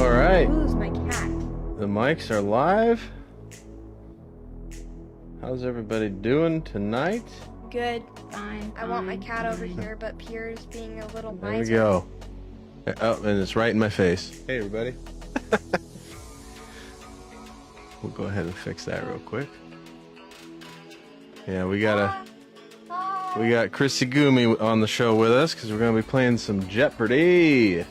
All right. Who's my cat? The mics are live. How's everybody doing tonight? Good. Fine. I want my cat over here, but Pierre's being a little There we miser. go. Oh, and it's right in my face. Hey, everybody. We'll go ahead and fix that real quick. Yeah, we got Chrissy Gumi on the show with us because we're going to be playing some Jeopardy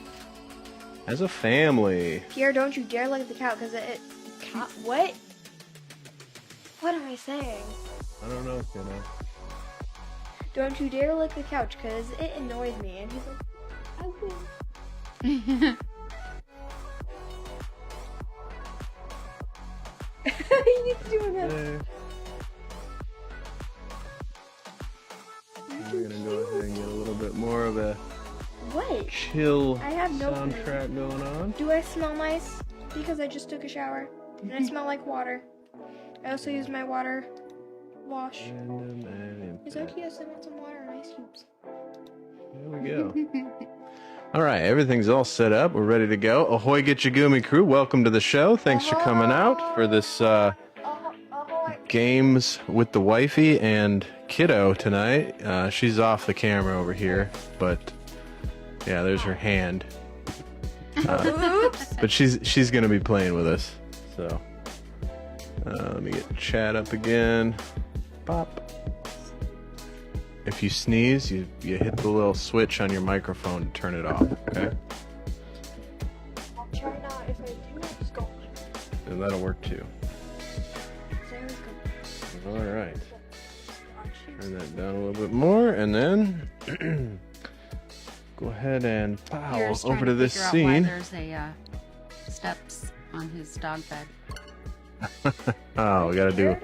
as a family. Pierre, don't you dare look at the couch because what? What am I saying? I don't know, you know. Don't you dare lick the couch because it annoys me. And he's like, I will. He's doing that. We're gonna go ahead and get a little bit more of a What? chill I have no clue. soundtrack going on. Do I smell nice? Because I just took a shower. And I smell like water. I also use my water wash. Is that yes? I want some water and ice cubes. There we go. All right, everything's all set up. We're ready to go. Ahoy Gitchegumi crew, welcome to the show. Thanks for coming out for this games with the wifey and kiddo tonight. She's off the camera over here, but yeah, there's her hand. Oops. But she's gonna be playing with us. So let me get chat up again. Pop. If you sneeze, you hit the little switch on your microphone to turn it off, okay? I'll try not. If I do, I'll just go. And that'll work too. Sarah's going. All right. Turn that down a little bit more, and then go ahead and pow Pierre's over trying to this figure out scene. why there's a steps on his dog bed. Oh, we gotta do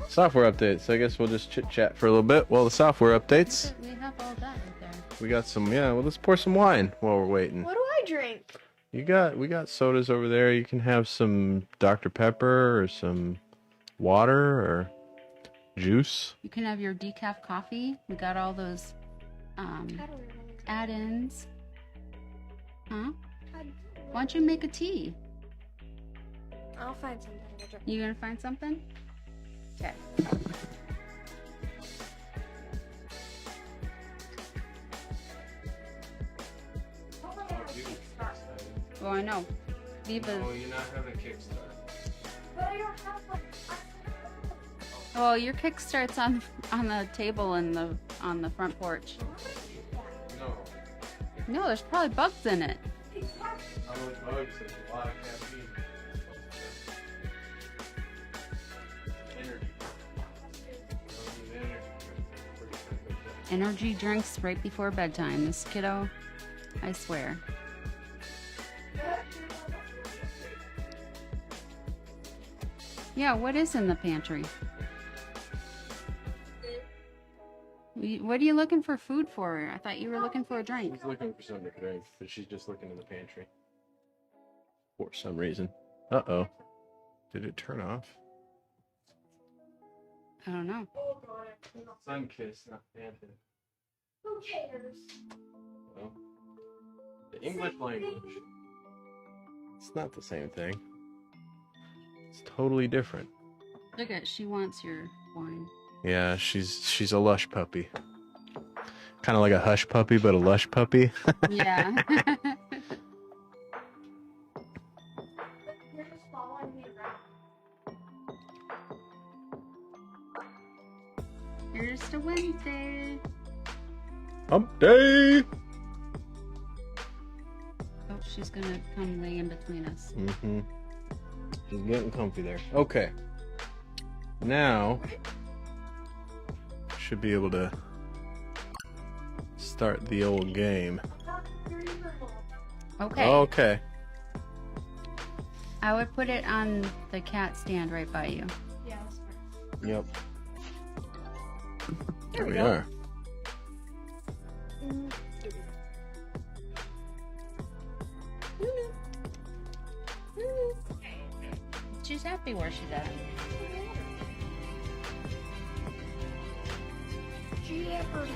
software updates. I guess we'll just chit chat for a little bit. Well, the software updates. We have all that right there. We got some. Yeah. Well, let's pour some wine while we're waiting. What do I drink? We got sodas over there. You can have some Dr. Pepper or some water or juice. You can have your decaf coffee. We got all those I don't remember. add-ins. Huh? Why don't you make a tea? I'll find something to drink. You gonna find something? Okay. Oh, I know. Viva. you're not having a Kickstarter. But I don't have like. Oh, your kickstart's on the table on the front porch. No. No, there's probably bugs in it. How much bugs? There's a lot of caffeine. Energy drinks right before bedtime. This kiddo, I swear. Yeah, what is in the pantry? What are you looking for food for? I thought you were looking for a drink. She's looking for something to drink, but she's just looking in the pantry. For some reason. Uh-oh. Did it turn off? I don't know. Sunkiss, not Phantom. Who cares? Well, the English language. It's not the same thing. It's totally different. Look at, she wants your wine. Yeah, she's a lush puppy. Kind of like a hush puppy, but a lush puppy. Yeah. You're just following me around. Here's to Wednesday. Hump day! Oh, she's gonna come lay in between us. Mm-hmm. She's getting comfy there. Okay. Now, should be able to start the old game. Okay. Okay. I would put it on the cat stand right by you. Yeah, that's fine. Yep. There we we go. are. She's happy where she's at. Jeopardy.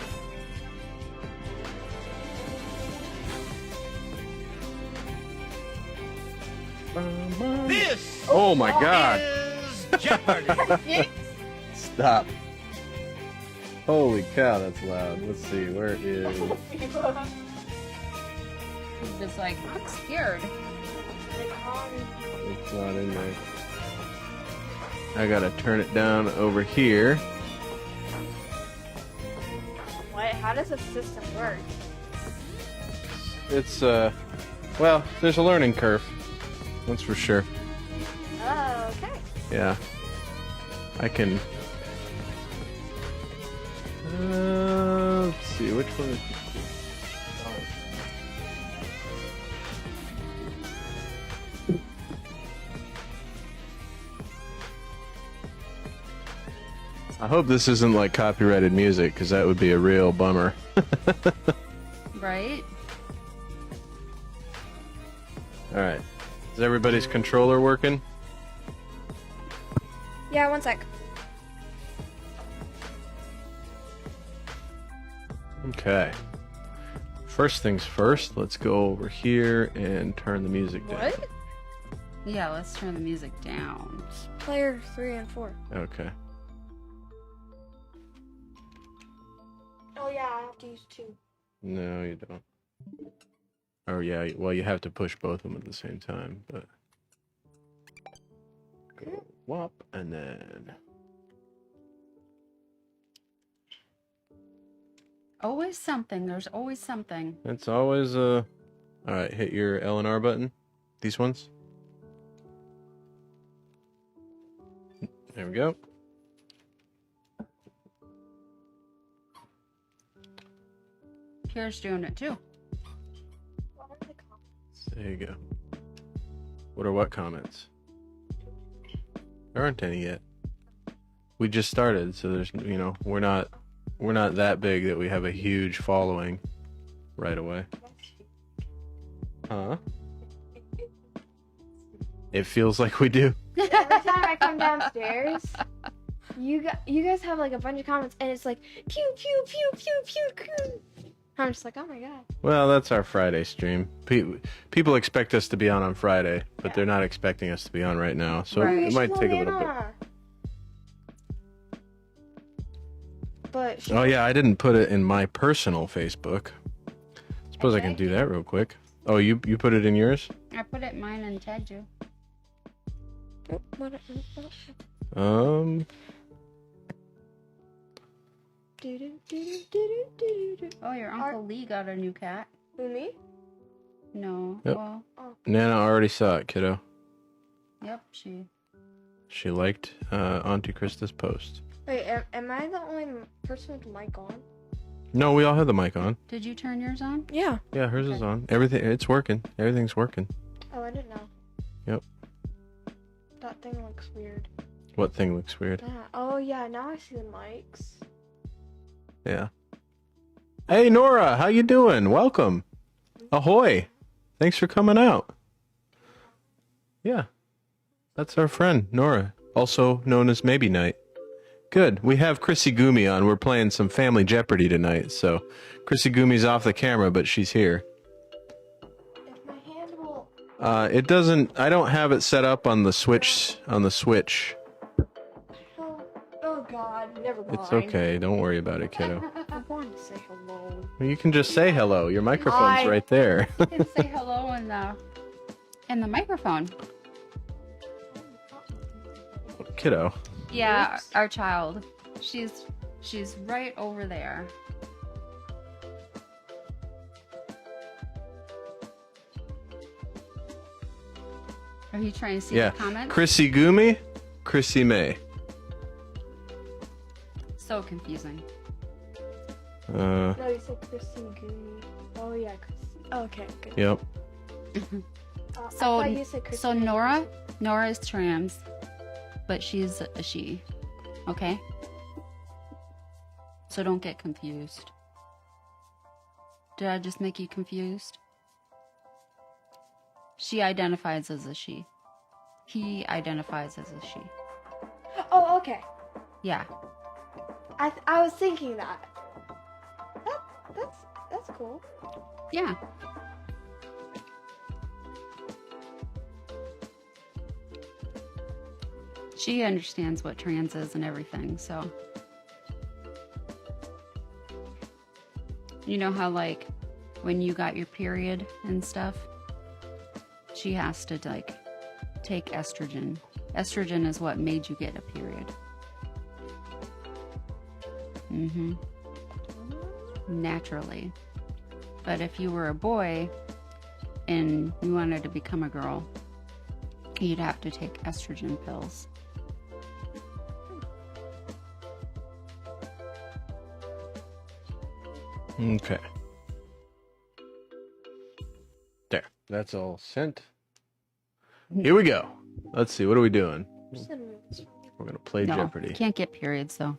This Oh my God! is Jeopardy! Stop. Holy cow, that's loud. Let's see, where is... Just like, I'm scared. It's not in there. I gotta turn it down over here. What? How does the system work? It's, well, there's a learning curve. That's for sure. Oh, okay. Yeah. I can... let's see, which one is... I hope this isn't like copyrighted music, because that would be a real bummer. Right? Alright. Is everybody's controller working? Yeah, one sec. Okay. First things first, let's go over here and turn the music down. What? Yeah, let's turn the music down. Player 3 and 4. Okay. Oh yeah, I have to use 2. No, you don't. Oh yeah, well you have to push both of them at the same time, but... Go whop, and then... Always something. There's always something. It's always Alright, hit your L and R button. These ones. There we go. Pierre's doing it too. There you go. What are what comments? There aren't any yet. We just started, so there's, you know, we're not that big that we have a huge following right away. Huh? It feels like we do. Every time I come downstairs, you guys have like a bunch of comments, and it's like pew pew pew pew pew pew. I'm just like, oh my god. Well, that's our Friday stream. People expect us to be on Friday, but Yeah. they're not expecting us to be on right now, so Right. it might take a little bit. But Oh yeah, I didn't put it in my personal Facebook. Suppose I can do that real quick. Oh, you put it in yours? I put it in mine and tagged you. Oh, your Uncle Lee got a new cat. Who, me? No. Yep. Well, Nana already saw it, kiddo. yep, she. She liked Auntie Krista's post. Wait, am I the only person with the mic on? No, we all have the mic on. Did you turn yours on? Yeah. Yeah, hers is Okay. on. Everything, it's working. Everything's working. Oh, I didn't know. Yep. That thing looks weird. What thing looks weird? Yeah. Oh yeah, now I see the mics. Yeah. Hey, Nora, how you doing? Welcome. Ahoy. Thanks for coming out. Yeah. That's our friend, Nora, also known as Maybe Night. Good. We have Chrissy Gumi on. We're playing some Family Jeopardy tonight, so Chrissy Gumi's off the camera, but she's here. If my hand will. It doesn't. I don't have it set up on the Switch. Oh God, never mind. It's okay. Don't worry about it, kiddo. I wanted to say hello. You can just say hello. Your microphone's right there. You can say hello in the microphone. Kiddo. Yeah, our child. She's right over there. Are you trying to see Yeah. the comments? Chrissy Gumi, Chrissy May. So confusing. No, you said Chrissy Gumi. Oh yeah, Chrissy. Oh, okay, good. Yep. I So- thought you said Chrissy So May. Nora is trans, but she's a she. Okay? So don't get confused. Did I just make you confused? She identifies as a she. He identifies as a she. Oh, okay. Yeah. I was thinking that. That's cool. Yeah. She understands what trans is and everything, so. You know how, like, when you got your period and stuff, she has to, like, take estrogen. Estrogen is what made you get a period. Mm-hmm. Naturally. But if you were a boy and you wanted to become a girl, you'd have to take estrogen pills. Okay. There. That's all sent. Here we go. Let's see. What are we doing? We're going to play No, Jeopardy. you can't get periods, though.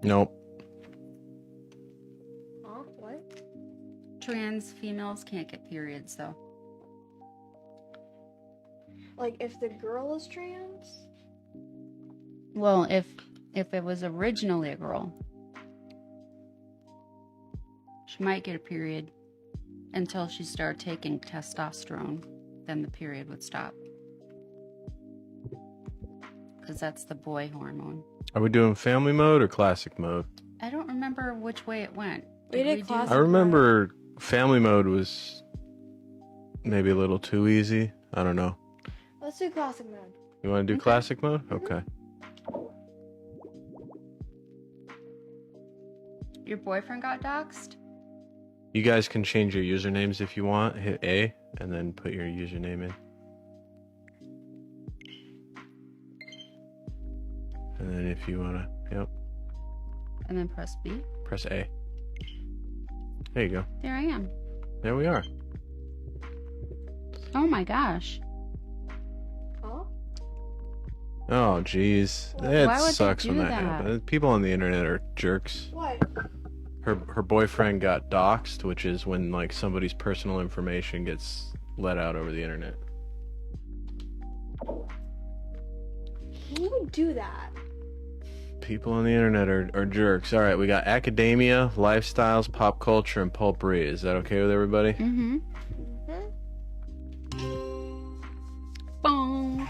Nope. Huh? What? Trans females can't get periods, though. Like if the girl is trans? Well, if it was originally a girl, she might get a period until she started taking testosterone. Then the period would stop. Because that's the boy hormone. Are we doing family mode or classic mode? I don't remember which way it went. We did do- classic. I remember family mode was maybe a little too easy. I don't know. Let's do classic mode. You want to do classic mode? Okay. Your boyfriend got doxxed? You guys can change your usernames if you want. Hit A and then put your username in. And then if you want to, yep, And then press B. press A. There you go. There I am. There we are. Oh my gosh. Huh? Oh, jeez. Why It would they sucks when do that that? happens. People on the internet are jerks. What? Her boyfriend got doxxed, which is when like somebody's personal information gets let out over the internet. Who would do that? People on the internet are jerks. All right, we got academia, lifestyles, pop culture, and potpourri. Is that okay with everybody? Mm-hmm. Boom.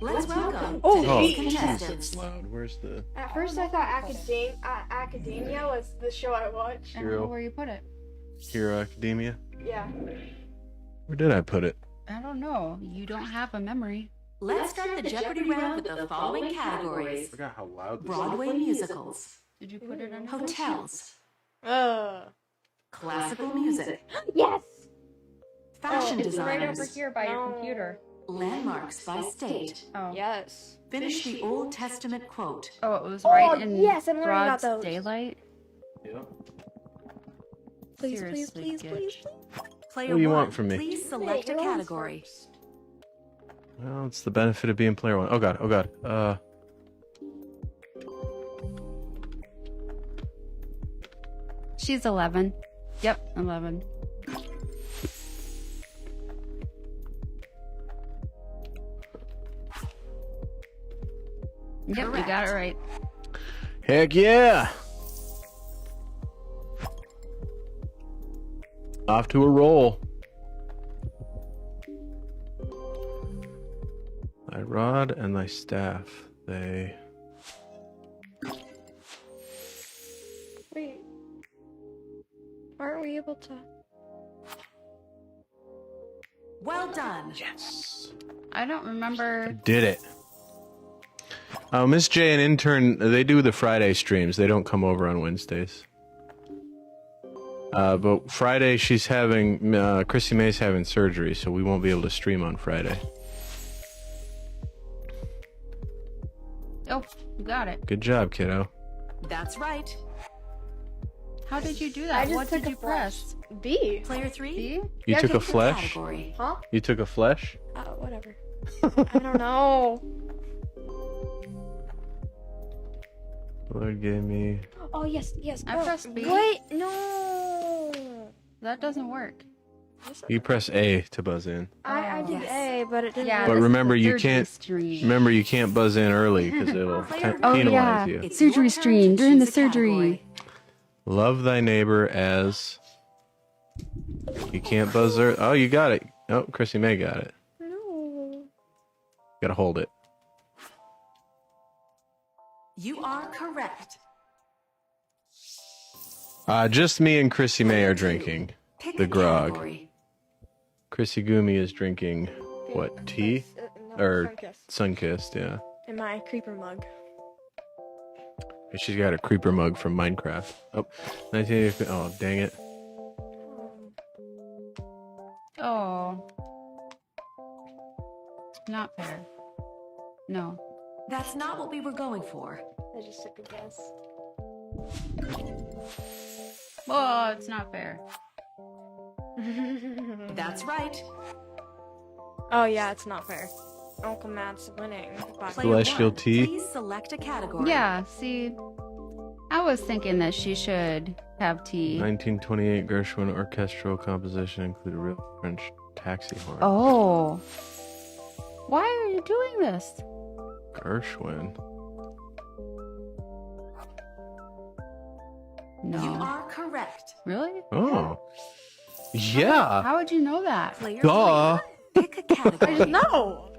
Let's welcome Oh, today's geez. contestants. Loud. Where's the? At first I thought Academia was the show I watched. I don't know where you put it. Hero Academia? Yeah. Where did I put it? I don't know. You don't have a memory. Let's start the Jeopardy round with the following categories: Forgot how loud this Broadway musicals, Did you put it in? hotels, Ugh. classical music, Yes. fashion it's right designers, Right over here by your computer. landmarks by state. Oh. Yes. Finish the Old Testament quote. Oh, it was right in yes, I'm learning broad about those. daylight. Yeah. Please, Seriously, please, please, Gitch. please. Player What do you one, want from me? please select a Hey, you're on category. first. Well, it's the benefit of being player one. Oh god, oh god. She's 11. Yep, 11. Yep, you got it right. Heck yeah! Off to a roll. Thy rod and thy staff, they... Wait. Aren't we able to? Well done. Yes! I don't remember. Did it. Miss J and intern, they do the Friday streams. They don't come over on Wednesdays. But Friday she's having, Chrissy May's having surgery, so we won't be able to stream on Friday. Oh, you got it. Good job, kiddo. That's right. How did you do I that? just What took did a you flash. press? B. Player three, B? You Yeah, took a pick the flesh? category. Huh? You took a flesh? Whatever. I don't know. Lord gave me... Oh yes, yes. I pressed B. Wait, no. That doesn't work. You press A to buzz in. I did Yes. A, but it didn't. Yeah, work. But this is remember, the you surgery can't... stream. Remember, you can't buzz in early, because it'll penalize you. It's Surgery your turn stream, to during the choose a category. surgery. Love thy neighbor as... You can't buzz her... Oh, you got it. Oh, Chrissy May got it. No. Gotta hold it. You are correct. Just me and Chrissy May are drinking Pick the a grog. category. Chrissy Gumi is drinking, what, tea? No, Or Sunkist. Sunkist, yeah. In my creeper mug. She's got a creeper mug from Minecraft. Oh, 1980. Oh, dang it. Oh. Not fair. No. That's not what we were going for. I just took a guess. Oh, it's not fair. That's right. Oh yeah, it's not fair. Uncle Matt's winning. By Player Celestial one, tea? Please select a category. Yeah, see, I was thinking that she should have tea. 1928 Gershwin orchestral composition included real French taxi horn. Oh. Why are you doing this? Gershwin. No. You are correct. Really? Oh. Yeah. How would you know that? Player Duh. three, pick a category. No!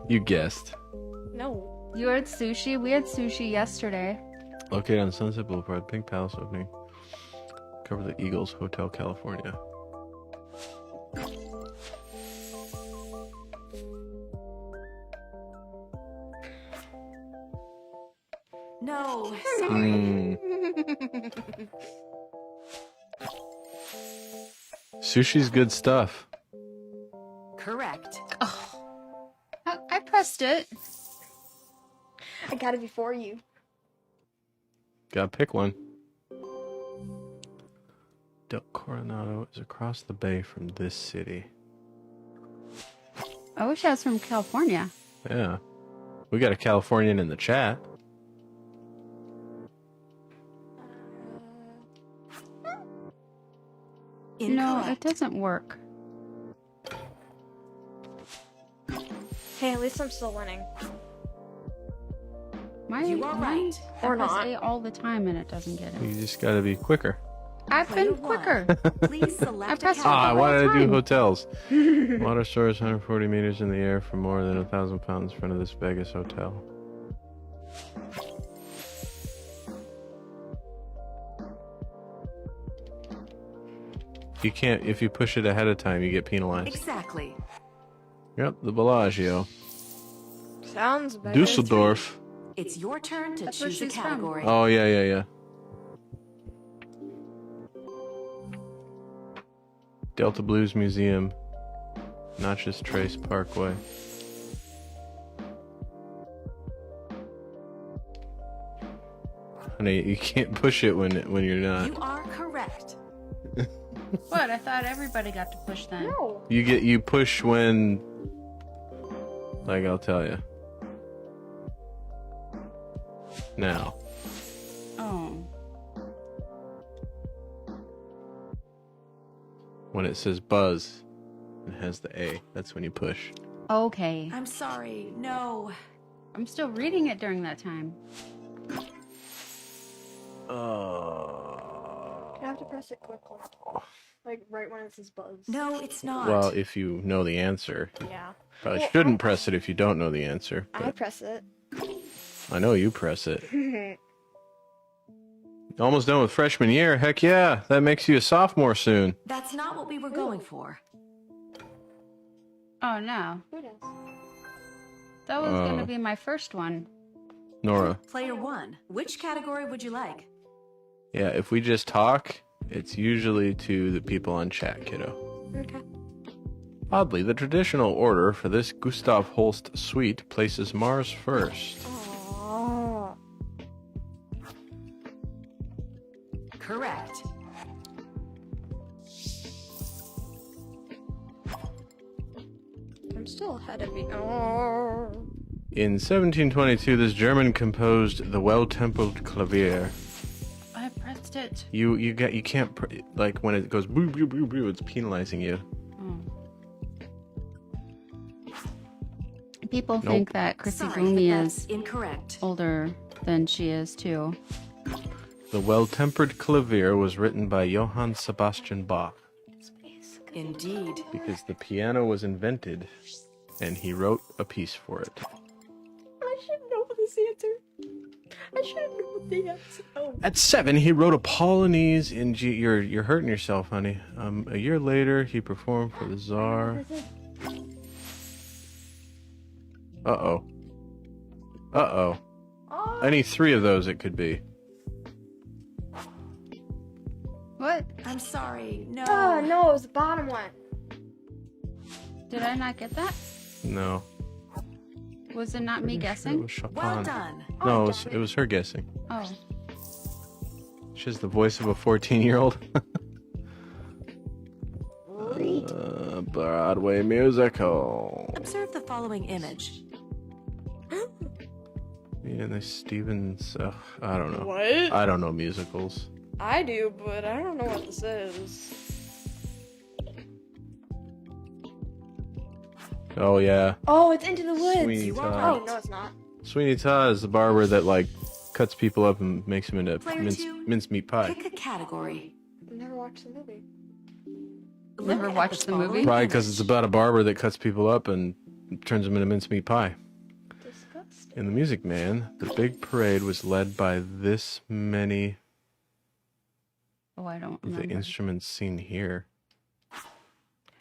You guessed. No. You had sushi? We had sushi yesterday. Located on Sunset Boulevard, Pink Palace opening. Cover the Eagles Hotel, California. No, sorry. Sushi's good stuff. Correct. I pressed it. I got it before you. Gotta pick one. Del Coronado is across the bay from this city. I wish I was from California. Yeah. We got a Californian in the chat. No, it Incorrect. doesn't work. Hey, at least I'm still winning. You are right. I Or press not. A all the time and it doesn't get it. You just gotta be quicker. I've Player been one, quicker. Please select a pressed it. Ah, category. why did I do time. hotels? Water soars 140 meters in the air from more than 1,000 pounds in front of this Vegas hotel. You can't, if you push it ahead of time, you get penalized. Exactly. Yep, the Bellagio. Sounds better. Dusseldorf. It's your turn to That's where choose a she's from. category. Oh, yeah. Delta Blues Museum. Natchez Trace Parkway. Honey, you can't push it when you're not. You are correct. What? I thought everybody got to push then. No. You push when, like, I'll tell you. Now. Oh. When it says buzz, it has the A. That's when you push. Okay. I'm sorry. No. I'm still reading it during that time. You have to press it quickly. Like right when it says buzz. No, it's not. Well, if you know the answer. Yeah. Probably Well, shouldn't press it if you don't know the answer. I But press it. I know you press it. Almost done with freshman year. Heck yeah. That makes you a sophomore soon. That's not what we were going for. Oh no. Who does? That was gonna be my first one. Nora. Player one, which category would you like? Yeah, if we just talk, it's usually to the people on chat, kiddo. Okay. Oddly, the traditional order for this Gustav Holst suite places Mars first. Aww. Correct. I'm still ahead of you. Oh. In 1722, this German composed the Well-Tempered Clavier. I pressed it. You can't like when it goes boo boo boo boo, it's penalizing you. Oh. People Nope. think that Chrissy Sorry, Gumi that's is incorrect. older than she is too. The Well-Tempered Clavier was written by Johann Sebastian Bach Indeed. because the piano was invented and he wrote a piece for it. I should know this answer. I should know the answer. Oh. At 7, he wrote a Polonaise in G. You're hurting yourself, honey. A year later, he performed for the Tsar. Uh-oh. Uh-oh. Oh. Any 3 of those it could be. What? I'm sorry. No. Oh, no, it was the bottom one. Did I not get that? No. Was it not me It guessing? was Chopin. Well done. No, it was her guessing. Oh. She has the voice of a 14-year-old. Broadway musical. Observe the following image. Yeah, the Stevens. I don't know. What? I don't know musicals. I do, but I don't know what this is. Oh yeah, Oh, it's Into the Woods. Sweeney You are Todd. right. Oh, no, it's not. Sweeney Todd is the barber that like cuts people up and makes them into Player 2, mincemeat pie. Pick a category. I've never watched the movie. Never Look at watched the movie? following Probably because image. it's about a barber that cuts people up and turns them into mincemeat pie. Disgusting. In The Music Man, the big parade was led by this many Oh, I don't of the remember. instruments seen here.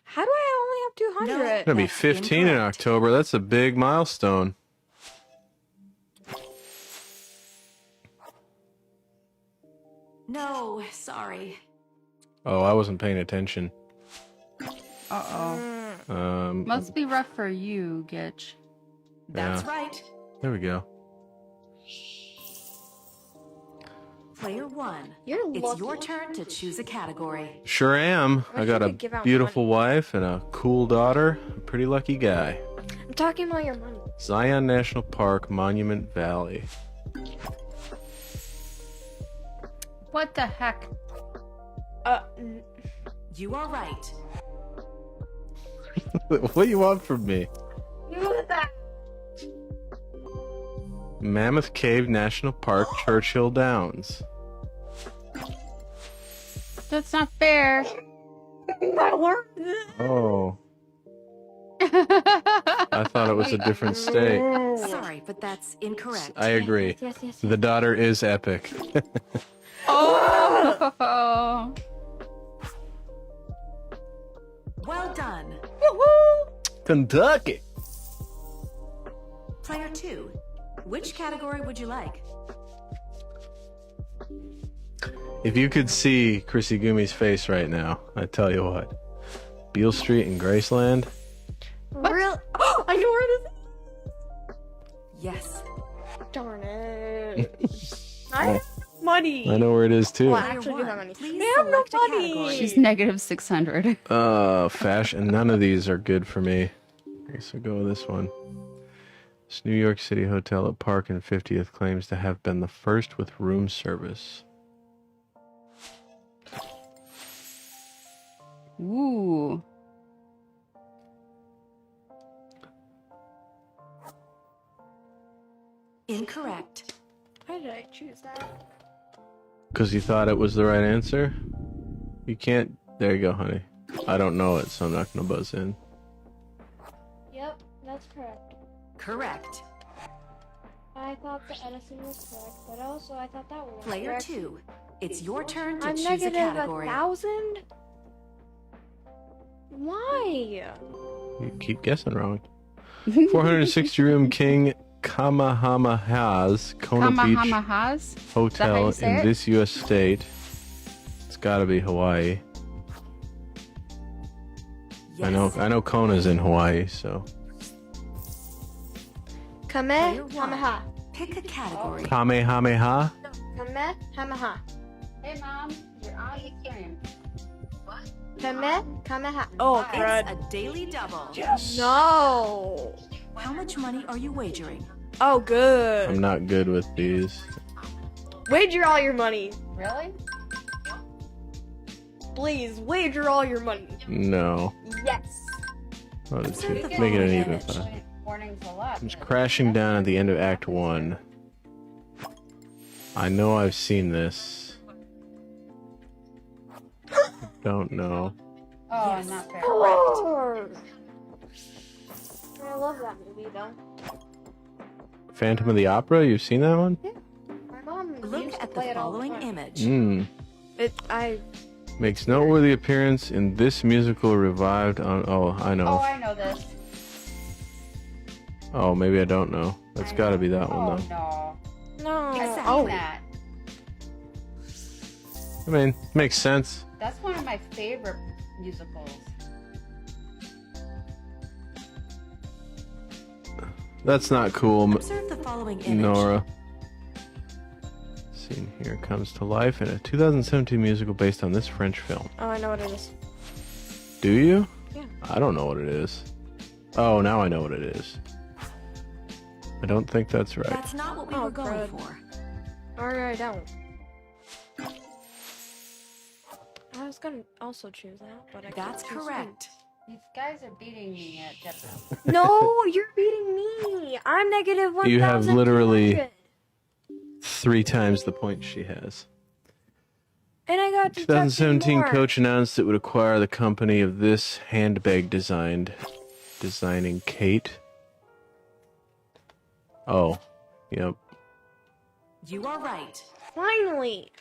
How do I only have 200? No. It's gonna be That's 15 in incorrect. October. That's a big milestone. No, sorry. Oh, I wasn't paying attention. Uh-oh. Must Must be rough for you, Gitch. That's Yeah. right. There we go. Player 1. You're It's lucky. your turn to choose a category. Sure am. I I got wish a you could give out beautiful wife and a cool daughter. A pretty lucky guy. I'm talking about your money. Zion National Park, Monument Valley. What the heck? You are right. What do you want from me? You that. Mammoth Cave National Park, Churchill Downs. That's not fair. I learned this. Oh, I thought it was a different state. Sorry, but that's incorrect. I agree. Yes. The daughter is epic. Oh. Well done. Kentucky. Player 2. Which category would you like? If you could see Chrissy Gumi's face right now, I tell you what. Beale Street in Graceland. Real? Oh, I know where it is. Yes. Darn it. I have money. I know where it is too. Well, I Player actually do 1, have money. please I have no select a money. category. She's negative 600. Fashion. None of these are good for me. Okay, so go with this one. This New York City hotel at Park and 50th claims to have been the first with room service. Ooh. Incorrect. Why did I choose that? Because you thought it was the right answer? You can't. There you go, honey. I don't know it, so I'm not going to buzz in. Yep, that's correct. Correct. I thought the Edison was correct, but also I thought that one was Player correct. 2. It's your turn to I'm choose a negative category. 1,000? Why? You keep guessing wrong. 460 room King Kamehameha's Kona Beach Kamehamehas? Hotel you say in it? this U.S. state. It's got to be Hawaii. Yes. I know Kona's in Hawaii, so. Player 1. Kamehameha. Pick a category. Kamehameha? Kamehameha. Hey, Mom, you're on the screen. Kamehameha. Oh, It's a daily double. No. How much money are you wagering? Oh, good. I'm not good with these. Wager all your money. Really? Please, wager all your money. No. Yes. Oh, Observe the make it an following even image. five. Warnings a lot. I'm just crashing down at the end of Act 1. I know I've seen this. Don't know. Oh, not fair. Correct. I love that movie though. Phantom of the Opera. You've seen that one? Yeah. My mom Look used to at the play it all the following time. image. Makes noteworthy appearance in this musical revived on. Oh, I know. Oh, I know this. Oh, maybe I don't know. That's got to be that one though. Oh No. no. Exactly. That. I mean, makes sense. That's one of my favorite musicals. That's not cool, Observe the following image. Nora. Scene here comes to life in a 2017 musical based on this French film. Oh, I know what it is. Do you? Yeah. I don't know what it is. Oh, now I know what it is. I don't think that's right. That's not what we Oh, were going crud. for. Or I don't. I was gonna also choose that, but I That's can't choose correct. These guys are beating me at Jeopardy. two. No, you're beating me. I'm negative 1,000. You have literally 3 times the points she has. And I got to 2017 more. coach announced it would acquire the company of this handbag designing Kate. Oh, yep. You are right. Finally.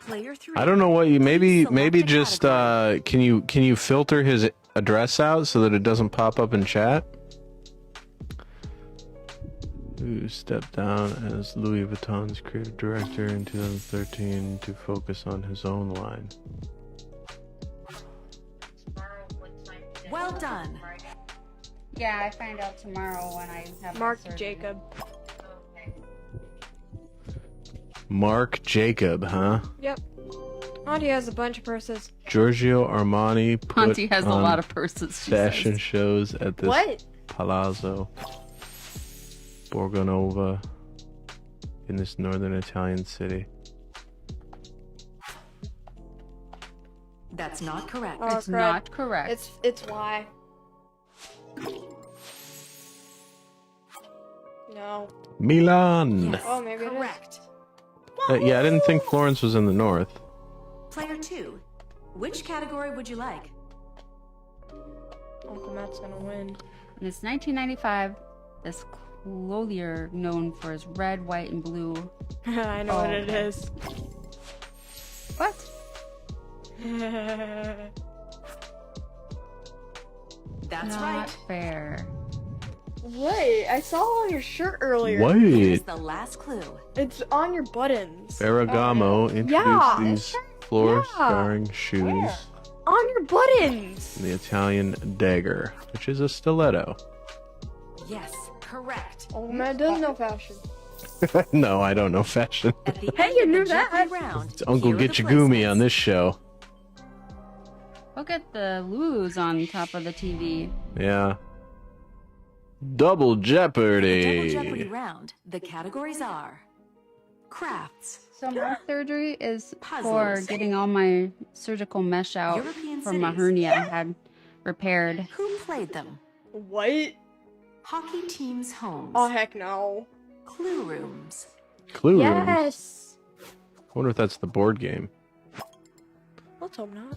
Player 3. I don't know what you maybe Select a just category. can you filter his address out so that it doesn't pop up in chat? Who stepped down as Louis Vuitton's creative director in 2013 to focus on his own line. Well done. Yeah, I find out tomorrow when I have my Mark surgery. Jacob. Mark Jacob, huh? Yep. Auntie has a bunch of purses. Giorgio Armani put Auntie has a on lot of purses. She fashion says. shows at this What? Palazzo Borgonova in this northern Italian city. That's not correct. Oh, It's crud. not correct. It's why. No. Milan. Yes, Oh, maybe it is. correct. Yeah, I didn't think Florence was in the north. Player 2. Which category would you like? Uncle Matt's gonna win. In it's 1995, this clothier known for his red, white, and blue. I know what it okay. is. What? That's Not right. fair. Wait, I saw it on your shirt earlier. Here's Wait. the last clue. It's on your buttons. Ferragamo introduced Yeah. these floor-scarring Where? shoes. On your buttons. The Italian dagger, which is a stiletto. Yes, correct. Uncle Matt does know fashion. No, I don't know fashion. At the Hey, end you of the knew that. Jeopardy round, It's Uncle here are the Gitchegumi on placements. this show. Look at the Lulu's on top of the TV. Yeah. Double Double Jeopardy. Jeopardy round. The categories are crafts, So my surgery is for Puzzles. getting all my surgical mesh out European from a cities. hernia I had repaired. who played them, What? hockey teams' homes, Oh, heck no. clue rooms, Clue Rooms. Yes. I wonder if that's the board game. Let's hope not.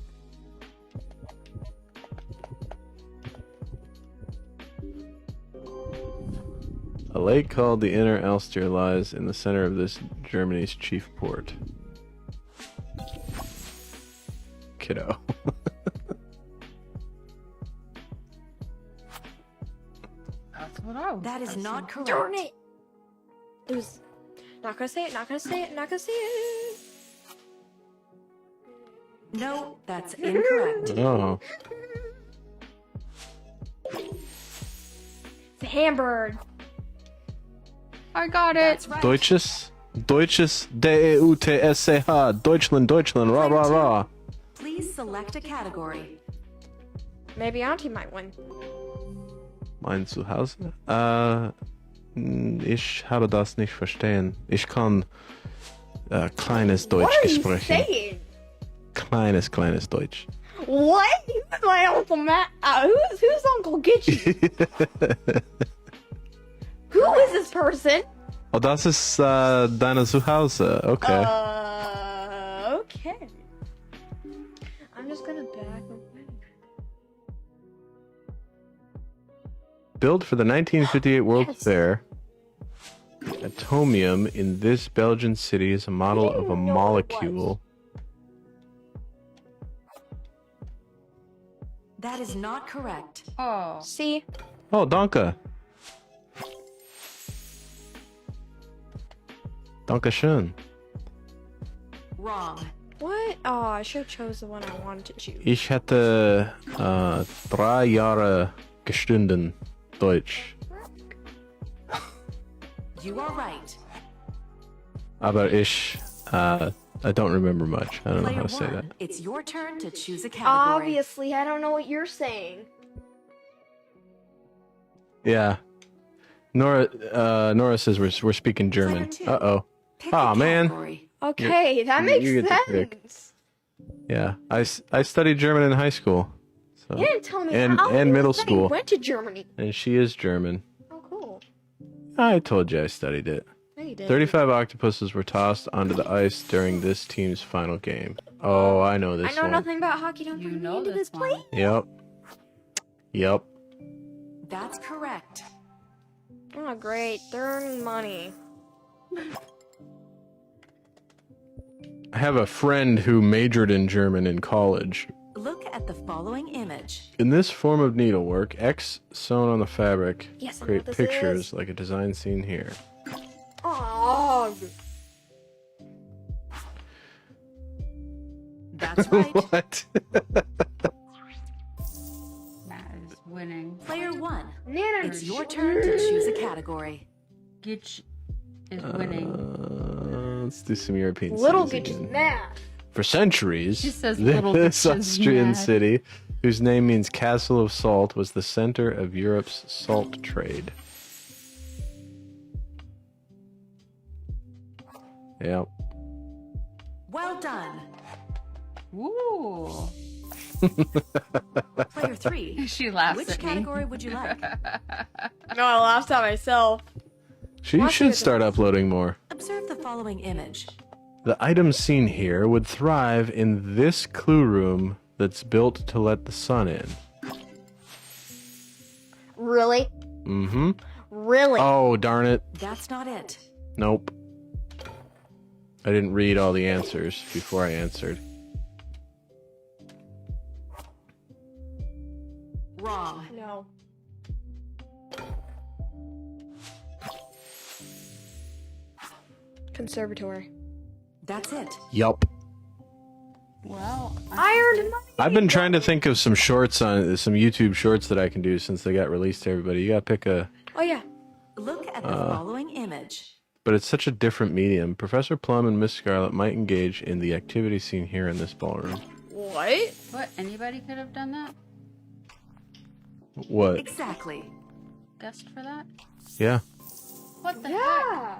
A lake called the Inner Elster lies in the center of this Germany's chief port. Kiddo. That's what I was. that is guessing. not correct. Darn it. It was. Not gonna say it, not gonna say it, not gonna say it. No, that's incorrect. Oh. It's a Hamburg. I got it. That's right. Deutsches? Deutsches D-E-U-T-S-C-H. Deutschland, Deutschland, rah, rah, rah. Please select a category. Maybe Auntie might win. Mein Zuhause? Ich habe das nicht verstehen. Ich kann kleines Deutsch What are you sprechen. saying? Kleines Deutsch. What? Who's my Uncle Matt? Who's Uncle Gitchy? Who is this person? Oh, das ist deine Zuhause. Okay. Okay. I'm just gonna back away. Built for the 1958 World's Yes. Fair, the atomium in this Belgian city is a model of a didn't know what it was. molecule. That is not correct. Oh. See? Oh, Danke. Danke schön. Wrong. What? Oh, I should have chose the one I wanted to choose. Ich hatte 3 Jahre gestunden Deutsch. You are right. Aber ich, I don't remember much. I don't know Player how to say that. 1, it's your turn to choose a category. Obviously, I don't know what you're saying. Yeah. Nora says we're speaking German. Player 2, Uh-oh. pick Aw, a man. category. Okay, that you makes get to pick. sense. Yeah. I studied German in high school. So. You didn't tell me And- how and you middle said school. You went to Germany. And she is German. Oh, cool. I told you I studied it. No, you did. 35 octopuses were tossed onto the ice during this team's final game. Oh, I know this I know one. nothing about hockey. Don't You bring me know into this this play. one. Yep. Yep. That's correct. Oh, great. They're earning money. I have a friend who majored in German in college. Look at the following image. In this form of needlework, X sewn on the fabric Yes, I know create what this pictures is. like a design seen here. Oh. That's right. What? Matt is winning. Player 1, Nana. it's your turn to choose a category. Gitch is winning. Let's do some European Little cities Gitch is again. mad. For centuries, She says Little this Gitch is Austrian mad. city, whose name means Castle of Salt, was the center of Europe's salt trade. Yep. Well done. Ooh. Player 3, She laughs which at me. category would you like? No, I laughed at myself. She Watch should it. start uploading more. Observe the following image. The items seen here would thrive in this clue room that's built to let the sun in. Really? Mm-hmm. Really? Oh, darn it. That's not it. Nope. I didn't read all the answers before I answered. Wrong. No. Conservatory. That's it. Yup. Well, I earned money. I've been trying to think of some shorts on some YouTube shorts that I can do since they got released to everybody. You gotta pick a, Oh yeah. Look at the following image. but it's such a different medium. Professor Plum and Miss Scarlet might engage in the activity seen here in this ballroom. What? what? Anybody could have done that? What? Exactly. Guessed for that? Yeah. What the heck? Yeah.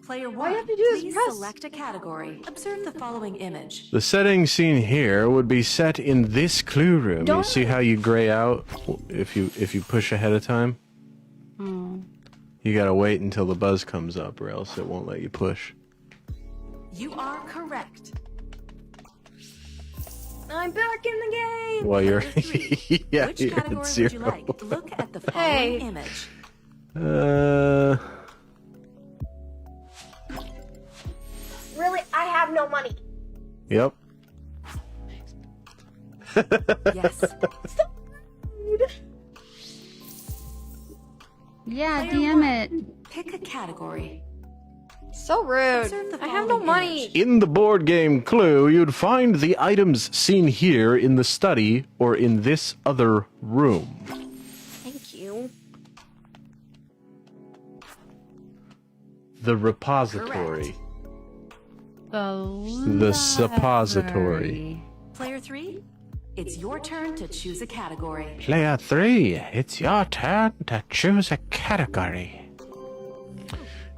Player All 1, you have to do is please press. select a category. Observe the following image. The setting seen here would be set in this clue room. You Don't- see how you gray out if you push ahead of time? Oh. You gotta wait until the buzz comes up or else it won't let you push. You are correct. I'm back in the game. While you're Player 3, yeah, which you're category at would zero. you like? Look at the following Hey. image. Really? I have no money. Yep. Yes. Yeah, Player damn 1, it. Pick a category. So rude. Observe the I have no following money. image. In the board game Clue, you'd find the items seen here in the study or in this other room. Thank you. The repository. The The suppository. library. Player 3, it's your turn to choose a category. Player 3, it's your turn to choose a category.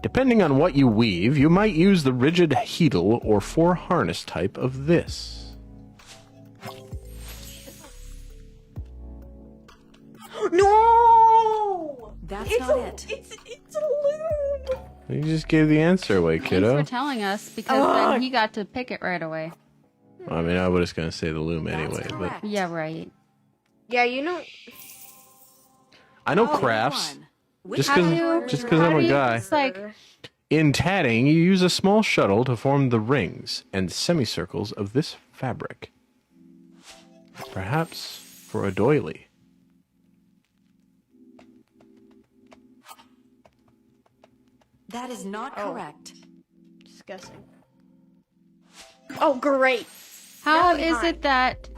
Depending on what you weave, you might use the rigid heedle or four harness type of this. No! That's It's not it. It's a loon. You just gave the answer away, Thanks kiddo. for telling us because then he got to pick it right away. I mean, I was just going to say the loom That's anyway, but correct. Yeah, right. Yeah, you know. I know Player crafts. one. Which Just category because would you I'm like? a guy. It's like In tatting, you use a small shuttle to form the rings and semicircles of this fabric. Perhaps for a doily. That is not correct. Just guessing. Oh, great. how Now I'm is behind. it that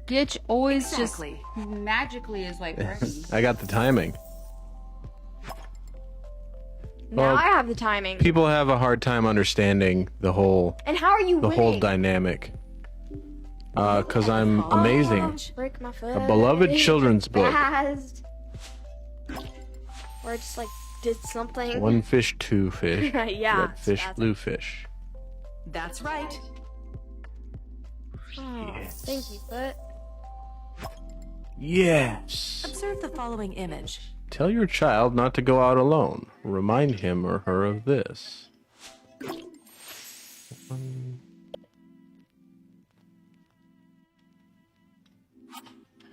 Gitch always Exactly. just magically is like ready? I got the timing. Now Well, I have the timing. People have a hard time understanding the whole And how are you winning? whole dynamic. Cause I'm amazing. Break my foot. A beloved children's book. Fast. Or I just like did something. One fish, two fish. Yeah, Red fish, that's blue fish. That's right. Oh, thank you, foot. Yes. Observe the following image. Tell your child not to go out alone. Remind him or her of this.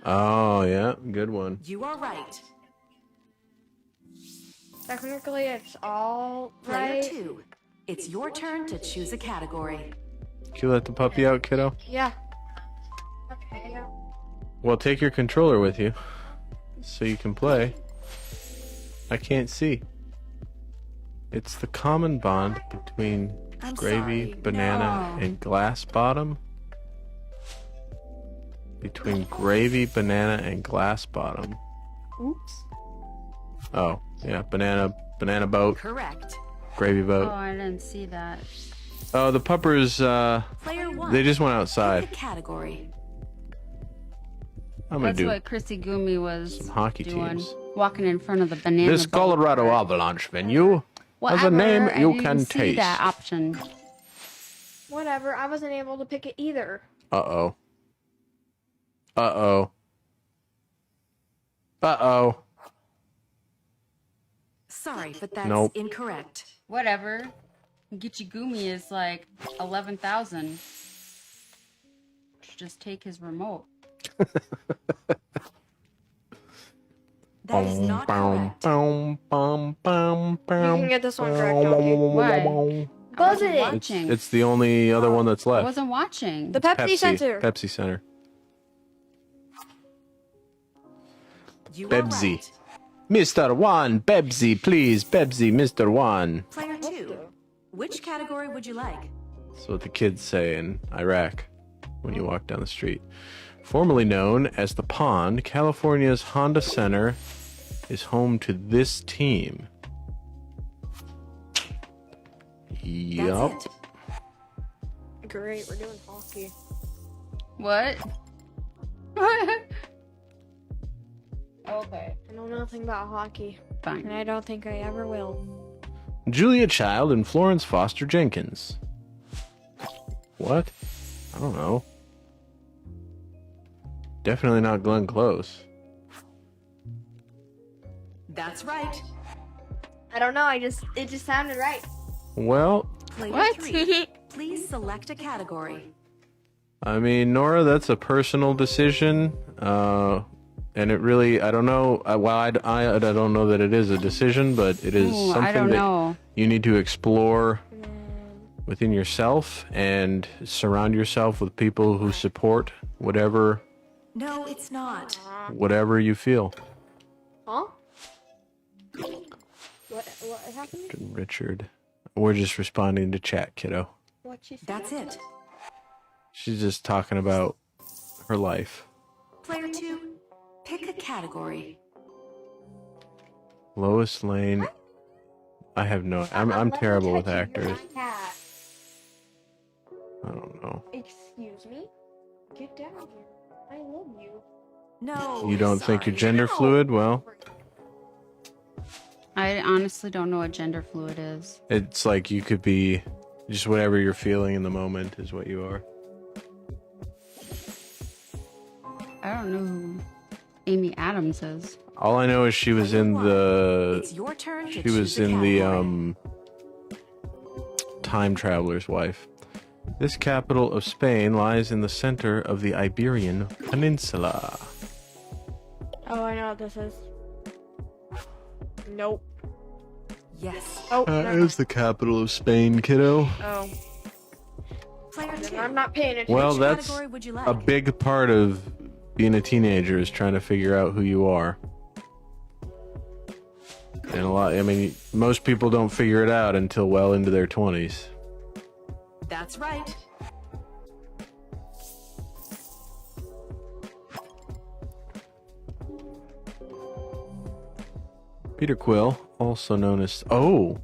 Oh, yeah. Good one. You are right. Technically, it's all Player right. 2. It's your turn to choose a category. Can you let the puppy out, kiddo? Yeah. Okay. Well, take your controller with you so you can play. I can't see. It's the common bond between I'm gravy, sorry. banana, No. and glass bottom. Between gravy, banana, and glass bottom. Oops. Oh, yeah, banana boat, Correct. gravy Oh, boat. I didn't see that. Oh, the puppers, Player 1. they just went Pick outside. a category. I'm gonna That's do what Chrissy Gumi was some hockey doing, teams. walking in front of the banana. This boat. Colorado Avalanche venue has a Whatever, name I you didn't can see taste. that option. Whatever. I wasn't able to pick it either. Uh-oh. Uh-oh. Uh-oh. Sorry, but that's Nope. incorrect. Whatever. Gitchegumi is like 11,000. Just take his remote. That is not correct. You can get this one correct, don't you? Why? Buzz I it. wasn't watching. It's the only other one that's I left. wasn't watching. The Pepsi Center. Pepsi Center. You are Bebsy. right. Mr. One, Bebsy, please. Bebsy, Mr. One. Player 2. Which category would you like? That's what the kids say in Iraq when you walk down the street. Formerly known as the Pond, California's Honda Center is home to this team. Yup. That's it. Great, we're doing hockey. What? Okay. I know nothing about hockey, and Fine. I don't think I ever will. Julia Child and Florence Foster Jenkins. What? I don't know. Definitely not Glenn Close. That's right. I don't know. It just sounded right. Well, Player What? 3. Please select a category. I mean, Nora, that's a personal decision. And it really, I don't know. Well, I don't know that it is a decision, but it is Ooh, I something don't that know. you need to explore within yourself and surround yourself with people who support whatever No, it's not. you feel. Huh? What happened? Richard, we're just responding to chat, kiddo. What she said? That's it. She's just talking about her life. Player 2. Pick a category. Lois Lane. I have no. I'm terrible with actors. I don't know. Excuse me? Get down here. I love you. No. You don't think you're sorry. gender fluid? Well, I honestly don't know what gender fluid is. it's like you could be just whatever you're feeling in the moment is what you are. I don't know who Amy Adams is. All I know is she was in the. It's your turn to She choose was a in category. the Time Traveler's Wife. This capital of Spain lies in the center of the Iberian Peninsula. Oh, I know what this is. Nope. Yes. Oh, That never is the capital of Spain, kiddo. mind. Oh. Player Then 2. I'm not paying attention. Well, Which that's category would you like? a big part of being a teenager is trying to figure out who you are. And I mean, most people don't figure it out until well into their 20s. That's right. Peter Quill, also known as... Oh!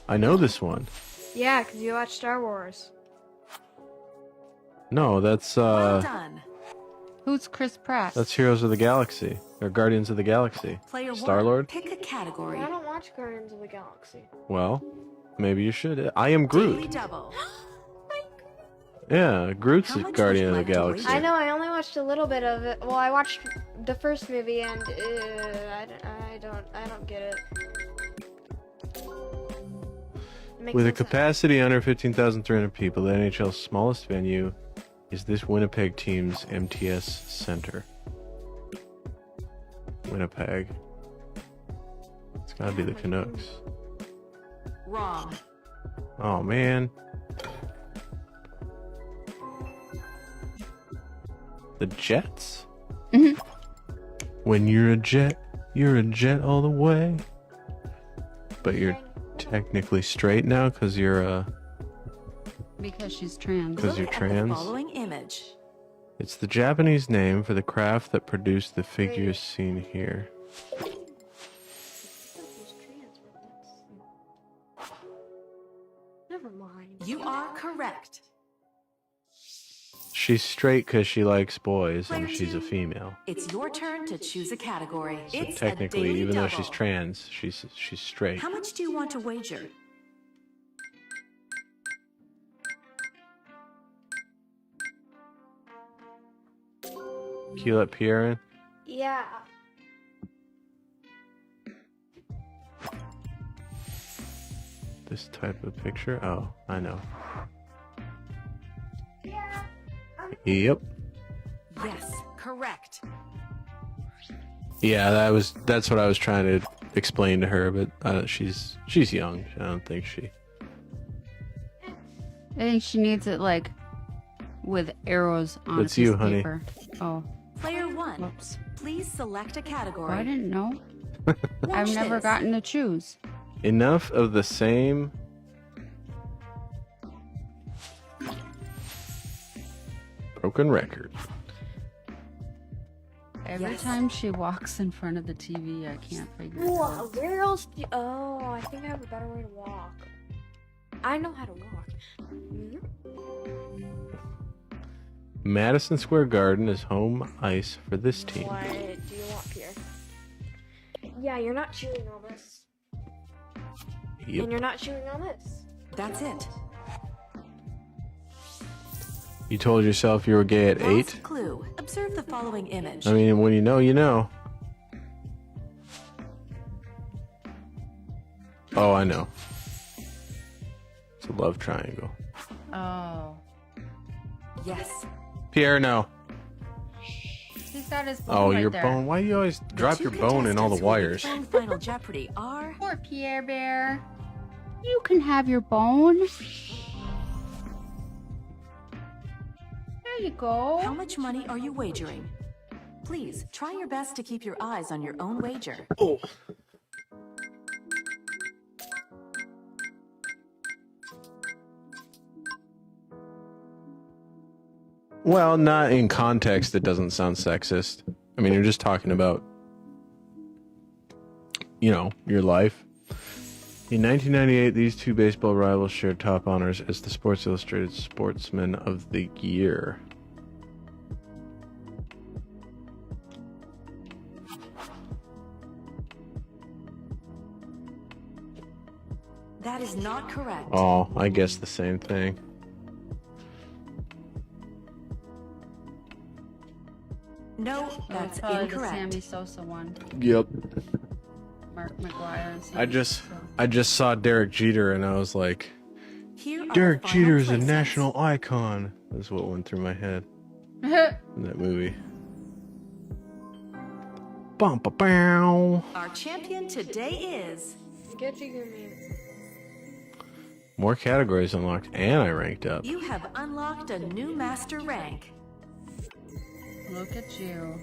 I know this one. Yeah, because you watch Star Wars. No, that's Well done. Who's Chris Pratt? that's Heroes of the Galaxy, or Guardians of the Galaxy. Player 1. Star-Lord? Pick a category. I don't watch Guardians of the Galaxy. Well, maybe you should. I am Daily Groot. double. Yeah, Groot's How a much would Guardian you of the like to Galaxy. wager? I know, I only watched a little bit of it. Well, I watched the first movie and I don't get it. Makes With no a sense. capacity under 15,300 people, the NHL's smallest venue is this Winnipeg team's MTS Center. Winnipeg. It's gotta be the Canucks. Wrong. Oh, man. The Jets? Mhm. When you're a jet all the way. But you're technically straight now because you're Because she's trans. Because you're Look at trans? the following image. It's the Japanese name for the craft that produced the figures seen here. Never mind. You are correct. She's straight because she likes boys and Player she's a 2. female. It's your turn to choose a category. It's Technically, a daily even though double. she's trans, she's straight. How much do you want to wager? Can you let Pierre in? Yeah. This type of picture? Oh, I know. Yeah. Yep. Yes, correct. Yeah, that's what I was trying to explain to her, but she's young. I don't think she. I think she needs it like with arrows on That's a piece you, of honey. paper. Oh, Player 1, whoops. please select a Oh, category. I didn't know. Watch I've never this. gotten to choose. Enough of the same. Broken record. Every Yes. time she walks in front of the TV, I can't figure it out. Where else do Oh, I think I have a better way to walk. I know how to walk. Madison Square Garden is home ice for this team. What do you want, Pierre? Yeah, you're not chewing on this. Yep. And you're not chewing on this. That's it. You told yourself you were gay at 8? Last clue. Observe the following image. I mean, when you know, you know. Oh, I know. It's a love triangle. Oh. Yes. Pierre, no. He's got his bone Oh, right your there. bone. Why do you always drop Two your bone in all the contestants who will be wires? playing Final Jeopardy are Poor Pierre Bear. You can have your bone. There you go. How much money are you wagering? Please try your best to keep your eyes on your own wager. Oh. Well, not in context, it doesn't sound sexist. I mean, you're just talking about, your life. In 1998, these two baseball rivals shared top honors as the Sports Illustrated Sportsman of the Year. That is not correct. Oh, I guess the same thing. No, Oh, that's probably incorrect. the Sammy Sosa one. Yep. Mark McGuire. and I Sammy just Sosa. saw Derek Jeter and I was like, Here are Derek the final Jeter is a placements. national icon. That's what went through my head in that movie. Bum, ba, bow. Our champion today is... Gitchegumi. More categories unlocked, and I ranked up. You have unlocked a new master rank. Look at you.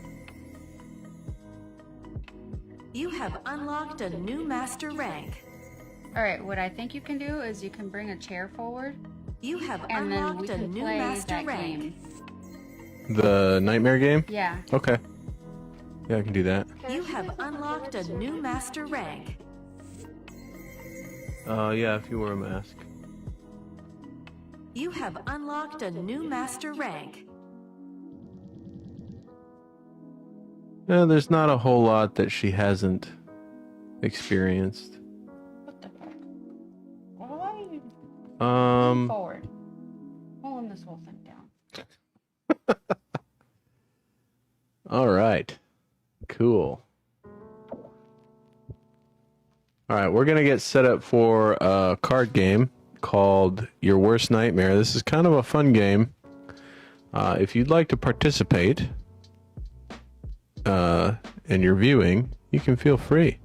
You have unlocked a new master rank. Alright, what I think you can do is you can bring a chair forward, You have and then we unlocked a can new play master that rank. game. The nightmare game? Yeah. Okay. Yeah, I can do that. You have unlocked a new master rank. Yeah, if you wear a mask. You have unlocked a new master rank. Yeah, there's not a whole lot that she hasn't experienced. What the heck? Why are you forward? Pulling this whole thing down. All right. Cool. All right, we're going to get set up for a card game called Your Worst Nightmare. This is kind of a fun game. If you'd like to participate in your viewing, you can feel free.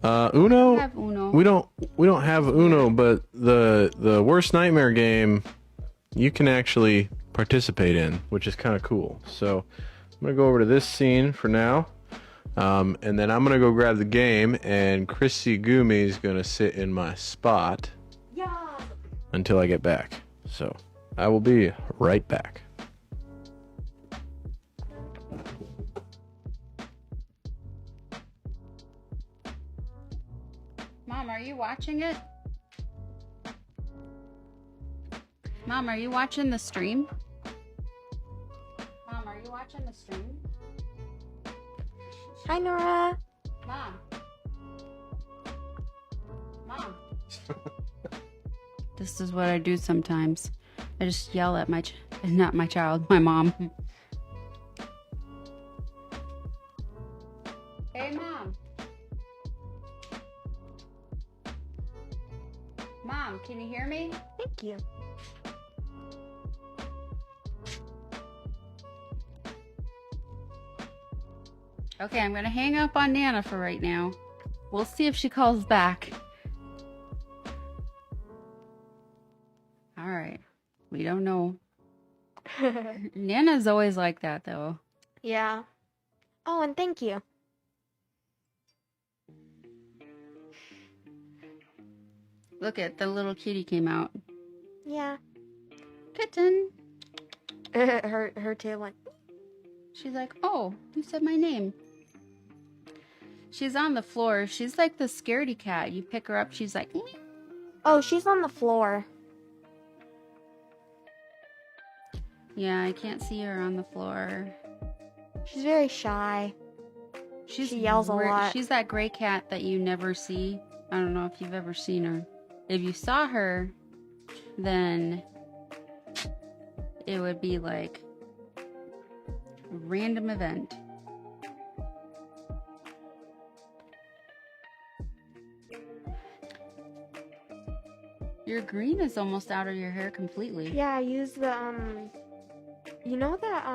Uno? I have Uno. We don't have Uno, but the Worst Nightmare game you can actually participate in, which is kind of cool. So I'm going to go over to this scene for now. And then I'm going to go grab the game, and Chrissy Gumi is going to sit in my spot until I get back. So I will be right back. Mom, are you watching it? Mom, are you watching the stream? Mom, are you watching the stream? Hi, Nora. Mom. Mom. This is what I do sometimes. I just yell at not my child, my mom. Hey, Mom. Mom, can you hear me? Thank you. Okay, I'm gonna hang up on Nana for right now. We'll see if she calls back. Alright. We don't know. Nana's always like that, though. Yeah. Oh, and thank you. Look at the little kitty came out. Yeah. Kitten. her tail went. She's like, oh, you said my name. She's on the floor. She's like the scaredy cat. You pick her up, she's like, "Eh." Oh, she's on the floor. Yeah, I can't see her on the floor. She's very shy. She yells a lot. She's that gray cat that you never see. I don't know if you've ever seen her. If you saw her, then it would be like a random event. Your green is almost out of your hair completely. Yeah, I use the you know that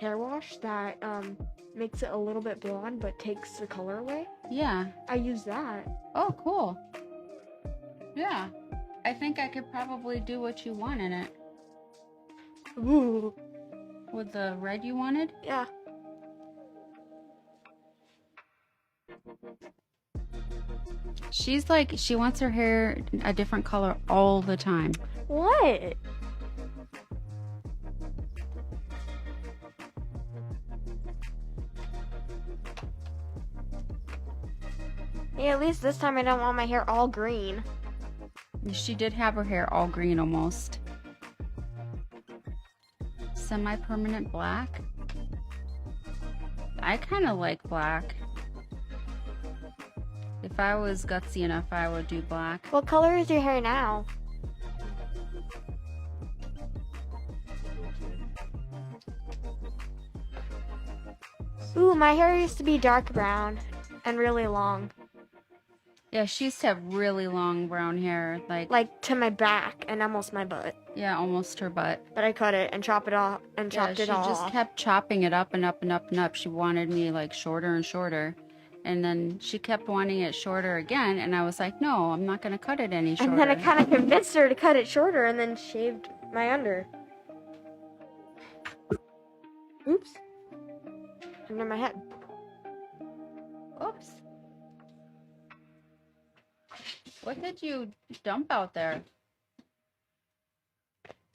hair wash that makes it a little bit blonde but takes the color away? Yeah. I use that. Oh, cool. Yeah. I think I could probably do what you want in it. Ooh. With the red you wanted? Yeah. She's like, she wants her hair a different color all the time. What? Hey, at least this time I don't want my hair all green. She did have her hair all green almost. Semi-permanent black. I kind of like black. If I was gutsy enough, I would do black. What color is your hair now? Ooh, my hair used to be dark brown and really long. Yeah, she used to have really long brown hair. Like to my back and almost my butt. Yeah, almost her butt. But I cut it and chopped it all She just kept chopping it up and up and up and up. She wanted me like shorter and shorter. And then she kept wanting it shorter again, and I was like, no, I'm not going to cut it any shorter. And then I kind of convinced her to cut it shorter and then shaved my under. Oops. Under my head. Oops. What did you dump out there?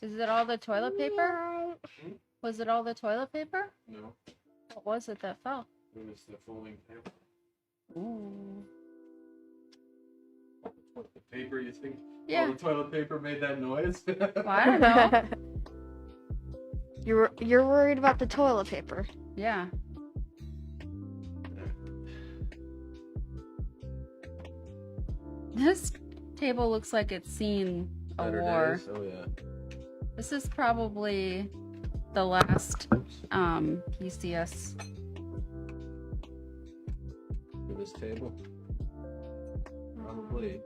Is it all the toilet paper? Was it all the toilet paper? No, What was it that fell? it was the folding paper. Ooh. What, the paper, you think? Yeah. All the toilet paper made that noise? Well, I don't know. You're worried about the toilet paper. Yeah. This table looks like it's seen a Better war. days? Oh, yeah. This is probably the last you see us. For this table? Probably.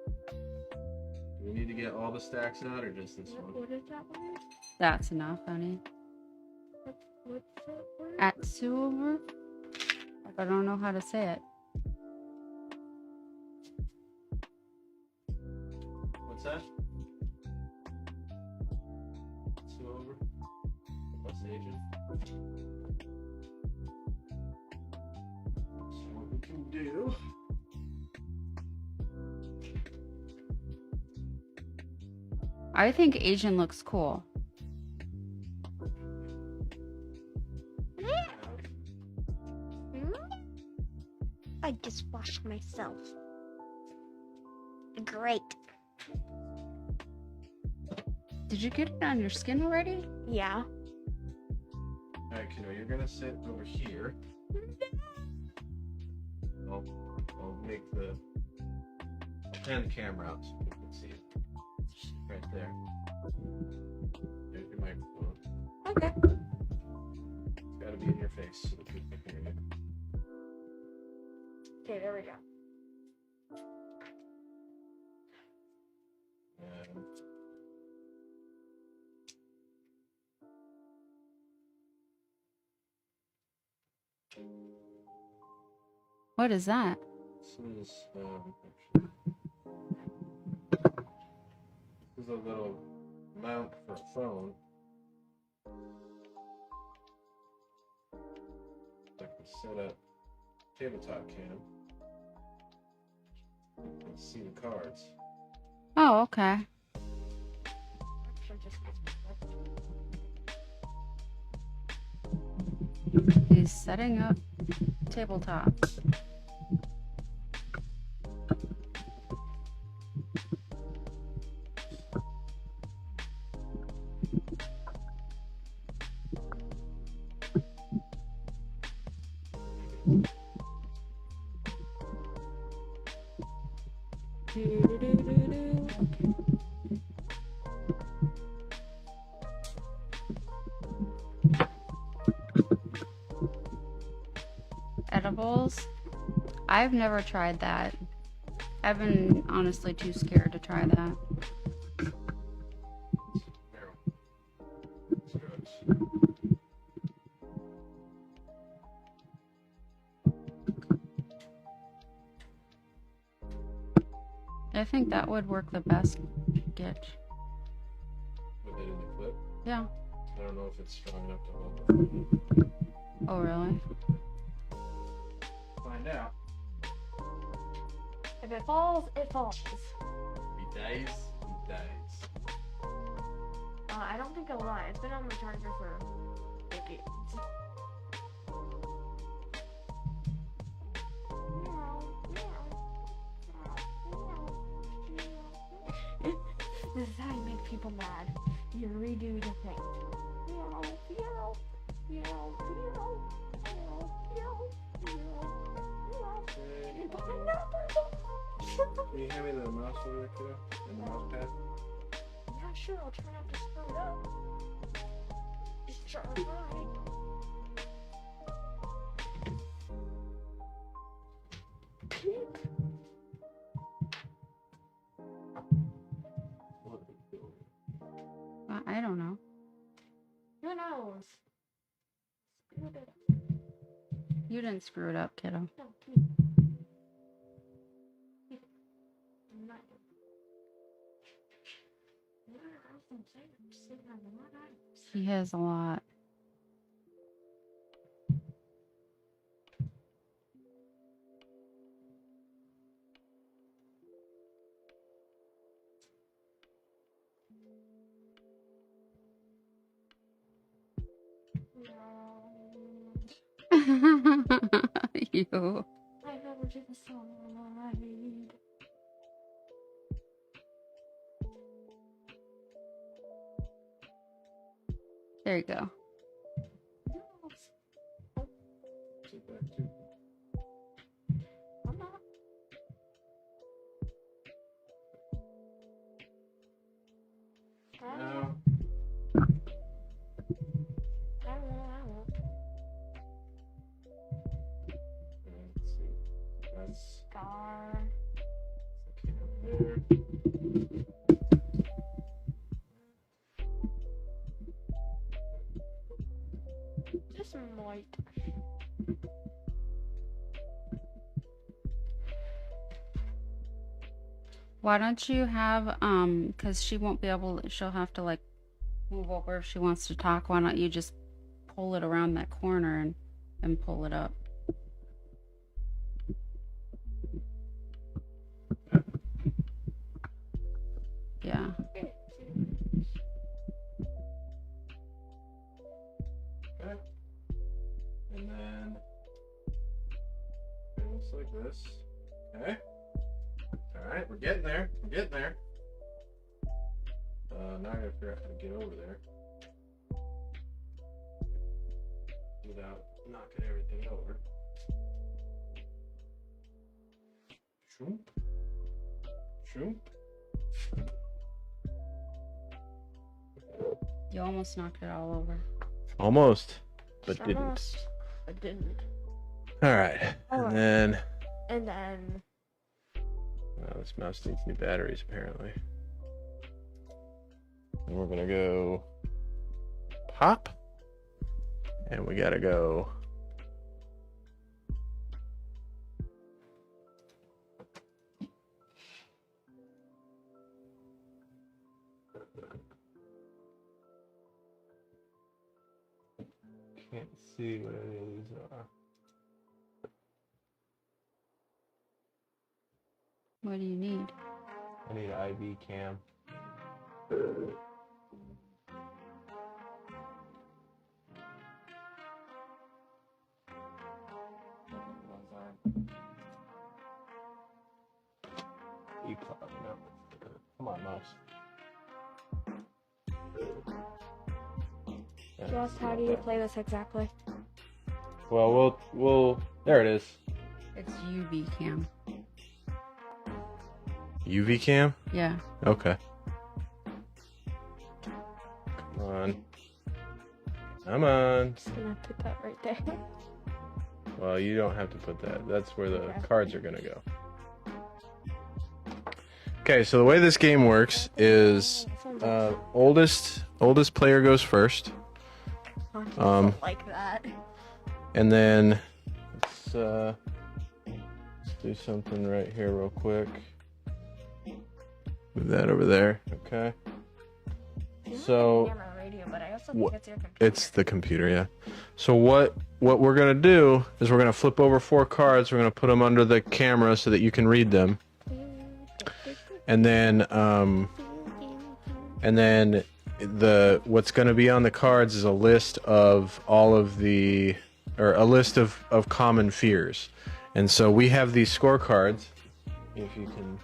Do we need to get all the stacks out or just this one? What is that word? That's enough, honey. What's that word? At silver? I don't know how to say it. What's that? Silver? What's Asian? So what we can do... I think Asian looks cool. I just washed myself. Great. Did you get it on your skin already? Yeah. Alright, Kino, you're gonna sit over here. I'll make the... I'll pan the camera out so you can see it. Right there. There's your microphone. Okay. It's gotta be in your face so that people can hear you. Okay, there we go. And What is that? this is this is a little mount for a phone. I can set up tabletop cam and see the cards. Oh, okay. He's setting up tabletop. Edibles? I've never tried that. I've been honestly too scared to try that. I think that would work the best. Get. With it in the clip. Yeah. I don't know if it's strong enough to hold. Oh, really? Find out. If it falls, it falls. He dies. He dies. I don't think I'll lie. It's been on my charger for decades. This is how you make people mad. You redo the thing. Can you hand me the mouse over there, kiddo? And the mouse pad? Yeah, sure. I'll try not to screw it up. Just try right. Peep. I Who knows? You didn't screw it up, kiddo. No, me. I'm not. He has a lot. You. I never did the song. There you go. I'm not. No. I won't. Let's see. That's Scar. okay over there. Just might. Why don't you have, because she won't be able, she'll have to like move over if she wants to talk. Why don't you just pull it around that corner and pull it up? Yeah. Okay. And then it looks like this. Okay. All right, we're getting there. We're getting there. Now I gotta figure out how to get over there without knocking everything over. Shoop. Shoop. You almost knocked it all over. Almost, but Almost, but didn't. All right, Alright. and then And then. this mouse needs new batteries apparently. And we're gonna go pop, and we gotta go. Can't see what any of these are. What do you need? I need an IV cam. E-pop, no. Come on, mouse. Yeah, Just how do you play this exactly? Well, we'll. There it is. It's UV cam. UV cam. Yeah. Okay. Come on. Come on. Just gonna put that right there. Well, you don't have to put that. That's where the Okay. cards are gonna go. Okay, so the way this game works is oldest player goes first, Like that. and then let's do something right here real quick. Move that over there. Okay. So Camera radio, but I also What- think it's your computer. it's the computer, yeah. So what we're gonna do is we're gonna flip over 4 cards. We're gonna put them under the camera so that you can read them, and then the what's gonna be on the cards is a list of all of the, or a list of common fears, and so we have these scorecards. If you can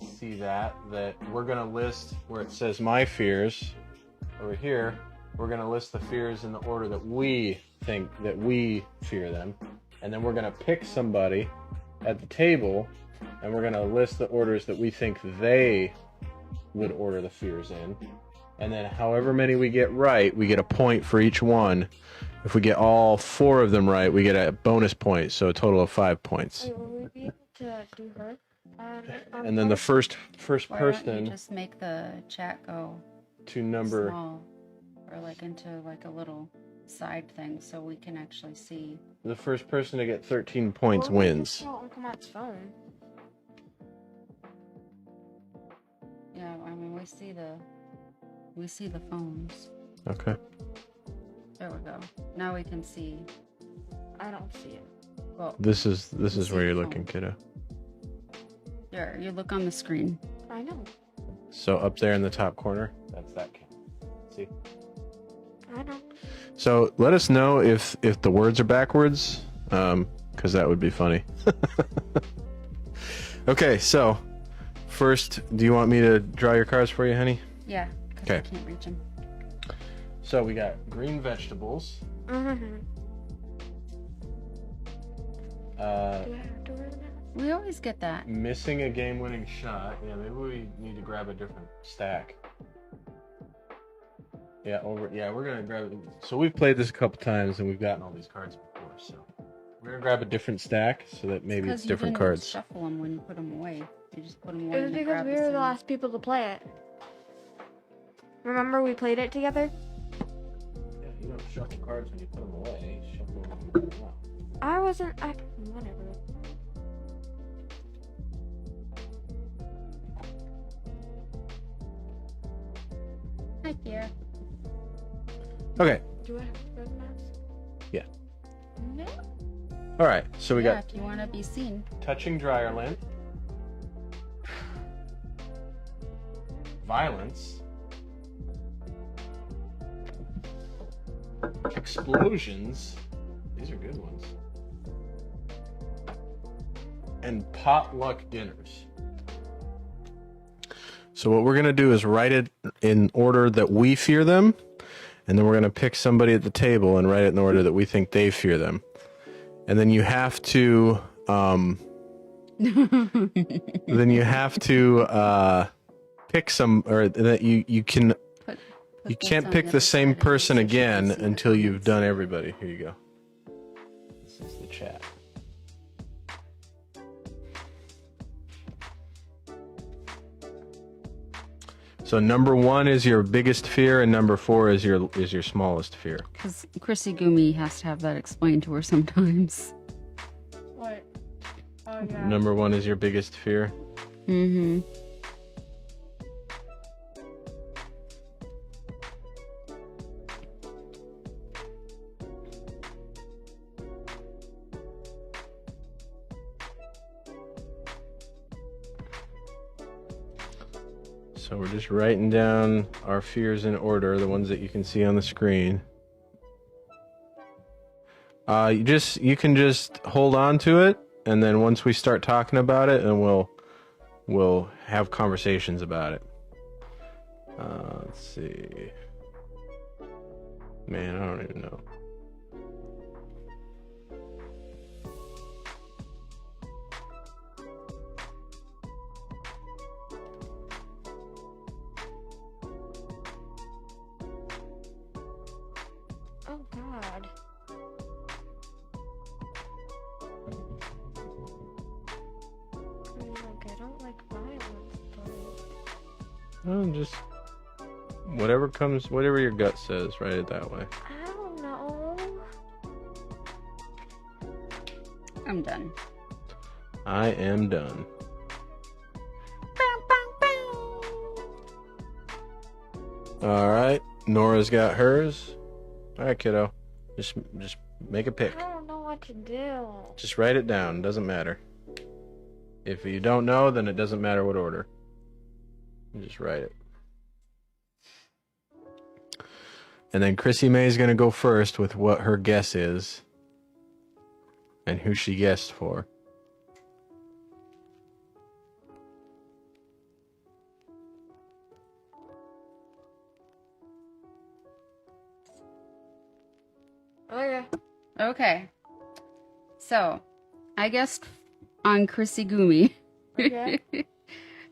see that we're gonna list where it says my fears over here. We're gonna list the fears in the order that we think that we fear them, and then we're gonna pick somebody at the table, and we're gonna list the orders that we think they would order the fears in, and then however many we get right, we get a point for each one. If we get all 4 of them right, we get a bonus point, so a total of 5 points. Wait, will we be able to do her? And then the first Why don't you person just make the chat go to number small? or like into like a little side thing so we can actually see. The first person to get 13 points Or we can wins. show Uncle Matt's phone. Yeah, I mean we see the phones. Okay. There we go. Now we can see. I don't see it. Well, This is see where the you're phone. looking, kiddo. there. You look on the screen. I know. So up there in the top corner, that's that count. See? I know. So let us know if the words are backwards, because that would be funny. Okay, so first, do you want me to draw your cards for you, honey? Yeah. 'Cause Okay. I can't reach them. So we got green vegetables. Mm-hmm. Do I have to wear the mask? We always get that. Missing a game-winning shot. Yeah, maybe we need to grab a different stack. Yeah, we're gonna grab. So we've played this a couple times and we've gotten all these cards before. So we're gonna grab a different stack so that maybe it's different you cards. shuffle them when you put them away. You just put them away. It was and they because grab we the were the same. last people to play it. Remember we played it together? Yeah, you don't shuffle cards when you put them away. You shuffle them when you put them out. I wasn't. Whatever. Hi, here. Okay. Do I have to wear the mask? Yeah. No. All right. So we Yeah, got if you want to be seen. touching dryer lint, violence, explosions. These are good ones. And potluck dinners. So what we're going to do is write it in order that we fear them, and then we're going to pick somebody at the table and write it in the order that we think they fear them. And then you have to pick some, or that you can Put you this can't on pick other the same side of person it so she can again see the until you've comments. done everybody. Here you go. This is the chat. So number 1 is your biggest fear, and number 4 is your smallest fear. Because Chrissy Gumi has to have that explained to her sometimes. What? Oh yeah. Number 1 is your biggest fear. Mm-hmm. So we're just writing down our fears in order, the ones that you can see on the screen. You can just hold on to it, and then once we start talking about it, and we'll have conversations about it. Let's see. Man, I don't even know. Oh God. I don't like violence, but Just whatever your gut says, write it that way. I don't know. I'm done. I am done. All right, Nora's got hers. All right, kiddo. Just make a pick. I don't know what to do. Just write it down. Doesn't matter. If you don't know, then it doesn't matter what order. You just write it. And then Chrissy May is going to go first with what her guess is and who she guessed for. Okay. Okay. So, I guessed on Chrissy Gumi. Okay.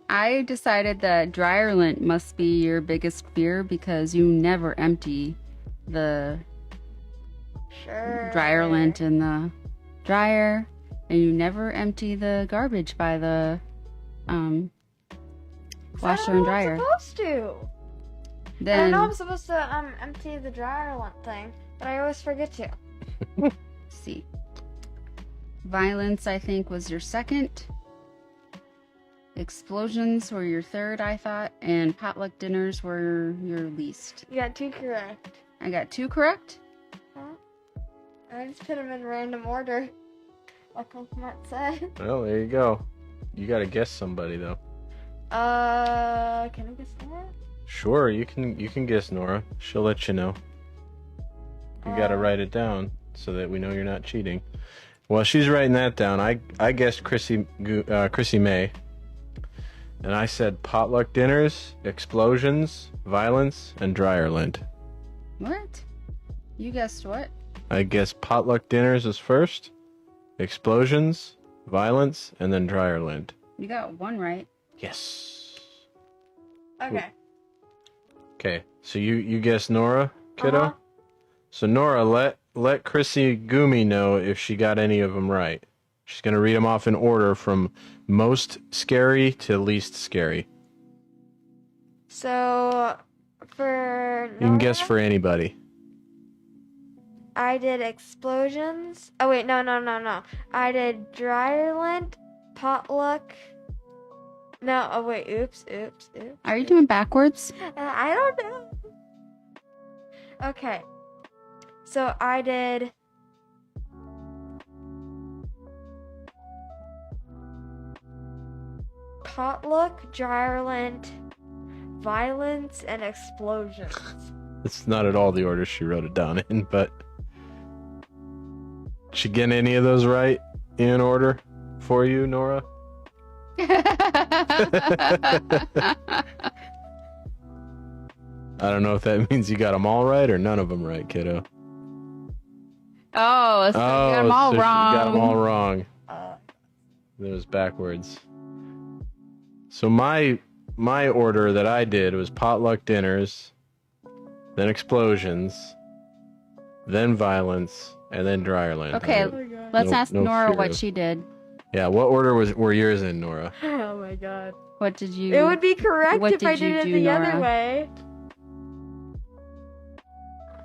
I decided that dryer lint must be your biggest fear because you never empty the Sure. dryer lint in the dryer, and you never empty the garbage by the washer and dryer. I'm supposed to. I Then know I'm supposed to empty the dryer thing, but I always forget to. let's see. Violence, I think, was your second. Explosions were your third, I thought, and potluck dinners were your least. You got 2 correct. I got 2 correct. Huh? I just put them in random order, like Matt said. Well, there you go. You gotta guess somebody though. Can I guess that? Sure, you can guess Nora. She'll let you know. You gotta write it down so that we know you're not cheating. Well, she's writing that down. I guessed Chrissy May. And I said potluck dinners, explosions, violence, and dryer lint. What? You guessed what? I guess potluck dinners is first, explosions, violence, and then dryer lint. You got 1 right. Yes. Okay. Okay, so you guessed Nora, kiddo? Uh-huh. So Nora, let Chrissy Gumi know if she got any of them right. She's going to read them off in order from most scary to least scary. So, for You can guess for anybody. I did explosions. Oh wait, no. I did dryer lint, potluck. No, oh wait, oops. Are you doing backwards? I don't know. Okay. So I did potluck, dryer lint, violence, and explosions. It's not at all the order she wrote it down in, but she get any of those right in order for you, Nora? I don't know if that means you got them all right or none of them right, kiddo. Oh, so you got them all so wrong. She got them all wrong. It was backwards. So my order that I did was potluck dinners, then explosions, then violence, and then dryer lint. Okay, let's ask no Nora fear what of- she did. Yeah, what order were yours in, Nora? Oh my god. What did you... It would be correct What if I did you did it do, the Nora? other way.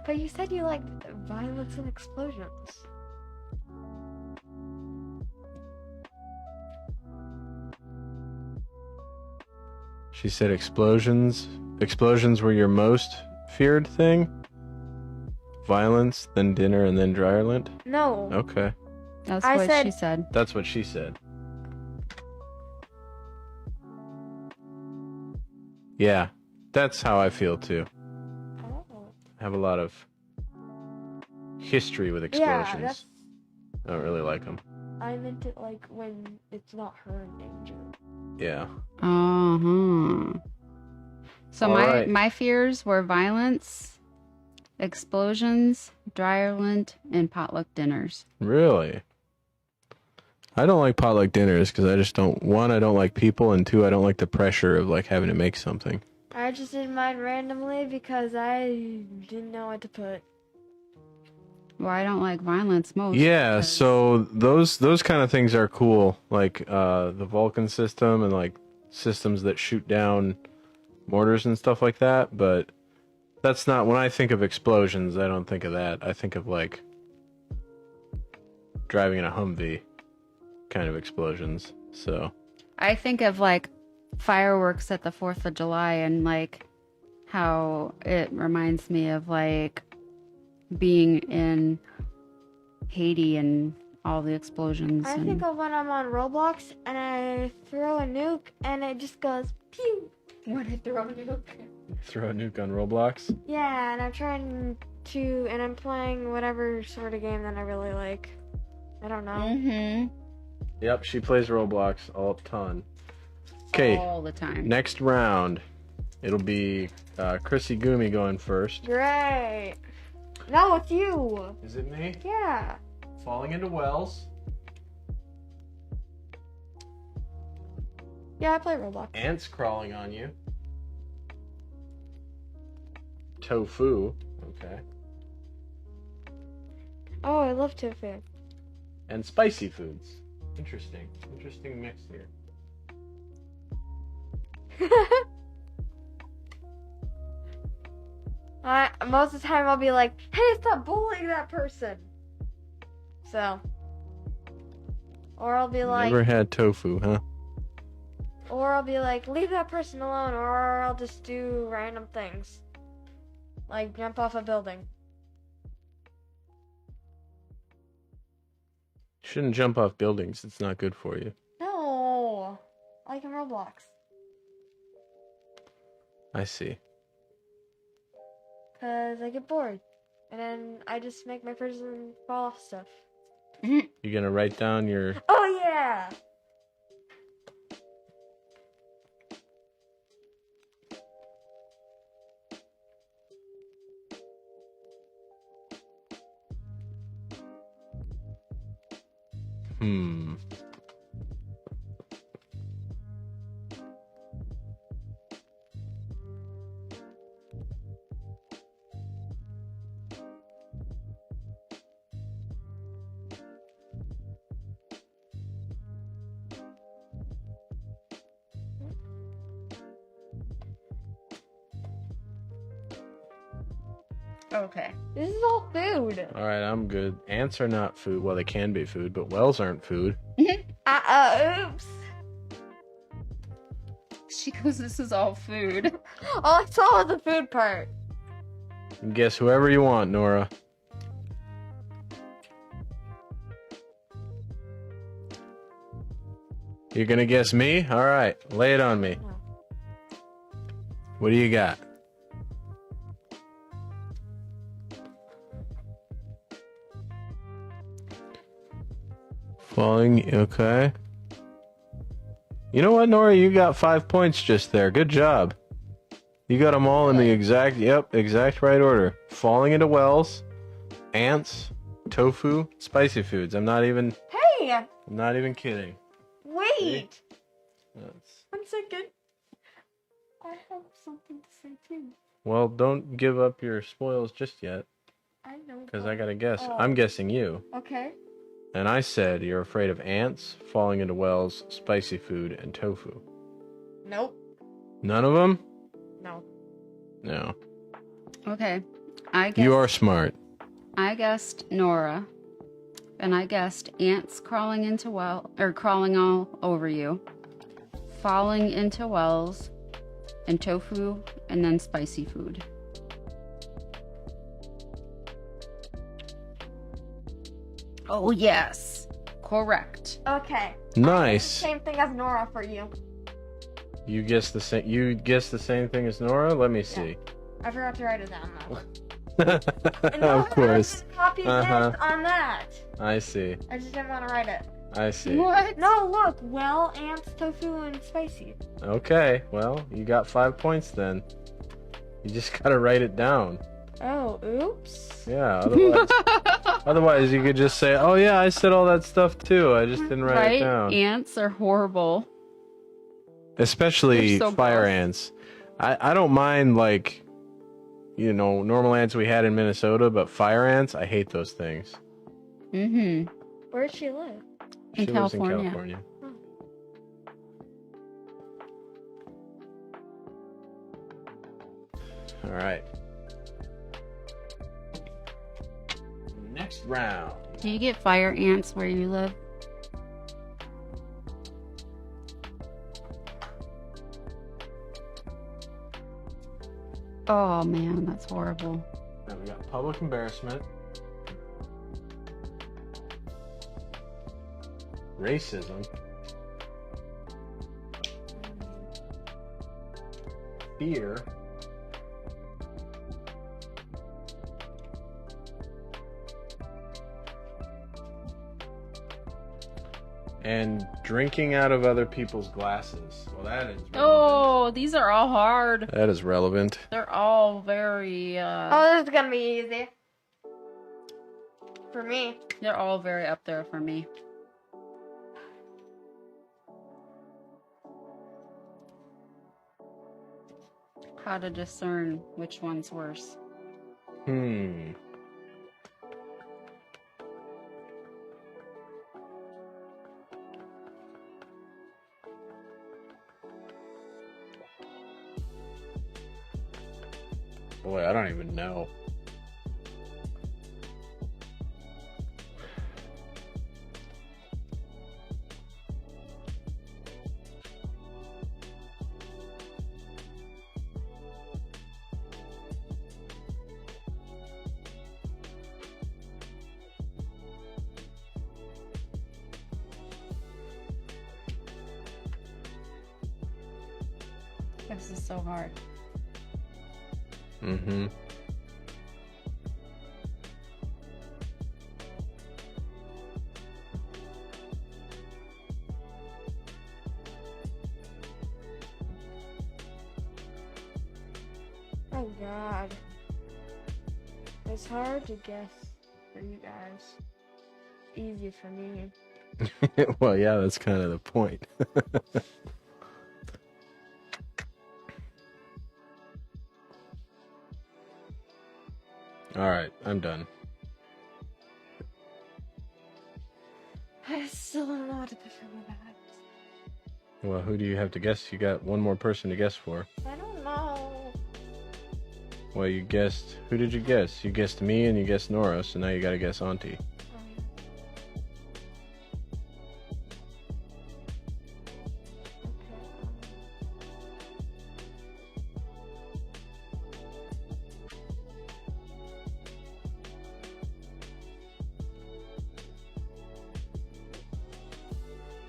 But you said you liked violence and explosions. She said explosions. Explosions were your most feared thing? Violence, then dinner, and then dryer lint? No. Okay. That's I what said- she said. That's what she said. Yeah, that's how I feel too. Oh. I have a lot of history with Yeah, explosions. that's. I don't really like them. I meant it like when it's not her in danger. Yeah. Uh-huh. So All right. my fears were violence, explosions, dryer lint, and potluck dinners. Really? I don't like potluck dinners because I just don't, one, I don't like people, and two, I don't like the pressure of like having to make something. I just did mine randomly because I didn't know what to put. Well, I don't like violence most. Yeah, because- so those kind of things are cool, like the Vulcan system and like systems that shoot down mortars and stuff like that, but that's not, when I think of explosions, I don't think of that. I think of like driving in a Humvee kind of explosions. So I think of like fireworks at the 4th of July and like how it reminds me of like being in Haiti and all the explosions. I and... think of when I'm on Roblox and I throw a nuke and it just goes pew when I throw a nuke. throw a nuke on Roblox. Yeah, and I'm trying to, and I'm playing whatever sort of game that I really like. I don't know. Mm-hmm. Yep, she plays Roblox a ton. Okay, All the time. next round, it'll be Chrissy Gumi going first. Great. No, it's you. Is it me? Yeah. Falling into wells. Yeah, I play Roblox. Ants crawling on you. Tofu. Okay. Oh, I love tofu. And spicy foods. Interesting. Interesting mix here. Most of the time I'll be like, hey, stop bullying that person. So. Or I'll be like. Never had tofu, huh? Or I'll be like, leave that person alone. Or I'll just do random things. Like jump off a building. Shouldn't jump off buildings. It's not good for you. No. Like in Roblox. I see. Because I get bored. And then I just make my person fall off stuff. You gonna write down your... Oh, yeah! Okay. This is all food. All right, I'm good. Ants are not food. Well, they can be food, but wells aren't food. Oops. She goes, this is all food. All I saw was the food part. You can guess whoever you want, Nora. You're gonna guess me? All right, lay it on me. What do you got? Falling, okay. You know what, Nora? You got 5 points just there. Good job. You got them all in the exact right order. Falling into wells, ants, tofu, spicy foods. I'm not even kidding. Wait. That's... 1 second. I have something to say too. Well, don't give up your spoils just yet, I know. because I gotta guess. Oh. I'm guessing you. Okay. And I said you're afraid of ants, falling into wells, spicy food, and tofu. Nope. None of them? No. No. Okay. I guess You are smart. I guessed Nora. And I guessed ants crawling into crawling all over you. Falling into wells. And tofu. And then spicy food. Oh, yes. Correct. Okay. Nice. Same thing as Nora for you. You guessed the same. You guessed the same thing as Nora. Let me see. I forgot to write it down though. Of course. Copy this on that. I see. I just didn't want to write it. I see. What? No, look. Well, ants, tofu, and spicy. Okay. Well, you got 5 points then. You just gotta write it down. Oh, oops. Yeah. Otherwise, you could just say, "Oh yeah, I said all that stuff too. I just didn't write it down." Ants are horrible. Especially They're so fire gross. ants. I don't mind, like, you know, normal ants we had in Minnesota, but fire ants, I hate those things. Mm-hmm. Where does she live? In She lives in California. California. All right. Next round. Do you get fire ants where you live? Oh man, that's horrible. Now we got public embarrassment, racism, fear, and drinking out of other people's glasses. Well, that is relevant. Oh, these are all hard. That is relevant. They're all very Oh, this is gonna be easy. For me. they're all very up there for me. How to discern which one's worse. Boy, I don't even know. This is so hard. Mm-hmm. Oh God. It's hard to guess for you guys. Easy for me. Well, yeah, that's kind of the point. All right, I'm done. I still don't know what to feel about. Well, who do you have to guess? You got one more person to guess for. I don't know. Well, you guessed. Who did you guess? You guessed me and you guessed Nora, so now you got to guess Auntie.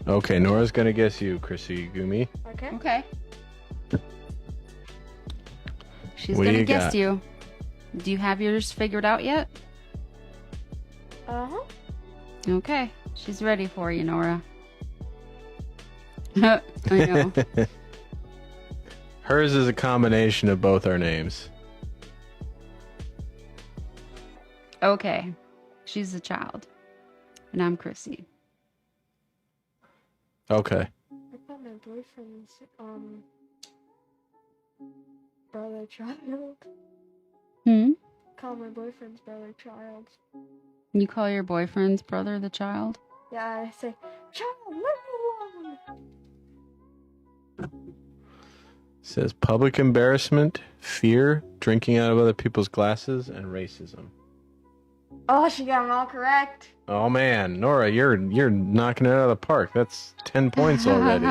Okay, Nora's gonna guess you, Chrissy Gumi. Okay. Okay. She's What do gonna you guess got? you. Do you have yours figured out yet? Uh-huh. Okay. She's ready for you, Nora. I know. Hers is a combination of both our names. Okay. She's a child. And I'm Chrissy. Okay. I thought my boyfriend's brother child. Hmm? Call my boyfriend's brother child. You call your boyfriend's brother the child? Yeah, I say, child, leave me alone. Says public embarrassment, fear, drinking out of other people's glasses, and racism. Oh, she got them all correct. Oh man, Nora, you're knocking it out of the park. That's 10 points already.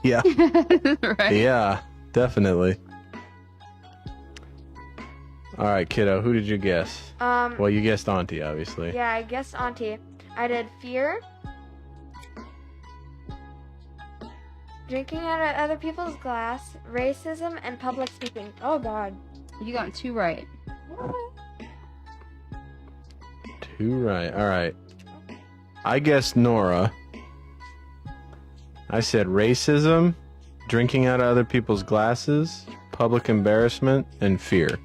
Yeah. Right? Yeah, definitely. All right, kiddo, who did you guess? Well, you guessed Auntie, obviously. Yeah, I guessed Auntie. I did fear, drinking out of other people's glass, racism, and public speaking. Oh God. You got 2 right. 2 right. All right. I guessed Nora. I said racism, drinking out of other people's glasses, public embarrassment, and fear.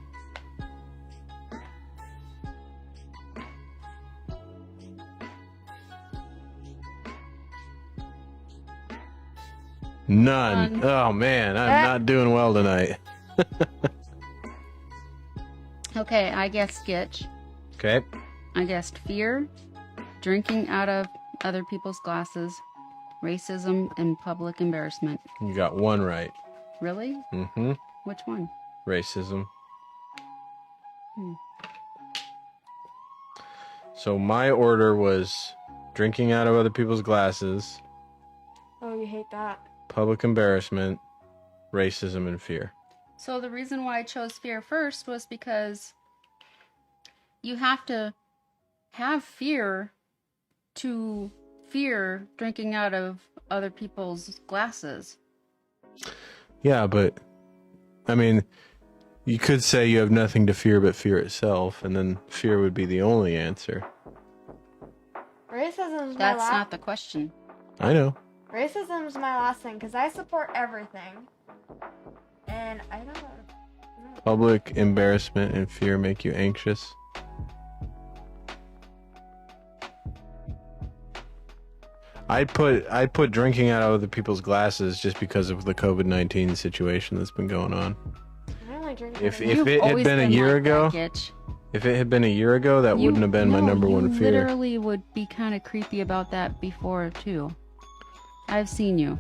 None. Oh man, I'm not doing well tonight. Okay, I guessed Gitch. Okay. I guessed fear, drinking out of other people's glasses, racism, and public embarrassment. You got 1 right. Really? Mm-hmm. Which one? Racism. Hmm. So my order was drinking out of other people's glasses, Oh, you hate that. public embarrassment, racism, and fear. So the reason why I chose fear first was because you have to have fear to fear drinking out of other people's glasses. Yeah, but I mean, you could say you have nothing to fear but fear itself, and then fear would be the only answer. Racism's my That's last. not the question. I know. Racism's my last thing because I support everything, and I don't. Public embarrassment and fear make you anxious. I put drinking out of other people's glasses just because of the COVID-19 situation that's been going on. I only drink. If You've it had always been a year like ago, that, Gitch. if it had been a year ago, that wouldn't have been my number one You fear. literally would be kind of creepy about that before too. I've seen you.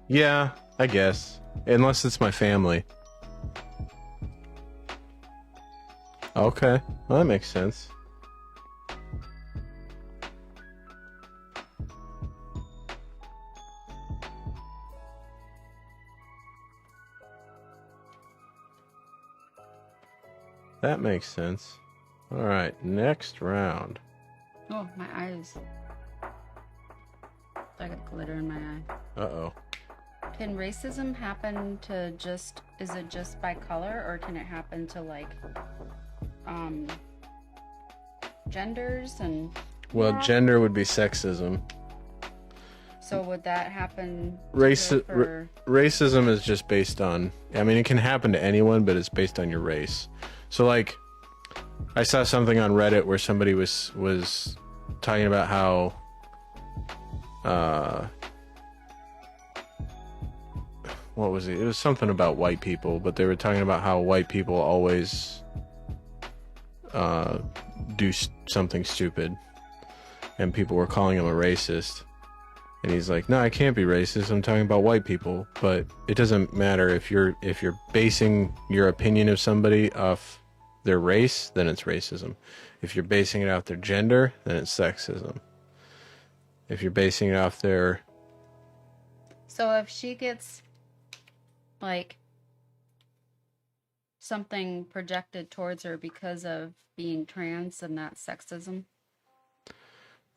Yeah, I guess. Unless it's my family. Okay, well, that makes sense. That makes sense. All right, next round. Oh, my eyes. I got glitter in my eye. Uh-oh. Can racism happen to just, is it just by color, or can it happen to like genders and Well, gender would be sexism. so would that happen Racism is just based on, I mean, it can happen to anyone, but it's based on your race. So like I saw something on Reddit where somebody was talking about how what was it? It was something about white people, but they were talking about how white people always do something stupid, and people were calling him a racist. And he's like, no, I can't be racist. I'm talking about white people. But it doesn't matter if you're basing your opinion of somebody off their race, then it's racism. If you're basing it off their gender, then it's sexism. If you're basing it off their... So if she gets like something projected towards her because of being trans, then that's sexism?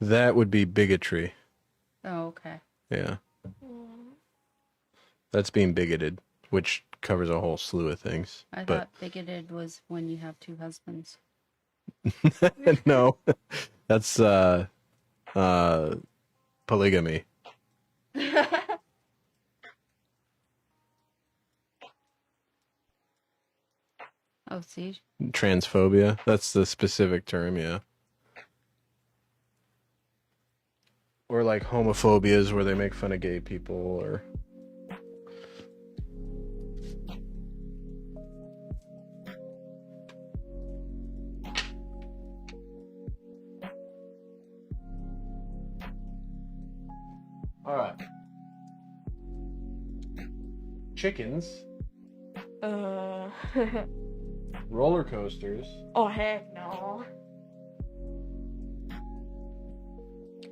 That would be bigotry. Oh, okay. Yeah. That's being bigoted, which covers a whole slew of things. I but thought bigoted was when you have two husbands. no, that's polygamy. Oh, see? Transphobia. That's the specific term, yeah. Or like homophobias where they make fun of gay people or... All right. Chickens, roller coasters, Oh, heck no.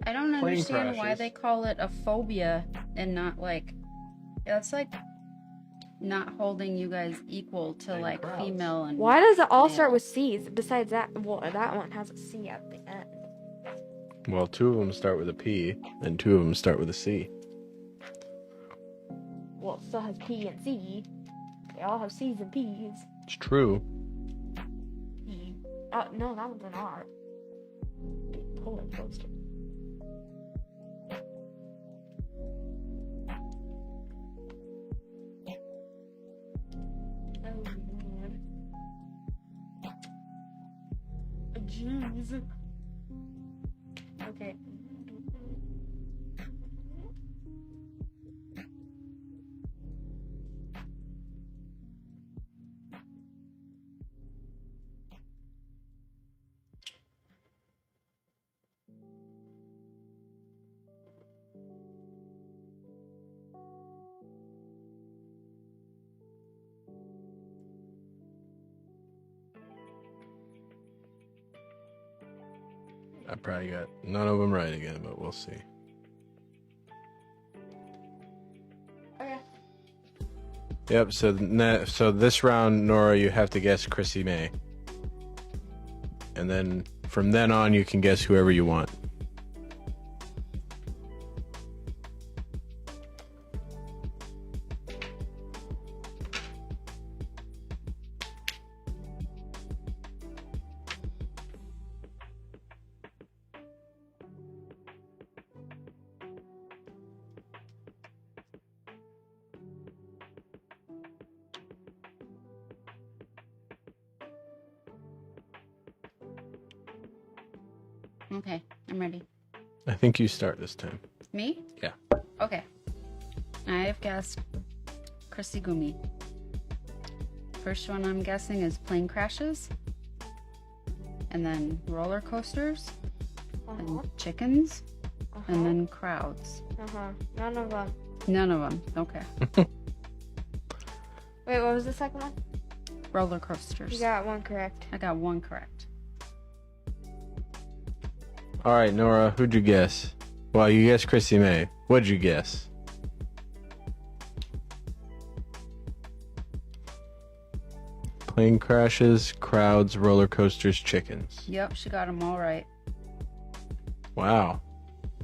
I don't Plane understand why crashes. they call it a phobia and not like... That's like not holding you guys equal to And like crowds. female and... Why does it all male. start with C's? Besides that, well, that one has a C at the end. Well, two of them start with a P, and two of them start with a C. Well, it still has P and C. They all have C's and P's. It's true. P. Oh, no, that one's an R. Roller coaster. Oh, man. Jeez. Okay. I probably got none of them right again, but we'll see. Okay. Yep, so so this round, Nora, you have to guess Chrissy May. And then from then on, you can guess whoever you want. Okay, I'm ready. I think you start this time. Me? Yeah. Okay. I have guessed Chrissy Gumi. First one I'm guessing is plane crashes. And then roller coasters. And chickens. And then crowds. None of them. None of them. Okay. Wait, what was the second one? Roller coasters. You got one correct. I got one correct. All right, Nora, who'd you guess? Well, you guessed Chrissy May. What'd you guess? Plane crashes, crowds, roller coasters, chickens. Yep, she got them all right. Wow.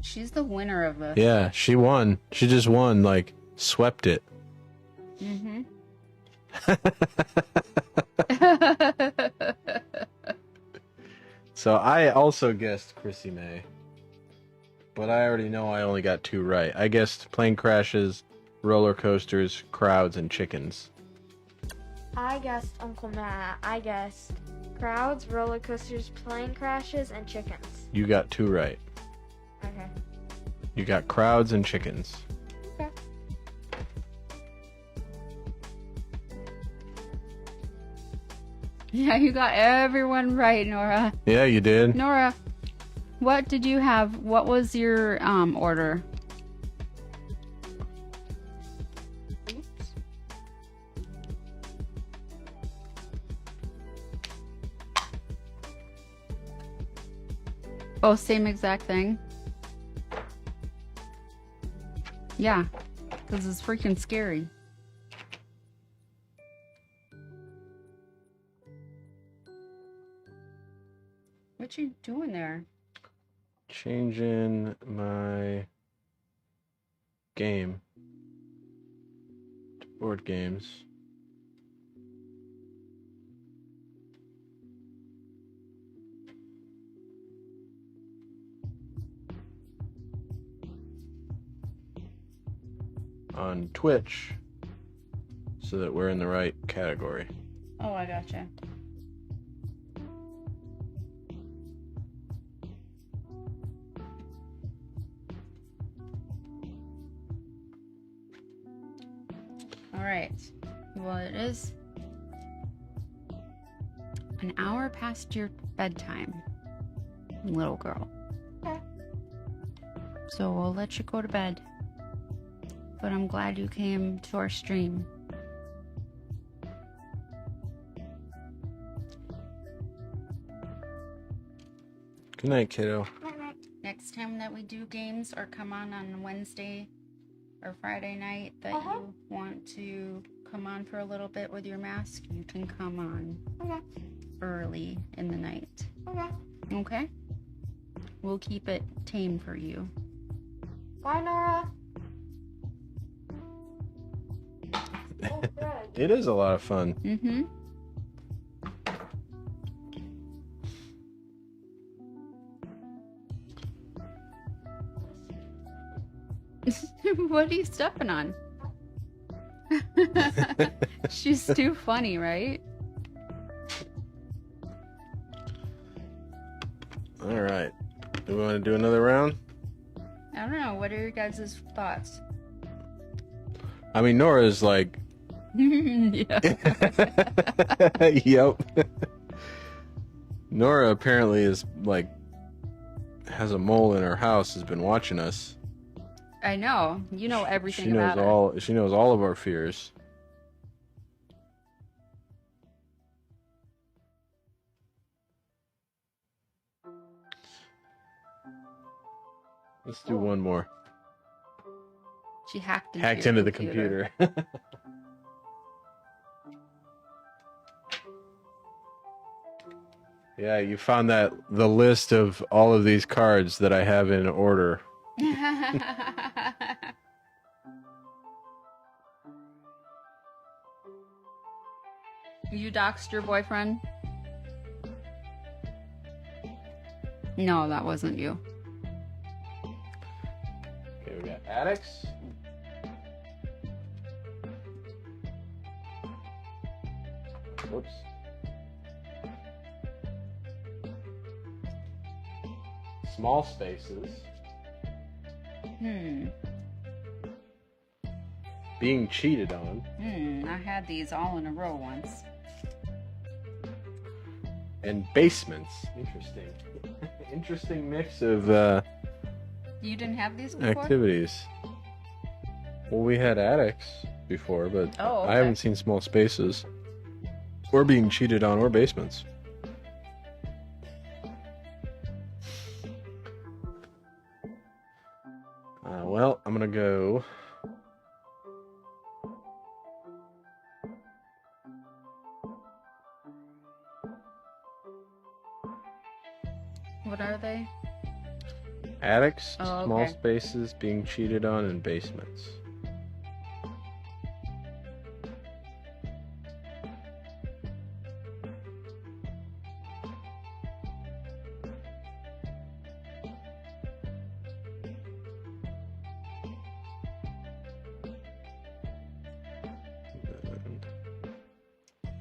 She's the winner of this. Yeah, she won. She just won, like, swept it. Mm-hmm. So I also guessed Chrissy May. But I already know I only got 2 right. I guessed plane crashes, roller coasters, crowds, and chickens. I guessed Uncle Matt. I guessed crowds, roller coasters, plane crashes, and chickens. You got 2 right. Okay. You got crowds and chickens. Okay. Yeah, you got everyone right, Nora. Yeah, you did. Nora, what did you have? What was your order? Oops. Oh, same exact thing. Yeah, because it's freaking scary. What you doing there? Changing my game to board games. On Twitch so that we're in the right category. Oh, I gotcha. All right. Well, it is an hour past your bedtime, little girl. Okay. So we'll let you go to bed. But I'm glad you came to our stream. Good night, kiddo. Next time that we do games or come on Wednesday or Friday night that you want to come on for a little bit with your mask, you can come on early in the night. Okay? We'll keep it tame for you. Bye, Nora. Oh, good. It is a lot of fun. Mm-hmm. What are you stepping on? She's too funny, right? All right. Do we want to do another round? I don't know. What are your guys' thoughts? I mean, Nora's like, Yeah. yep. Nora apparently is like, has a mole in her house, has been watching us. I know. You know everything She knows about her. all. She knows all of our fears. Let's do one more. She hacked Hacked into the computer. Yeah, you found the list of all of these cards that I have in order. You doxed your boyfriend? No, that wasn't you. Okay, we got addicts. Whoops. Small spaces. Being cheated on. I had these all in a row once. And basements. Interesting. Interesting mix of You didn't have these before? activities. Well, we had attics before, but Oh, okay. I haven't seen small spaces. Or being cheated on, or basements. Well, I'm gonna go. What are they? Attics, Oh, small okay. spaces, being cheated on, and basements.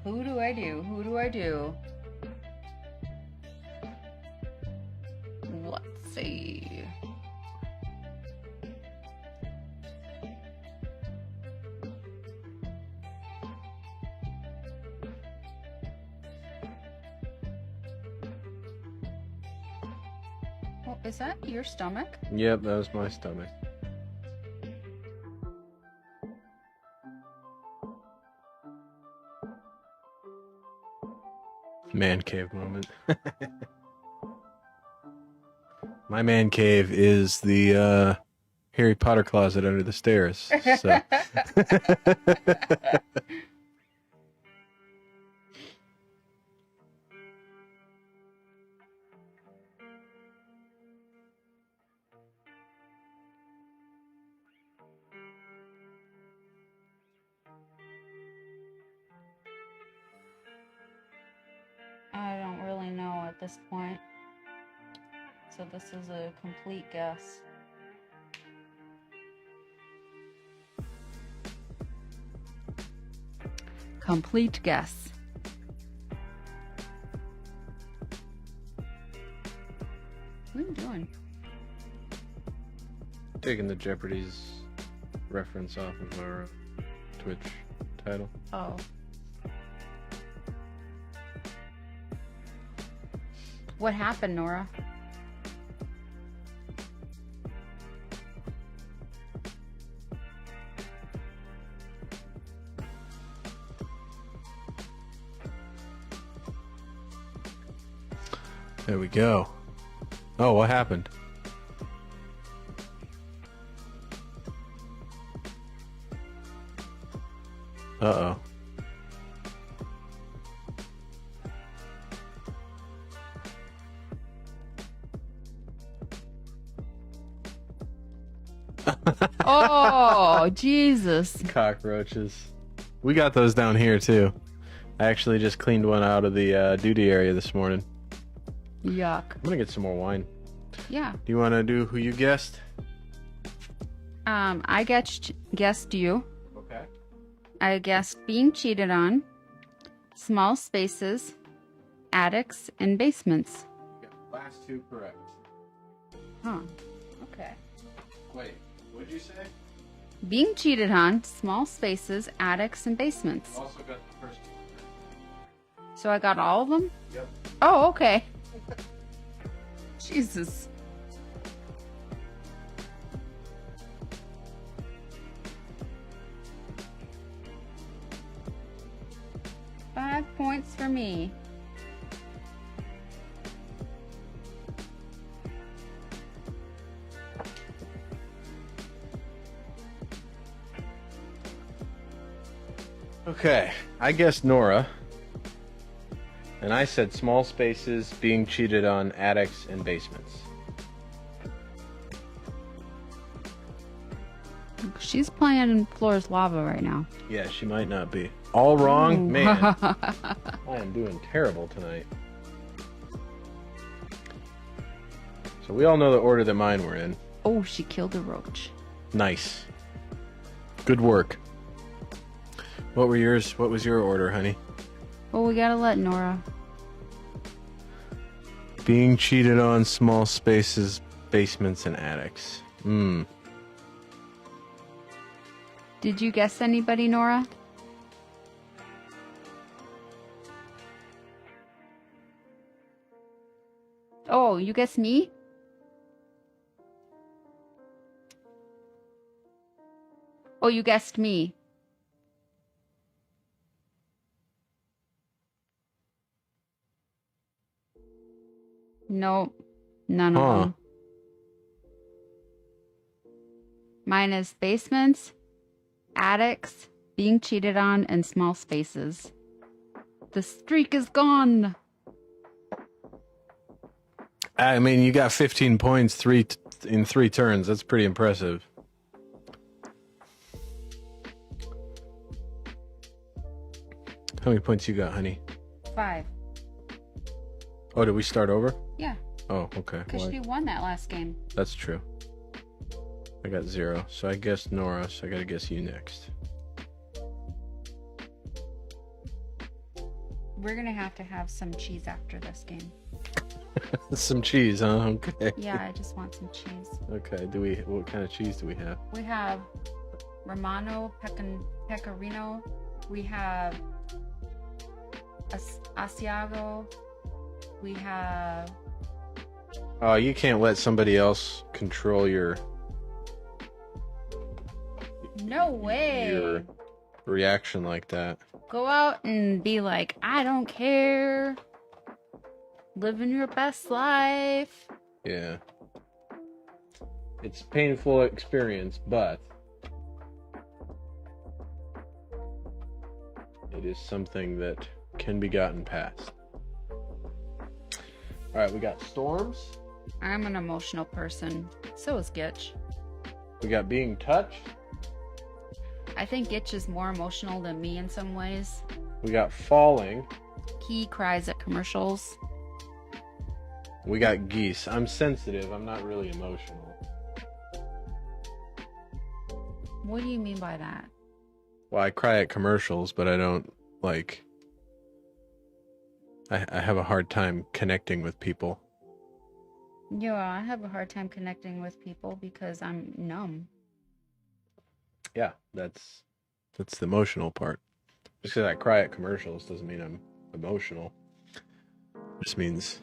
Who do I do? Who do I do? Let's see. Oh, is that your stomach? Yep, that was my stomach. Man cave moment. My man cave is the Harry Potter closet under the stairs. So. I don't really know at this point. So this is a complete guess. Complete guess. What are you doing? Taking the Jeopardy's reference off of our Twitch title. Oh. What happened, Nora? There we go. Oh, what happened? Uh-oh. Oh, Jesus. Cockroaches. We got those down here, too. I actually just cleaned one out of the duty area this morning. Yuck. I'm gonna get some more wine. Yeah. Do you want to do who you guessed? I guessed you. Okay. I guessed being cheated on, small spaces, attics, and basements. Last two correct. Huh. Okay. Wait, what'd you say? Being cheated on, small spaces, attics, and basements. Also got the first one. So I got all of them? Yep. Oh, okay. Jesus. Five points for me. Okay, I guessed Nora. And I said small spaces, being cheated on, attics, and basements. She's playing Floor's Lava right now. Yeah, she might not be. All wrong? Ooh. Man, I am doing terrible tonight. So we all know the order that mine were in. Oh, she killed a roach. Nice. Good work. What were yours? What was your order, honey? Well, we gotta let Nora. Being cheated on, small spaces, basements, and attics. Did you guess anybody, Nora? Oh, you guessed me? Oh, you guessed me. Nope. None of them. Mine is basements, attics, being cheated on, and small spaces. The streak is gone. I mean, you got 15 points in 3 turns. That's pretty impressive. How many points you got, honey? 5. Oh, did we start over? Yeah, Oh, okay. because Well, she won that last game. that's true. I got 0. So I guess Nora, so I gotta guess you next. We're going to have some cheese after this game. Some cheese, huh? Okay. Yeah, I just want some cheese. Okay, what kind of cheese do we have? We have Romano Pecorino. We have Asiago. We have... Oh, you can't let somebody else control your No way. your reaction like that. Go out and be like, I don't care. Living your best life. Yeah. It's a painful experience, but it is something that can be gotten past. All right, we got storms. I'm an emotional person. So is Gitch. We got being touched. I think Gitch is more emotional than me in some ways. We got falling. He cries at commercials. We got geese. I'm sensitive. I'm not really emotional. What do you mean by that? Well, I cry at commercials, but I don't like... I have a hard time connecting with people. Yeah, I have a hard time connecting with people because I'm numb. Yeah, that's the emotional part. Just because I cry at commercials doesn't mean I'm emotional. It just means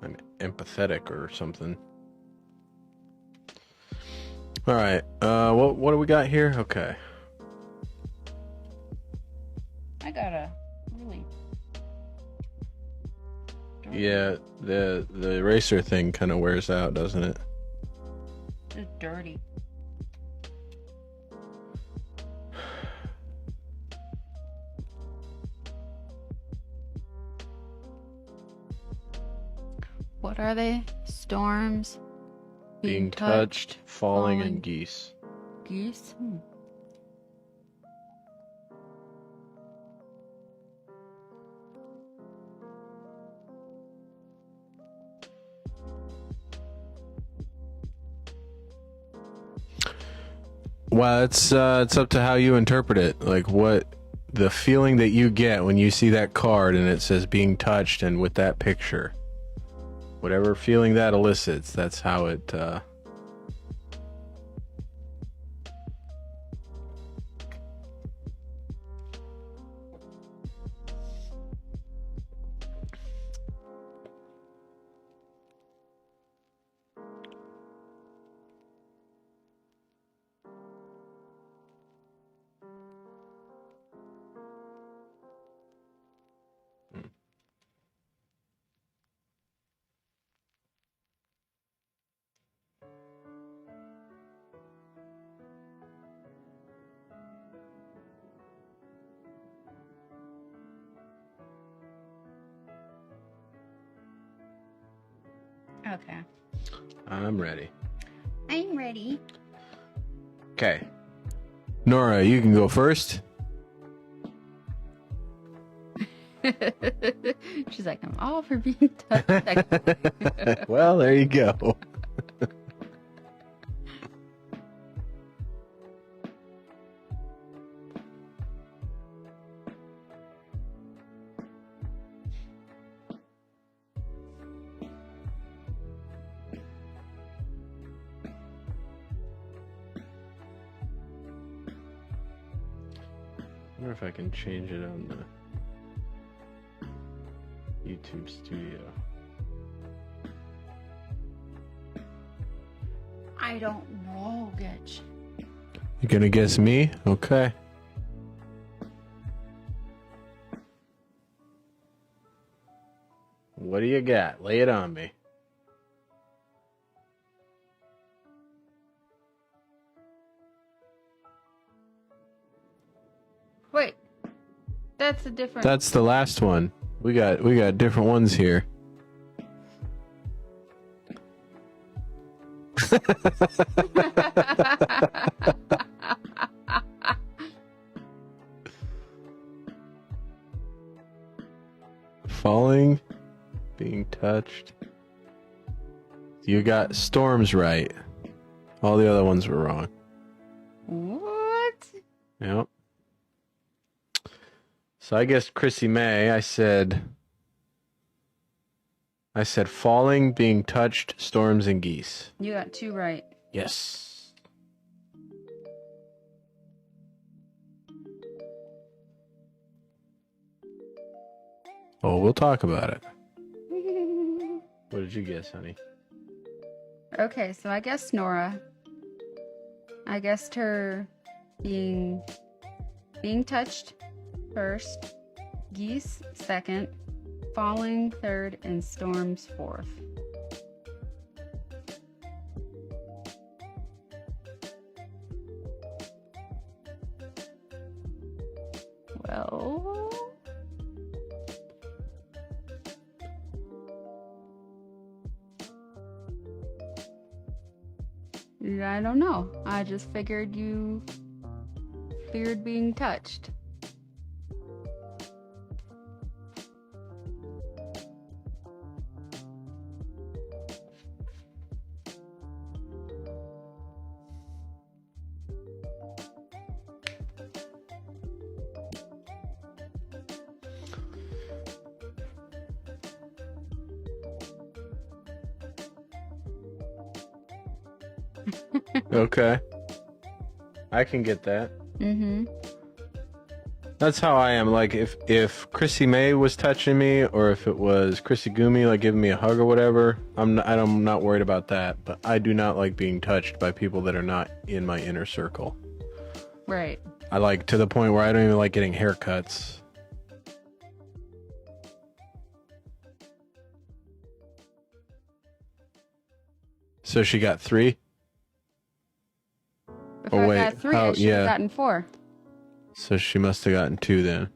I'm empathetic or something. All right. What do we got here? Okay. I gotta really... Yeah, the eraser thing kind of wears out, doesn't it? It's dirty. What are they? Storms? Being touched, falling, and geese. Geese? Well, it's up to how you interpret it. Like what the feeling that you get when you see that card and it says being touched and with that picture. Whatever feeling that elicits, that's how it Okay. I'm ready. I'm ready. Okay. Nora, you can go first. She's like, I'm all for being touched. Well, there you go. I wonder if I can change it on the YouTube studio. I don't know, Gitch. You gonna guess me? Okay. What do you got? Lay it on me. Wait, that's a different. That's the last one. We got different ones here. Falling, being touched. You got storms right. All the other ones were wrong. What? Yep. So I guess Chrissy May, I said falling, being touched, storms, and geese. You got 2 right. Yes. Oh, we'll talk about it. What did you guess, honey? Okay, so I guessed Nora. I guessed her being touched first, geese second, falling third, and storms fourth. Well, I don't know. I just figured you feared being touched. Okay. I can get that. Mm-hmm. That's how I am. Like, if Chrissy May was touching me, or if it was Chrissy Gumi, like, giving me a hug or whatever, I'm not worried about that. But I do not like being touched by people that are not in my inner circle. Right. I like, to the point where I don't even like getting haircuts. So she got 3? If Oh, I wait. got 3, Oh, I should yeah. have gotten 4. So she must have gotten 2 then.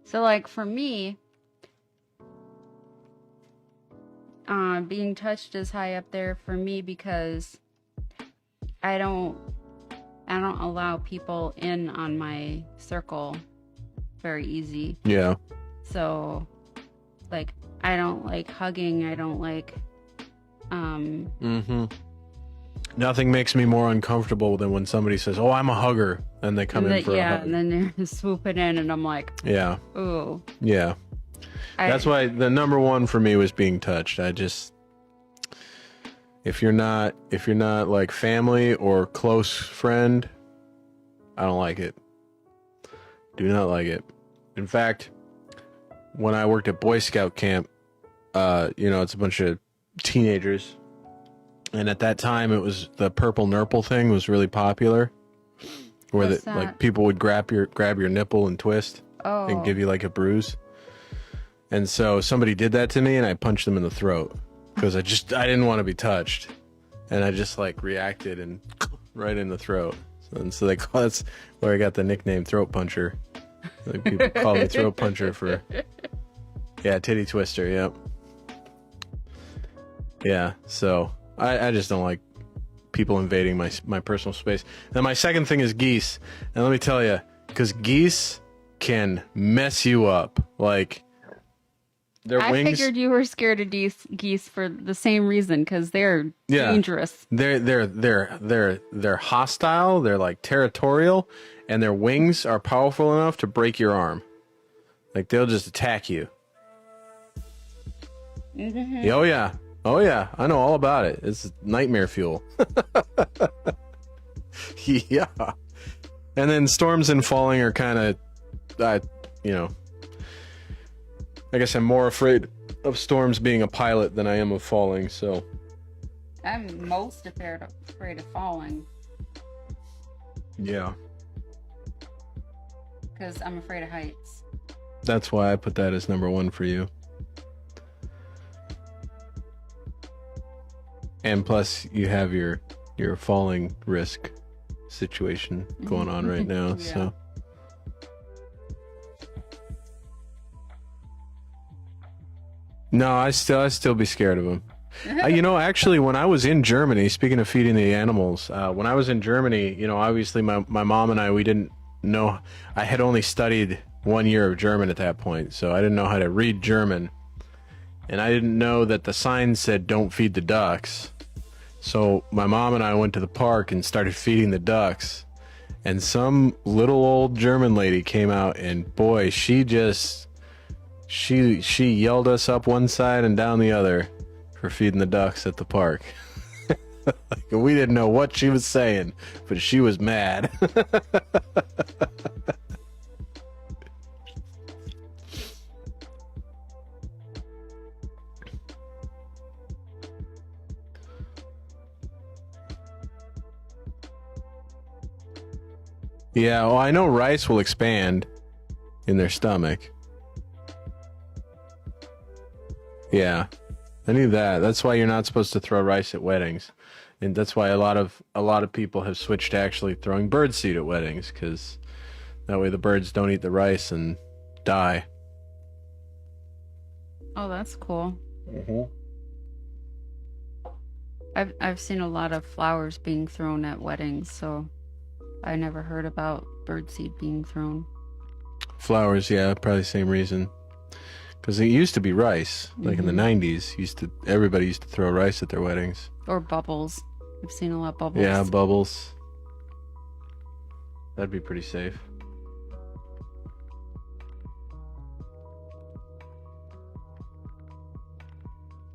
So, like, for me, being touched is high up there for me because I don't allow people in on my circle very easy. Yeah. So, like, I don't like hugging. I don't like, Mm-hmm. Nothing makes me more uncomfortable than when somebody says, "Oh, I'm a hugger," and they come in for a hug. and then they're swooping in, and I'm like, Yeah. ooh. Yeah. That's why the number one for me was being touched. I just, if you're not like family or close friend, I don't like it. Do not like it. In fact, when I worked at Boy Scout camp, it's a bunch of teenagers, and at that time it was the purple nurple thing was really popular, where What's that? like people would grab your nipple and twist and give you like a bruise. And so somebody did that to me, and I punched them in the throat because I didn't want to be touched, and I just like reacted and right in the throat. So they call, that's where I got the nickname Throat Puncher. Like, people call me Throat Puncher for, titty twister. Yep. Yeah. So I just don't like people invading my personal space. Then my second thing is geese, and let me tell you, because geese can mess you up. Like, their wings. I figured you were scared of geese for the same reason, because they're dangerous. They're hostile. They're like territorial, and their wings are powerful enough to break your arm. Like, they'll just attack you. Mm-hmm. Oh yeah. I know all about it. It's nightmare fuel. Yeah. And then storms and falling are kind of, I guess I'm more afraid of storms being a pilot than I am of falling, so. I'm most afraid of falling Yeah. because I'm afraid of heights. That's why I put that as number 1 for you. And plus, you have your falling risk situation going on right now, Yeah. so. No, I still be scared of him. You know, actually, when I was in Germany, speaking of feeding the animals, when I was in Germany, you know, obviously my mom and I, we didn't know. I had only studied 1 year of German at that point, so I didn't know how to read German. And I didn't know that the sign said don't feed the ducks. So my mom and I went to the park and started feeding the ducks. And some little old German lady came out, and boy, she yelled us up one side and down the other for feeding the ducks at the park. Like, we didn't know what she was saying, but she was mad. Yeah, well, I know rice will expand in their stomach. Yeah, I knew that. That's why you're not supposed to throw rice at weddings, and that's why a lot of people have switched to actually throwing birdseed at weddings, because that way the birds don't eat the rice and die. Oh, that's cool. Mm-hmm. I've seen a lot of flowers being thrown at weddings, so I never heard about birdseed being thrown. Flowers, yeah, probably the same reason. Because it used to be rice, like in the 90s. Everybody used to throw rice at their weddings. Or bubbles. I've seen a lot of bubbles. Yeah, bubbles. That'd be pretty safe.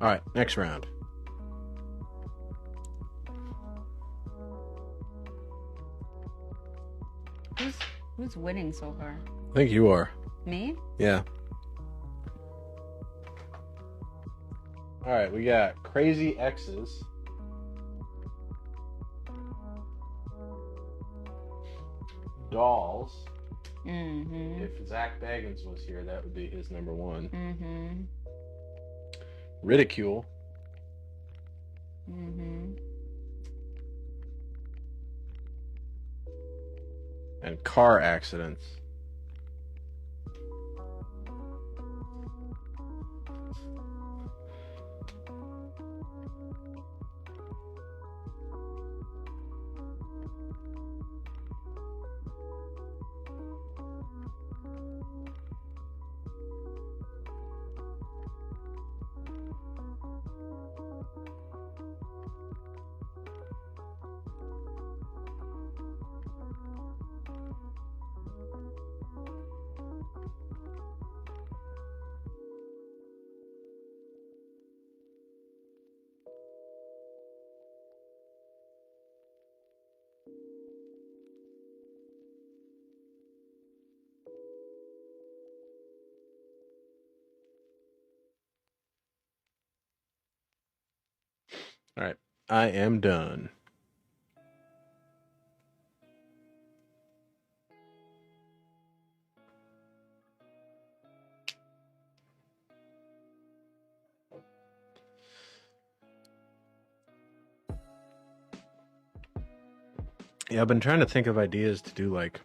All right, next round. Who's winning so far? I think you are. Me? Yeah. All right, we got Crazy X's. Dolls. Mm-hmm. If Zach Baggins was here, that would be his number 1. Mm-hmm. Ridicule. Mm-hmm. And car accidents. All right, I am done. Yeah, I've been trying to think of ideas to do like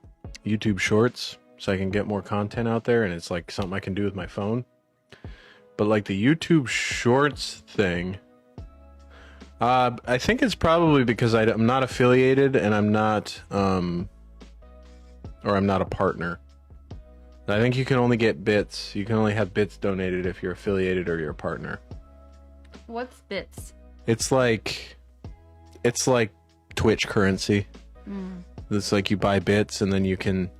YouTube shorts so I can get more content out there, and it's like something I can do with my phone. But like the YouTube shorts thing, I think it's probably because I'm not affiliated and I'm not a partner. I think you can only get bits. You can only have bits donated if you're affiliated or you're a partner. What's bits? It's like Twitch currency. It's like you buy bits and then you can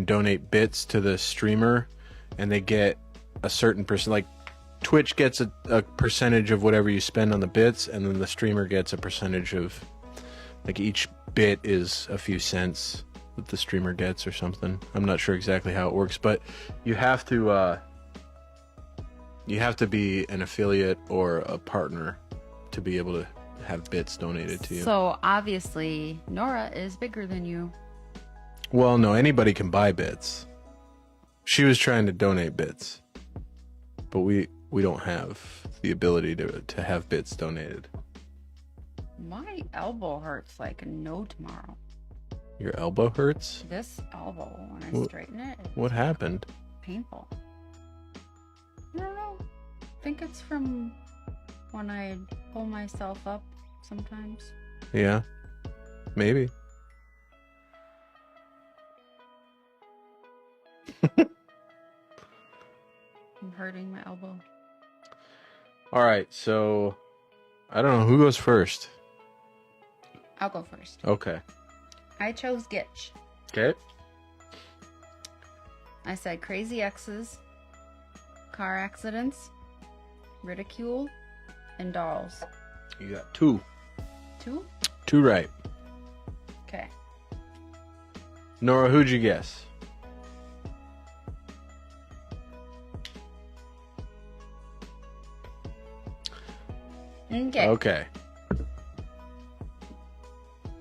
donate bits to the streamer, and they get a certain percent. Like Twitch gets a percentage of whatever you spend on the bits, and then the streamer gets a percentage of, like, each bit is a few cents that the streamer gets or something. I'm not sure exactly how it works, but you have to You have to be an affiliate or a partner to be able to have bits donated to you. So obviously, Nora is bigger than you. Well, no, anybody can buy bits. She was trying to donate bits, but we don't have the ability to have bits donated. My elbow hurts like no tomorrow. Your elbow hurts? This elbow, when I straighten it, it's What happened? painful. I don't know. I think it's from when I pull myself up sometimes. Yeah, maybe. I'm hurting my elbow. All right, so I don't know who goes first. I'll go first. Okay. I chose Gitch. Okay. I said crazy exes, car accidents, ridicule, and dolls. You got two. Two? Two right. Okay. Nora, who'd you guess? Okay. Okay.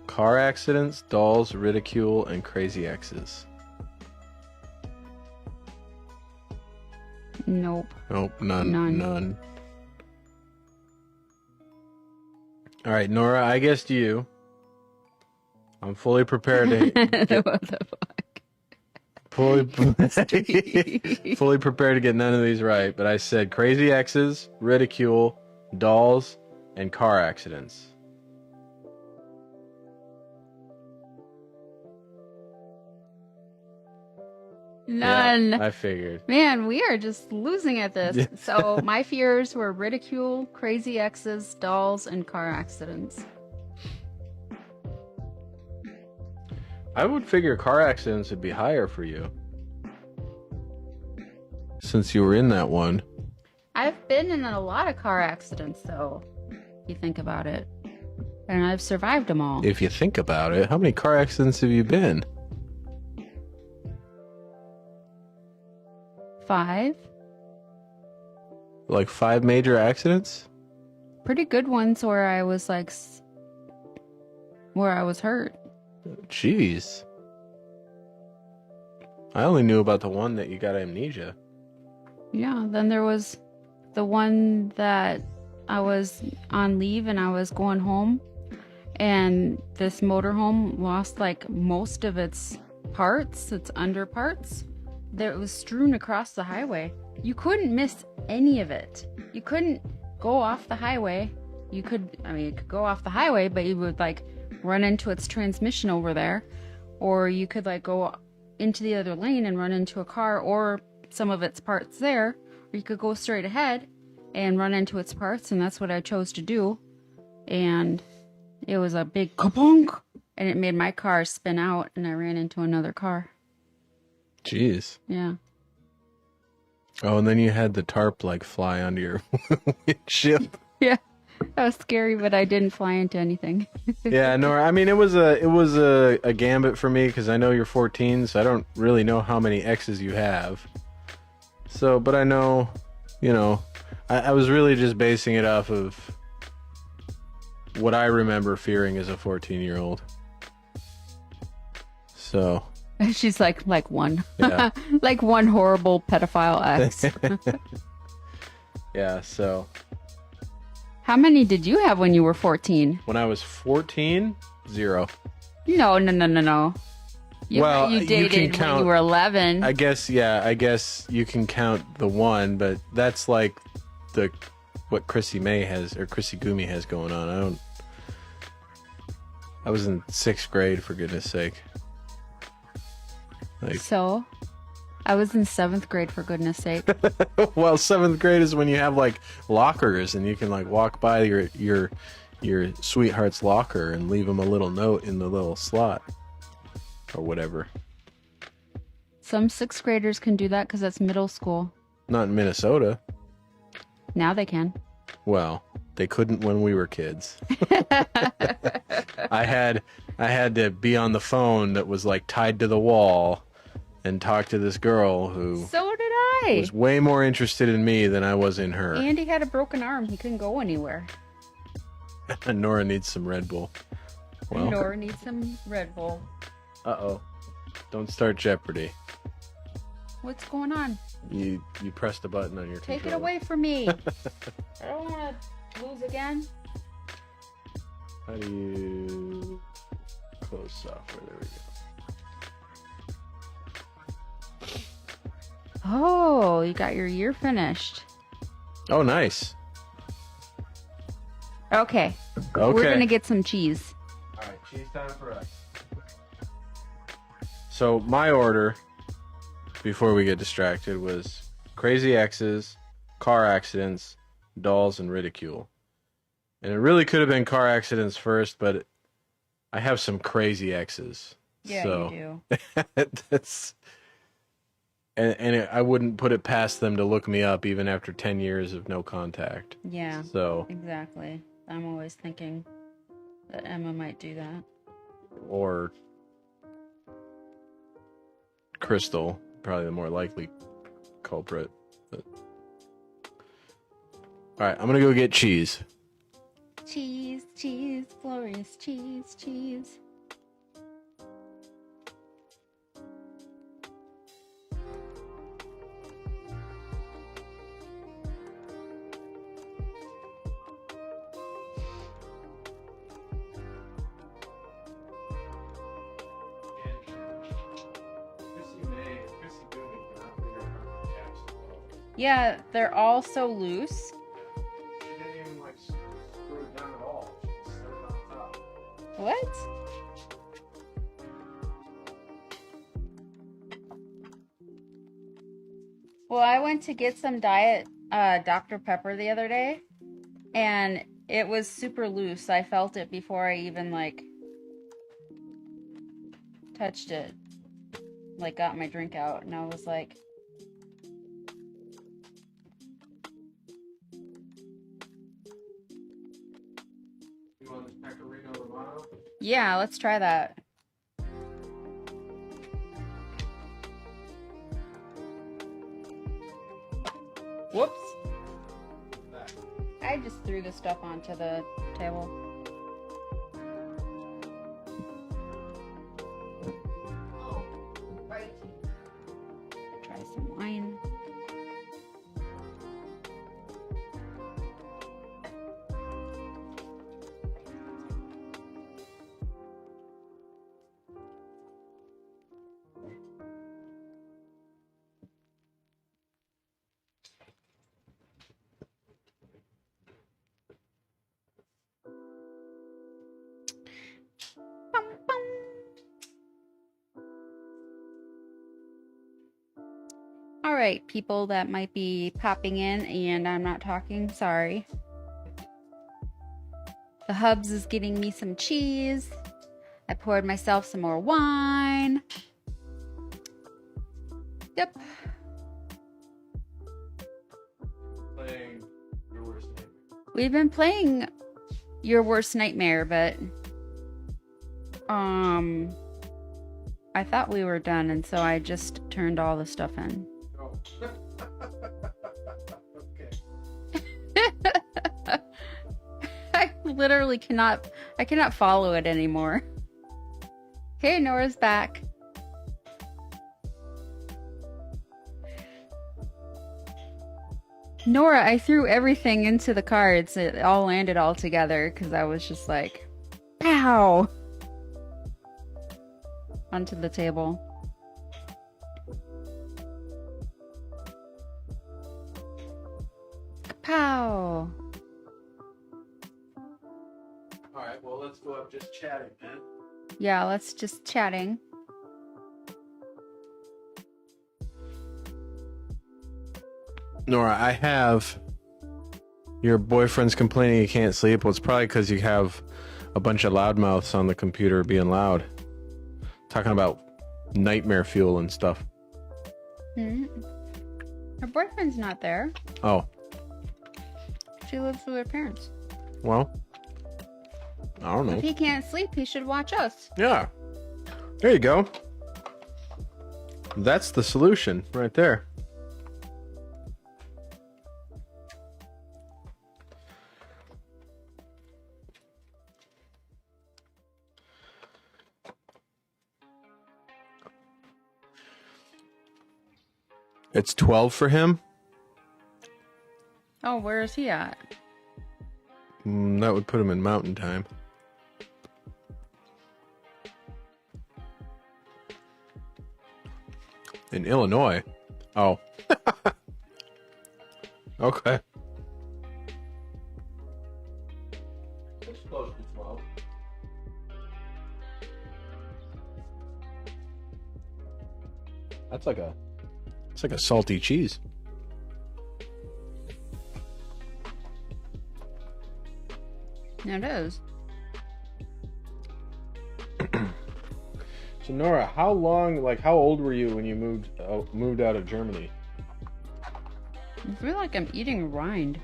Car accidents, dolls, ridicule, and crazy exes. Nope. Nope, none. None. All right, Nora, I guessed you. I'm fully prepared to What the fuck? fully prepared to get none of these right, but I said crazy exes, ridicule, dolls, and car accidents. None. Yeah, I figured. Man, we are just losing at this. Yeah. So my fears were ridicule, crazy exes, dolls, and car accidents. I would figure car accidents would be higher for you. Since you were in that one. I've been in a lot of car accidents, though, if you think about it. And I've survived them all. If you think about it, how many car accidents have you been? 5. Like 5 major accidents? Pretty good ones where I was like, where I was hurt. Jeez. I only knew about the one that you got amnesia. Yeah, then there was the one that I was on leave and I was going home, and this motorhome lost like most of its parts, its under parts. There it was strewn across the highway. You couldn't miss any of it. You couldn't go off the highway. You could go off the highway, but you would like run into its transmission over there, or you could like go into the other lane and run into a car or some of its parts there, or you could go straight ahead and run into its parts, and that's what I chose to do. And it was a big kabonk, and it made my car spin out, and I ran into another car. Jeez. Yeah. Oh, and then you had the tarp like fly onto your windshield. Yeah. That was scary, but I didn't fly into anything. Yeah, Nora. I mean, it was a gambit for me because I know you're 14, so I don't really know how many exes you have. So, but I know, I was really just basing it off of what I remember fearing as a 14-year-old. So. She's like one. Yeah. Like one horrible pedophile ex. Yeah, so. How many did you have when you were 14? When I was 14, 0. No. You you dated can when count, you were 11. I guess you can count the one, but that's like what Chrissy May has, or Chrissy Gumi has going on. I was in 6th grade, for goodness sake. So, I was in 7th grade, for goodness sake. Well, 7th grade is when you have like lockers and you can like walk by your sweetheart's locker and leave them a little note in the little slot or whatever. Some 6th graders can do that because that's middle school. Not in Minnesota. Now they can. Well, they couldn't when we were kids. I had to be on the phone that was like tied to the wall, and talked to this girl who So did I. was way more interested in me than I was in her. Andy had a broken arm. He couldn't go anywhere. And Nora needs some Red Bull. Well, Nora needs some Red Bull. uh-oh. Don't start Jeopardy. What's going on? You pressed the button on your Take it controller. away from me. I don't want to lose again. How do you close software? There we go. Oh, you got your year finished. Oh, nice. Okay. Okay. We're going to get some cheese. All right, cheese time for us. So my order, before we get distracted, was crazy exes, car accidents, dolls, and ridicule. And it really could have been car accidents first, but I have some crazy exes. Yeah, so you that's I wouldn't put it past them to look me up even after 10 years of no contact. do. Yeah, So, exactly. I'm always thinking that Emma might do that. or Crystal, probably the more likely culprit. But... All right, I'm going to go get cheese. Cheese, cheese, glorious cheese, cheese. Yeah, they're all so loose. What? Well, I went to get some Diet Dr. Pepper the other day, and it was super loose. I felt it before I even, like, touched it. Like, got my drink out, and I was like... You want this Pecorino Romano? Yeah, let's try that. Whoops. I just threw the stuff onto the table. Try some wine. All right, people that might be popping in and I'm not talking, sorry. The Hubs is getting me some cheese. I poured myself some more wine. Yep. Playing Your Worst Nightmare. We've been playing Your Worst Nightmare, but I thought we were done, and so I just turned all the stuff in. Oh. Okay. I literally cannot follow it anymore. Okay, Nora's back. Nora, I threw everything into the cards. It all landed all together because I was just like, pow! Onto the table. Pow! Alright, well, let's go up just chatting, man. Yeah, let's just chatting. Nora, I have your boyfriend's complaining he can't sleep. Well, it's probably because you have a bunch of loudmouths on the computer being loud. Talking about nightmare fuel and stuff. Her boyfriend's not there. Oh, She lives with her parents. well, I don't know. If he can't sleep, he should watch us. Yeah. There you go. That's the solution right there. It's 12 for him. Oh, where is he at? That would put him in mountain time. In Illinois. Oh. Okay. It's close to 12. It's like a salty cheese. It is. So Nora, how old were you when you moved out of Germany? I feel like I'm eating rind.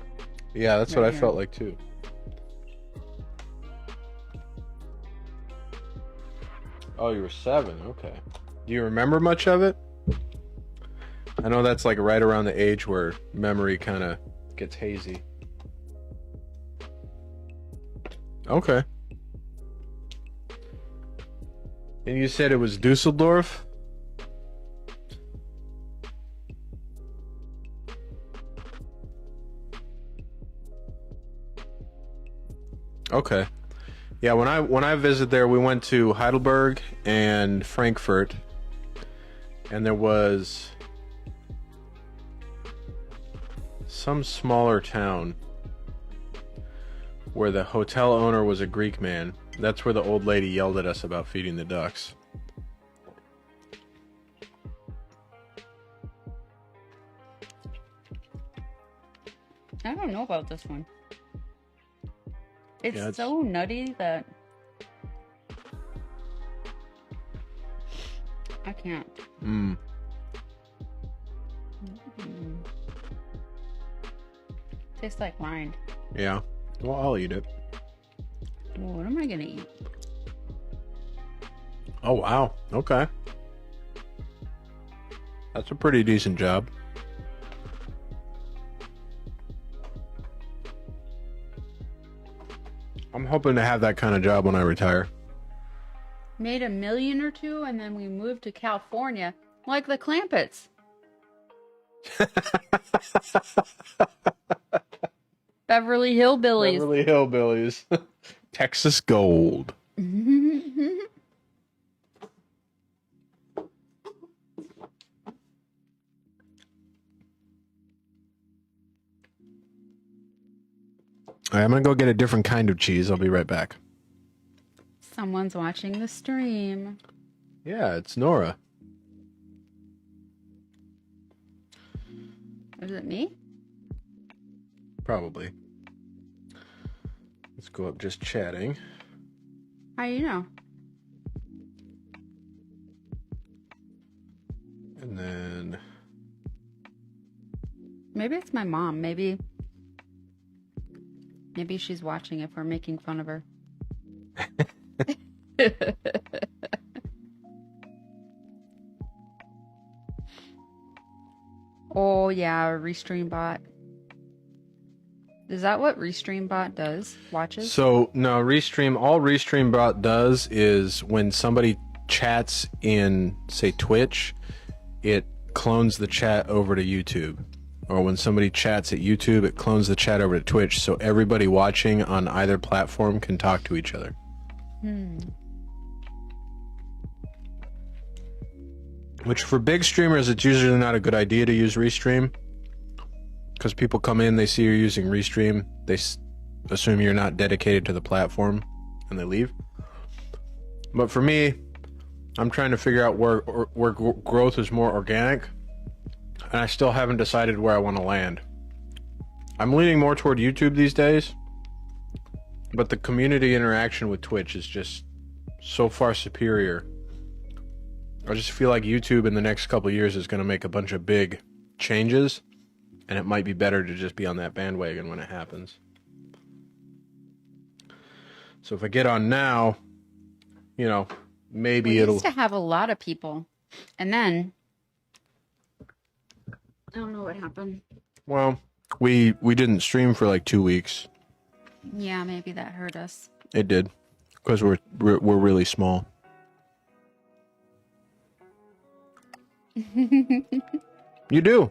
Yeah, that's Right what I here. felt like too. Oh, you were 7. Okay. Do you remember much of it? I know that's like right around the age where memory kind of gets hazy. Okay. And you said it was Dusseldorf? Okay. Yeah, when I visited there, we went to Heidelberg and Frankfurt, and there was some smaller town where the hotel owner was a Greek man. That's where the old lady yelled at us about feeding the ducks. I don't know about this one. It's Yeah, it's- so nutty that I can't. Mm. Tastes like rind. Yeah. Well, I'll eat it. Well, what am I gonna eat? Oh, wow. Okay. That's a pretty decent job. I'm hoping to have that kind of job when I retire. Made $1 million or 2, and then we moved to California, like the Clampetts. Beverly Hillbillies. Beverly Hillbillies. Texas Gold. All right, I'm going to go get a different kind of cheese. I'll be right back. Someone's watching the stream. Yeah, it's Nora. Is it me? Probably. Let's go up just chatting. How do you know? And then... Maybe it's my mom. Maybe she's watching if we're making fun of her. Oh yeah, Restream bot. Is that what Restream bot does? Watches? So, no, all Restream bot does is when somebody chats in, say, Twitch, it clones the chat over to YouTube. Or when somebody chats at YouTube, it clones the chat over to Twitch, so everybody watching on either platform can talk to each other. Which, for big streamers, it's usually not a good idea to use Restream. Because people come in, they see you're using Restream, they assume you're not dedicated to the platform, and they leave. But for me, I'm trying to figure out where growth is more organic, and I still haven't decided where I want to land. I'm leaning more toward YouTube these days, but the community interaction with Twitch is just so far superior. I just feel like YouTube in the next couple of years is going to make a bunch of big changes, and it might be better to just be on that bandwagon when it happens. So if I get on now, maybe We it'll... used to have a lot of people, and then I don't know what happened. Well, we didn't stream for like 2 weeks. Yeah, maybe that hurt us. It did, because we're really small. You do.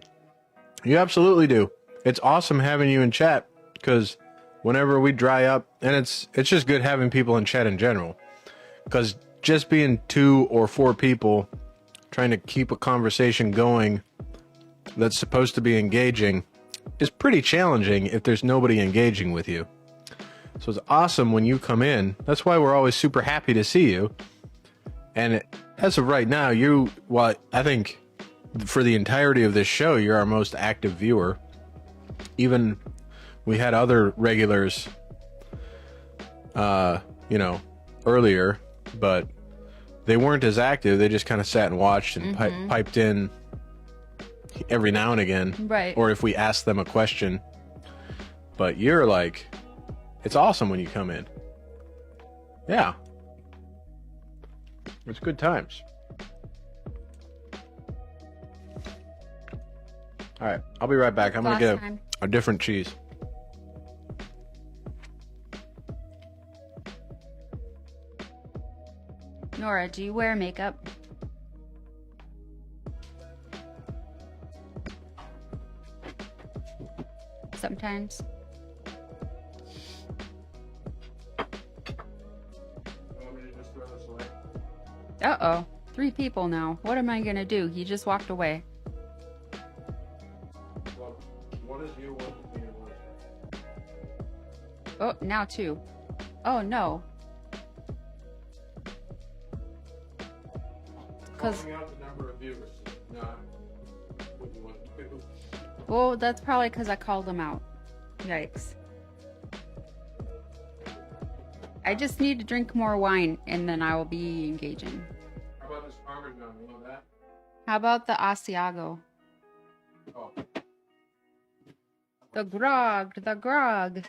You absolutely do. It's awesome having you in chat, because whenever we dry up, and it's just good having people in chat in general, because just being 2 or 4 people trying to keep a conversation going that's supposed to be engaging is pretty challenging if there's nobody engaging with you. So it's awesome when you come in. That's why we're always super happy to see you. And as of right now, I think for the entirety of this show, you're our most active viewer. Even we had other regulars, earlier, but they weren't as active. They just kind of sat and watched and piped in every now and again. Right. Or if we asked them a question. But you're like, it's awesome when you come in. Yeah. It's good times. All right, I'll be right back. I'm going to get a different cheese. Nora, do you wear makeup? Sometimes. Uh-oh. 3 people now. What am I going to do? He just walked away. Oh, now 2. Oh, no. Because... Well, that's probably because I called him out. Yikes. I just need to drink more wine, and then I will be engaging. How about this Parmesan? You know that? How about the Asiago? Oh. The grog, the grog.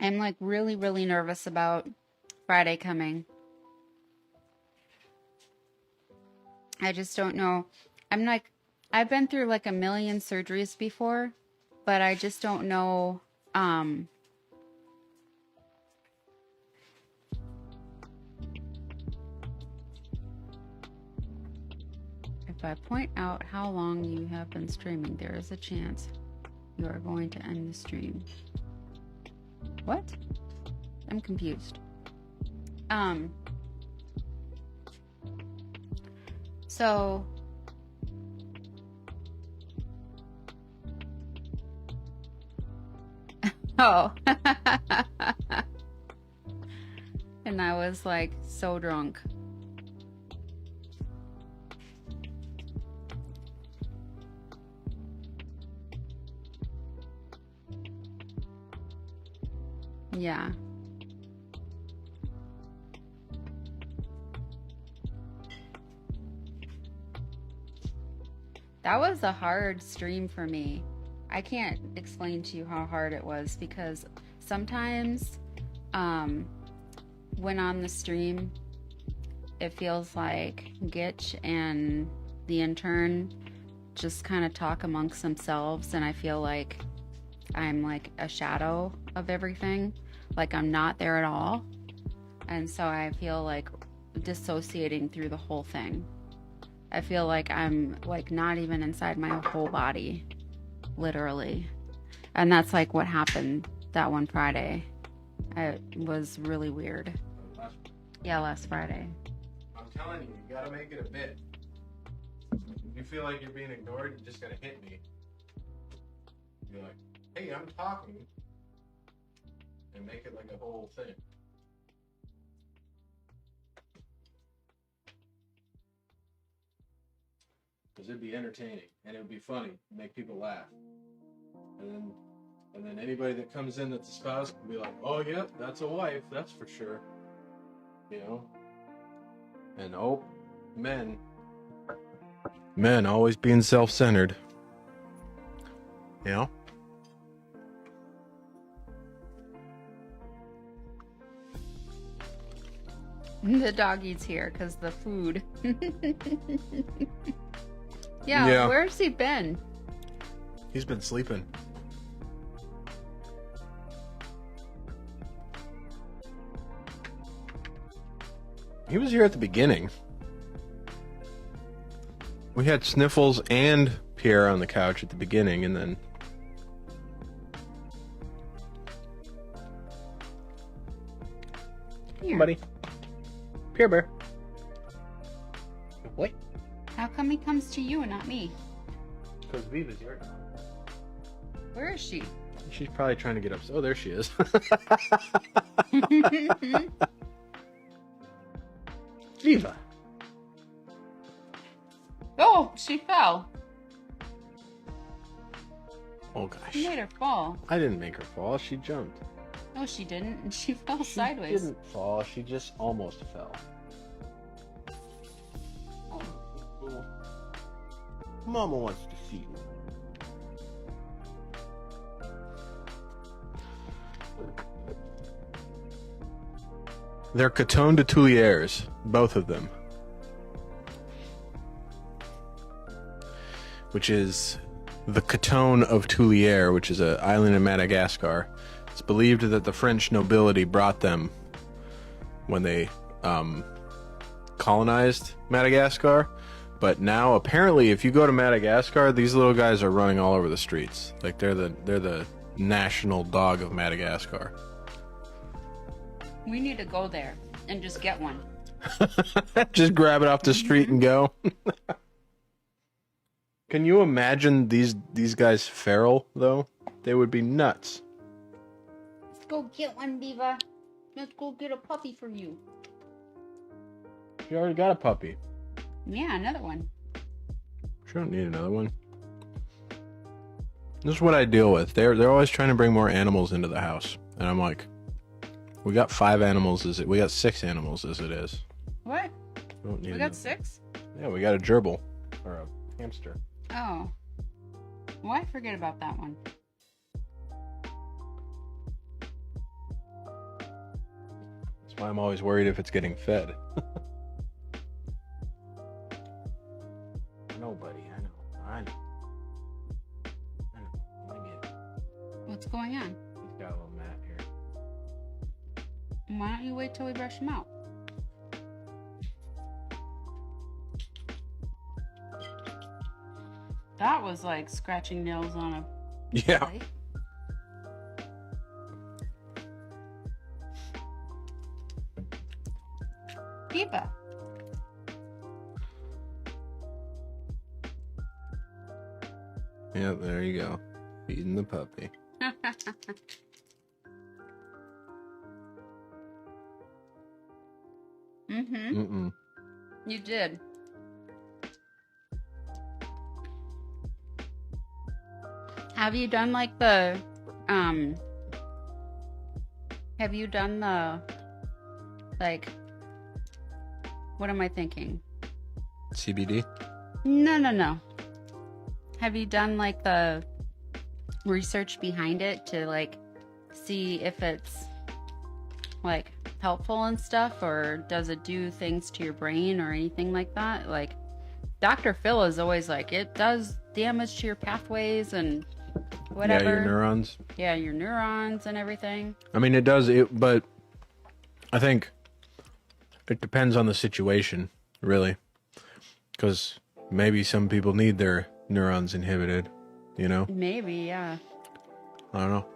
I'm like really, really nervous about Friday coming. I just don't know. I've been through like a million surgeries before, but I just don't know. If I point out how long you have been streaming, there is a chance you are going to end the stream. What? I'm confused. So oh. And I was like so drunk. Yeah. That was a hard stream for me. I can't explain to you how hard it was, because sometimes when on the stream it feels like Gitch and the intern just kind of talk amongst themselves, and I feel like I'm like a shadow of everything, like I'm not there at all, and so I feel like dissociating through the whole thing. I feel like I'm like not even inside my whole body, literally. And that's like what happened that one Friday. It was really weird. Yeah, last Friday. I'm telling you, you gotta make it a bit. If you feel like you're being ignored, you just gotta hit me. Be like, hey, I'm talking. And make it like a whole thing. Because it'd be entertaining and it would be funny, make people laugh. And then anybody that comes in that's a spouse can be like, oh yep, that's a wife, that's for sure. You know? And oh, men always being self-centered. You know? The doggy's here because the food. Yeah, where's he been? He's been sleeping. He was here at the beginning. We had Sniffles and Pierre on the couch at the beginning, and then... Here. Buddy. Pierre Bear. What? How come he comes to you and not me? Because Viva's here. Where is she? She's probably trying to get up. Oh, there she is. Viva. Oh, she fell. Oh, gosh. You made her fall. I didn't make her fall. She jumped. No, she didn't. And she fell She sideways. didn't fall. She just almost fell. Mama wants to see you. They're Caton de Tuileries, both of them. Which is the Caton of Tuileries, which is an island in Madagascar. It's believed that the French nobility brought them when they colonized Madagascar. But now, apparently, if you go to Madagascar, these little guys are running all over the streets. Like, they're the national dog of Madagascar. We need to go there and just get one. Just grab it off the street and go. Can you imagine these guys feral, though? They would be nuts. Let's go get one, Viva. Let's go get a puppy for you. You already got a puppy. Yeah, another one. You don't need another one. This is what I deal with. They're always trying to bring more animals into the house. And I'm like, we got 5 animals we got 6 animals as it is. What? We don't need We got another. 6? Yeah, we got a gerbil. Or a hamster. Oh. Why forget about that one? That's why I'm always worried if it's getting fed. Nobody, I know. I get it. What's going on? He's got a little mat here. Why don't you wait till we brush him out? That was like scratching nails on a Yeah. plate. Viva. Yeah, there you go. Feeding the puppy. Mm-mm. You did. Have you done like the have you done the like what am I thinking? CBD? No. Have you done like the research behind it to like see if it's like helpful and stuff, or does it do things to your brain or anything like that? Like Dr. Phil is always like, it does damage to your pathways and whatever. Yeah, your neurons. Yeah, your neurons and everything. I mean, it does, but I think it depends on the situation, really. Because maybe some people need their neurons inhibited, you know? Maybe, yeah. I don't know.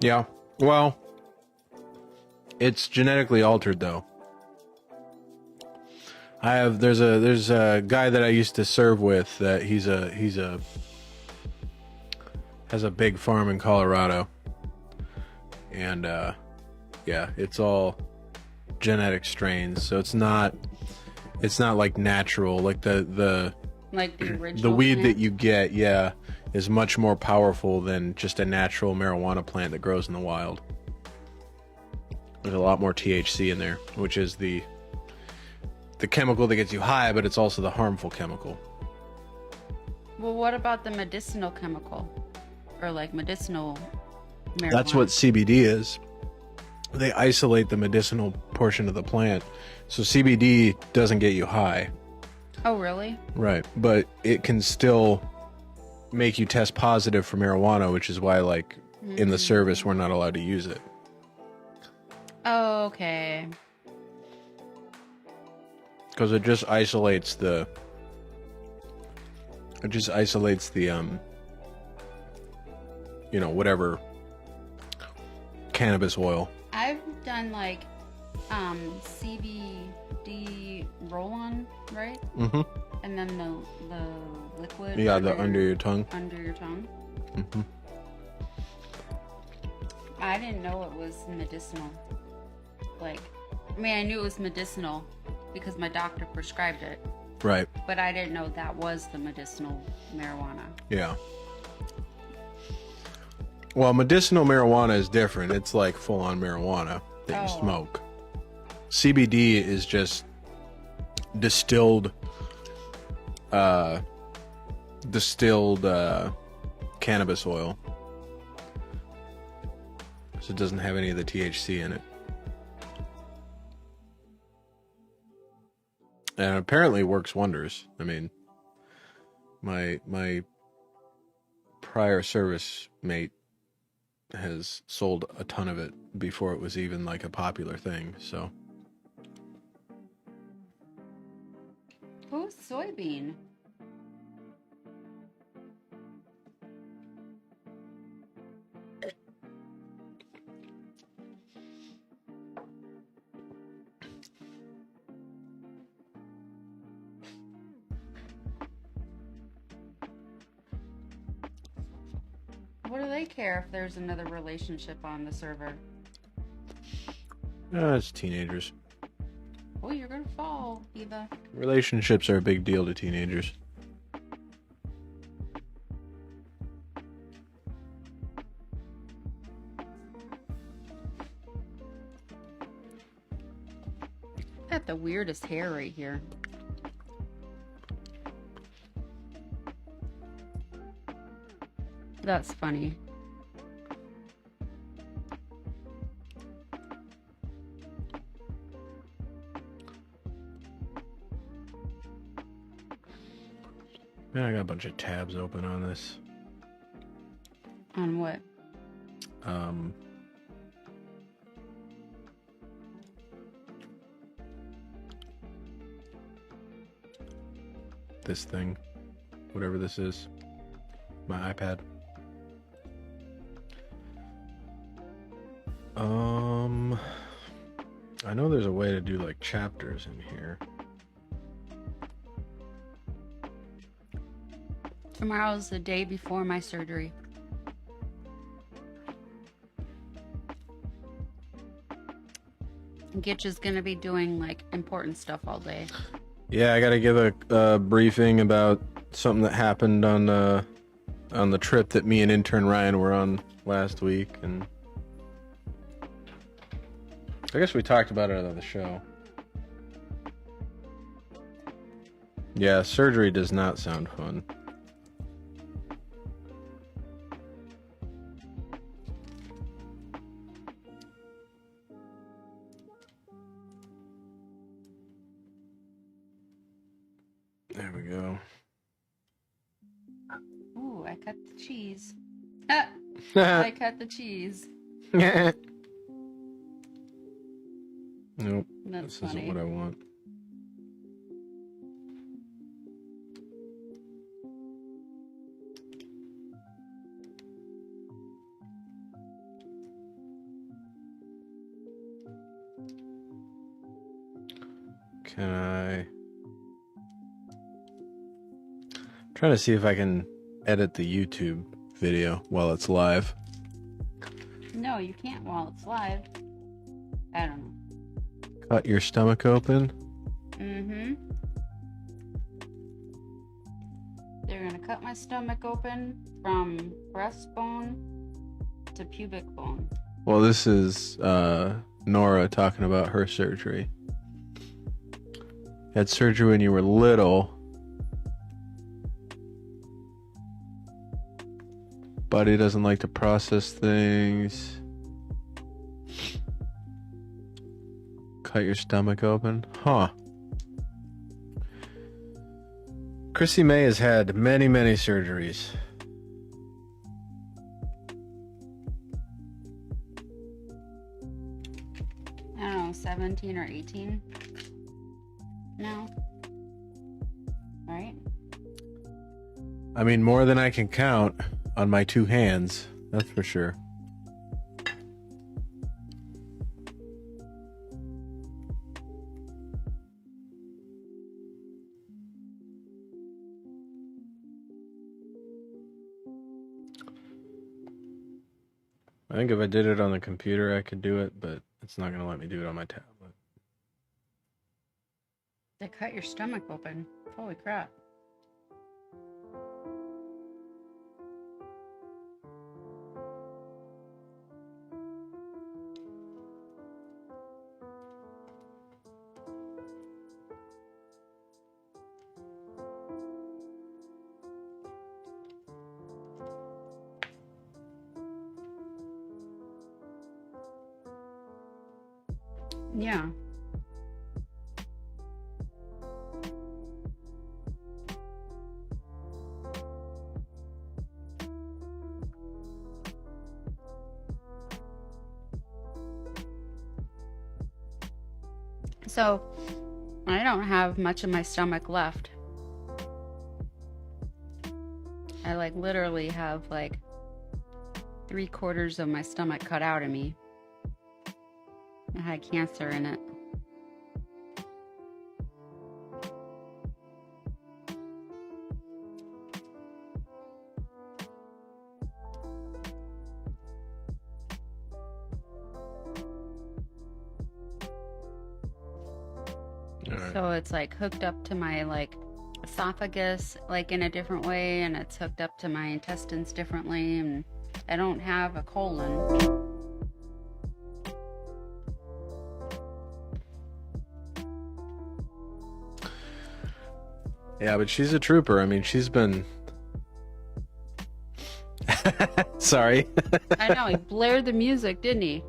Yeah, well, it's genetically altered, though. There's a guy that I used to serve with that has a big farm in Colorado, and yeah, it's all genetic strains, so it's not like natural, like the Like the original. the weed plant. that you get, yeah, is much more powerful than just a natural marijuana plant that grows in the wild. There's a lot more THC in there, which is the chemical that gets you high, but it's also the harmful chemical. Well, what about the medicinal chemical? Or like medicinal marijuana. That's what CBD is. They isolate the medicinal portion of the plant. So CBD doesn't get you high. Oh, really? Right. But it can still make you test positive for marijuana, which is why, like, in the service, we're not allowed to use it. Oh, okay. Because it just isolates the... you know, whatever cannabis oil. I've done like CBD roll-on, right? Mm-hmm. And then the liquid. Yeah, the under your tongue. Under your tongue. Mm-hmm. I didn't know it was medicinal. Like, I mean, I knew it was medicinal because my doctor prescribed it. Right. But I didn't know that was the medicinal marijuana. Yeah. Well, medicinal marijuana is different. It's like full-on marijuana that you smoke. CBD is just distilled cannabis oil. So it doesn't have any of the THC in it. And apparently works wonders. I mean, my prior service mate has sold a ton of it before it was even like a popular thing, so. Who's soybean? What do they care if there's another relationship on the server? It's teenagers. Oh, you're gonna fall, Eva. Relationships are a big deal to teenagers. Got the weirdest hair right here. That's funny. Man, I got a bunch of tabs open on this. On what? This thing. Whatever this is. My iPad. I know there's a way to do like chapters in here. Tomorrow's the day before my surgery. Gitch is gonna be doing like important stuff all day. Yeah, I gotta give a briefing about something that happened on the trip that me and intern Ryan were on last week, and I guess we talked about it on the show. Yeah, surgery does not sound fun. There we go. Ooh, I cut the cheese. Ah, I cut the cheese. Nope. That's This funny. isn't what I want. Can I... I'm trying to see if I can edit the YouTube video while it's live. No, you can't while it's live. I don't know. Cut your stomach open. Mm-hmm. They're gonna cut my stomach open from breastbone to pubic bone. Well, this is Nora talking about her surgery. You had surgery when you were little. Body doesn't like to process things. Cut your stomach open. Huh. Chrissy May has had many, many surgeries. I don't know, 17 or 18 now. Right? I mean, more than I can count on my two hands. That's for sure. I think if I did it on the computer, I could do it, but it's not going to let me do it on my tablet. They cut your stomach open. Holy crap. Yeah. So, I don't have much of my stomach left. I like literally have like 3/4 of my stomach cut out of me. I had cancer in it. So it's like hooked up to my like esophagus like in a different way, and it's hooked up to my intestines differently, and I don't have a colon. Yeah, but she's a trooper. I mean, she's been... Sorry. I know, he blared the music, didn't he?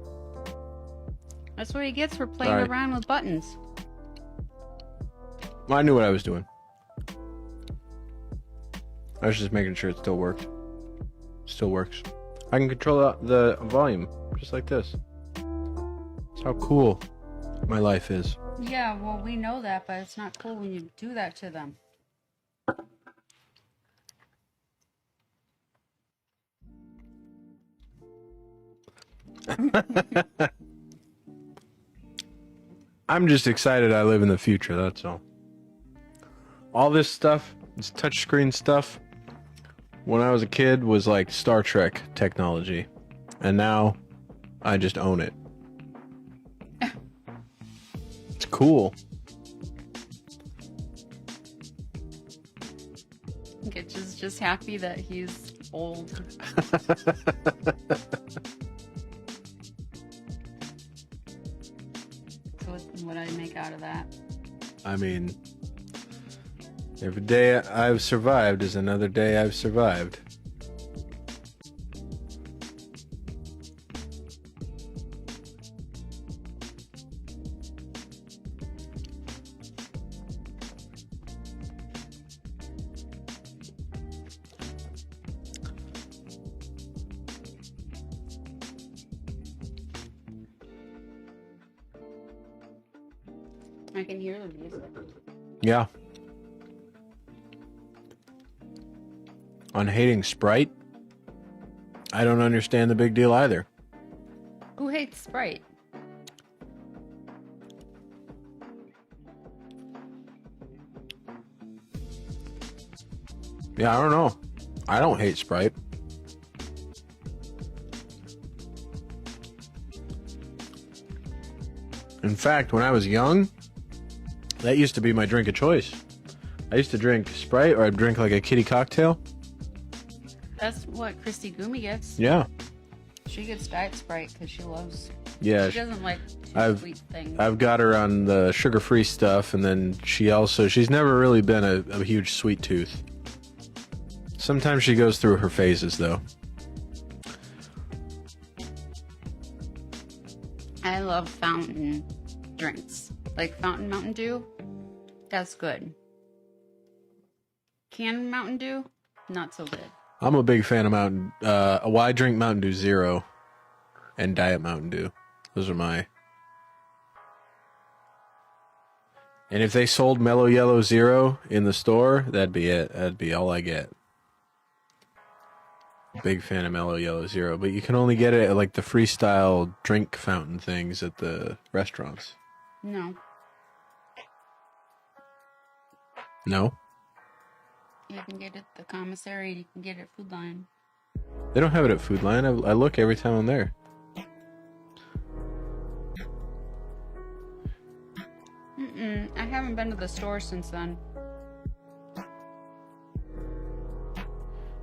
That's what he gets for playing Sorry. around with buttons. I knew what I was doing. I was just making sure it still worked. Still works. I can control the volume, just like this. That's how cool my life is. Yeah, well, we know that, but it's not cool when you do that to them. I'm just excited I live in the future, that's all. All this stuff, this touchscreen stuff, when I was a kid was like Star Trek technology. And now I just own it. It's cool. Gitch is just happy that he's old. So what I make out of that? I mean, every day I've survived is another day I've survived. I can hear the music. Yeah. On hating Sprite, I don't understand the big deal either. Who hates Sprite? Yeah, I don't know. I don't hate Sprite. In fact, when I was young, that used to be my drink of choice. I used to drink Sprite, or I'd drink like a kitty cocktail. That's what Christy Gumi gets. Yeah. She gets Diet Sprite because she loves... Yeah. She doesn't like too sweet things. I've got her on the sugar-free stuff, and then she's never really been a huge sweet tooth. Sometimes she goes through her phases, though. I love fountain drinks. Like fountain Mountain Dew, that's good. Canned Mountain Dew, not so good. I'm a big fan of Mountain. I drink Mountain Dew Zero and Diet Mountain Dew. Those are my. And if they sold Mellow Yellow Zero in the store, that'd be it. That'd be all I get. Big fan of Mellow Yellow Zero, but you can only get it at like the freestyle drink fountain things at the restaurants. No. No? You can get it at the commissary, you can get it at Food Lion. They don't have it at Food Lion. I look every time I'm there. I haven't been to the store since then.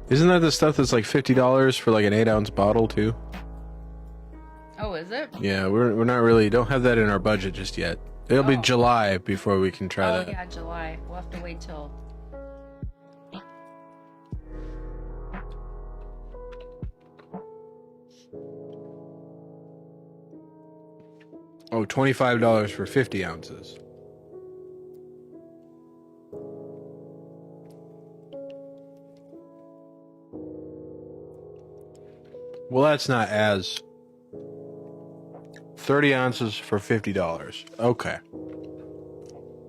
Isn't that the stuff that's like $50 for like an 8-ounce bottle too? Oh, is it? Yeah, we're not really, don't have that in our budget just yet. It'll be July before we can try that. Oh yeah, July. We'll have to wait till. Oh, $25 for 50 ounces. Well, that's not as... 30 ounces for $50. Okay.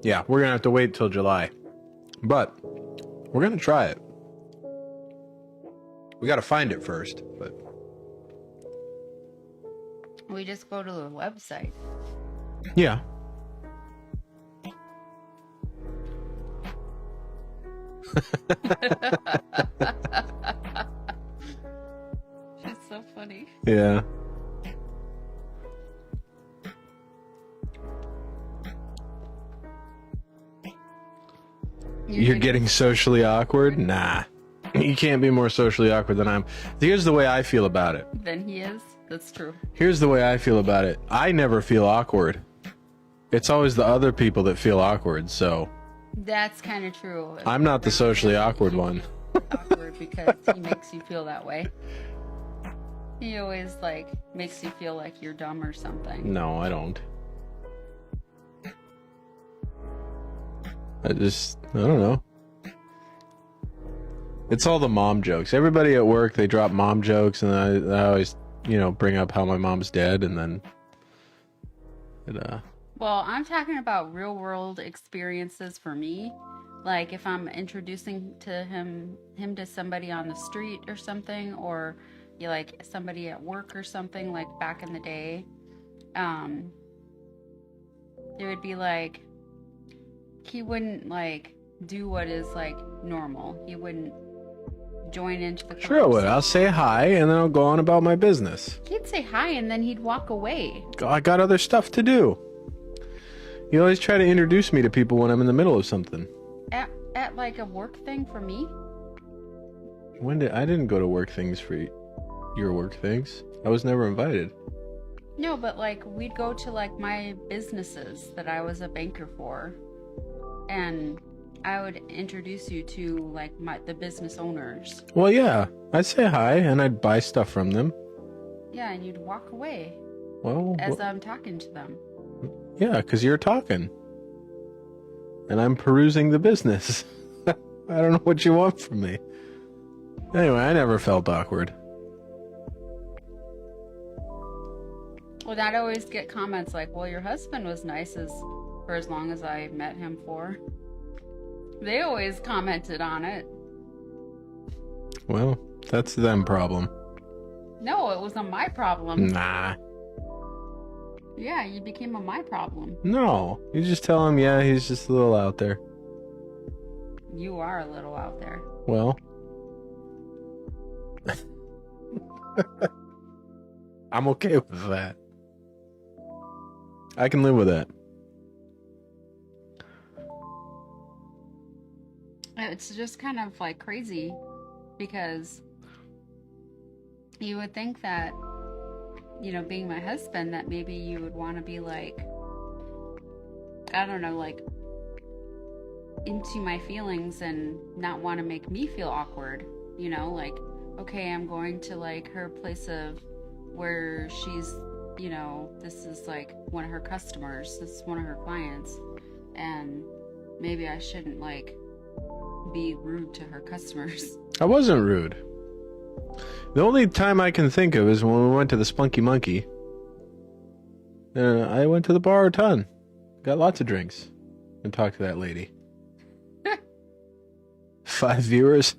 Yeah, we're going to have to wait till July. But we're going to try it. We got to find it first, but... We just go to the website. Yeah. It's so funny. Yeah. You're getting socially awkward? Nah. You can't be more socially awkward than I am. Here's the way I feel about it. Then he is. That's true. Here's the way I feel about it. I never feel awkward. It's always the other people that feel awkward, so... That's kind of true. I'm not the socially awkward one. Awkward because he makes you feel that way. He always, like, makes you feel like you're dumb or something. No, I don't. I don't know. It's all the mom jokes. Everybody at work, they drop mom jokes, and I always, bring up how my mom's dead, and then Well, I'm talking about real world experiences for me. Like if I'm introducing him to somebody on the street or something, or like somebody at work or something, like back in the day, it would be like he wouldn't like do what is like normal. He wouldn't join into the Sure I would. I'll say hi and then I'll go on about my business. He'd say hi and then he'd walk away. I got other stuff to do. You always try to introduce me to people when I'm in the middle of something. At like a work thing for me? I didn't go to work things for your work things. I was never invited. No, but like we'd go to like my businesses that I was a banker for, and I would introduce you to like the business owners. Well, yeah, I'd say hi and I'd buy stuff from them. Yeah, and you'd walk away. Well, as I'm talking to them. Yeah, because you're talking, and I'm perusing the business. I don't know what you want from me. Anyway, I never felt awkward. Well, I'd always get comments like, well, your husband was nice for as long as I met him for. They always commented on it. Well, that's them problem. No, it wasn't my problem. Nah. Yeah, you became a my problem. No, you just tell him, yeah, he's just a little out there. You are a little out there. Well. I'm okay with that. I can live with that. It's just kind of like crazy because you would think that, being my husband, that maybe you would want to be like, I don't know, like into my feelings and not want to make me feel awkward, like, okay, I'm going to like her place of where she's you know, this is like one of her customers, this is one of her clients, and maybe I shouldn't like be rude to her customers. I wasn't rude. The only time I can think of is when we went to the Spunky Monkey. I went to the bar a ton. Got lots of drinks. And talked to that lady. 5 viewers.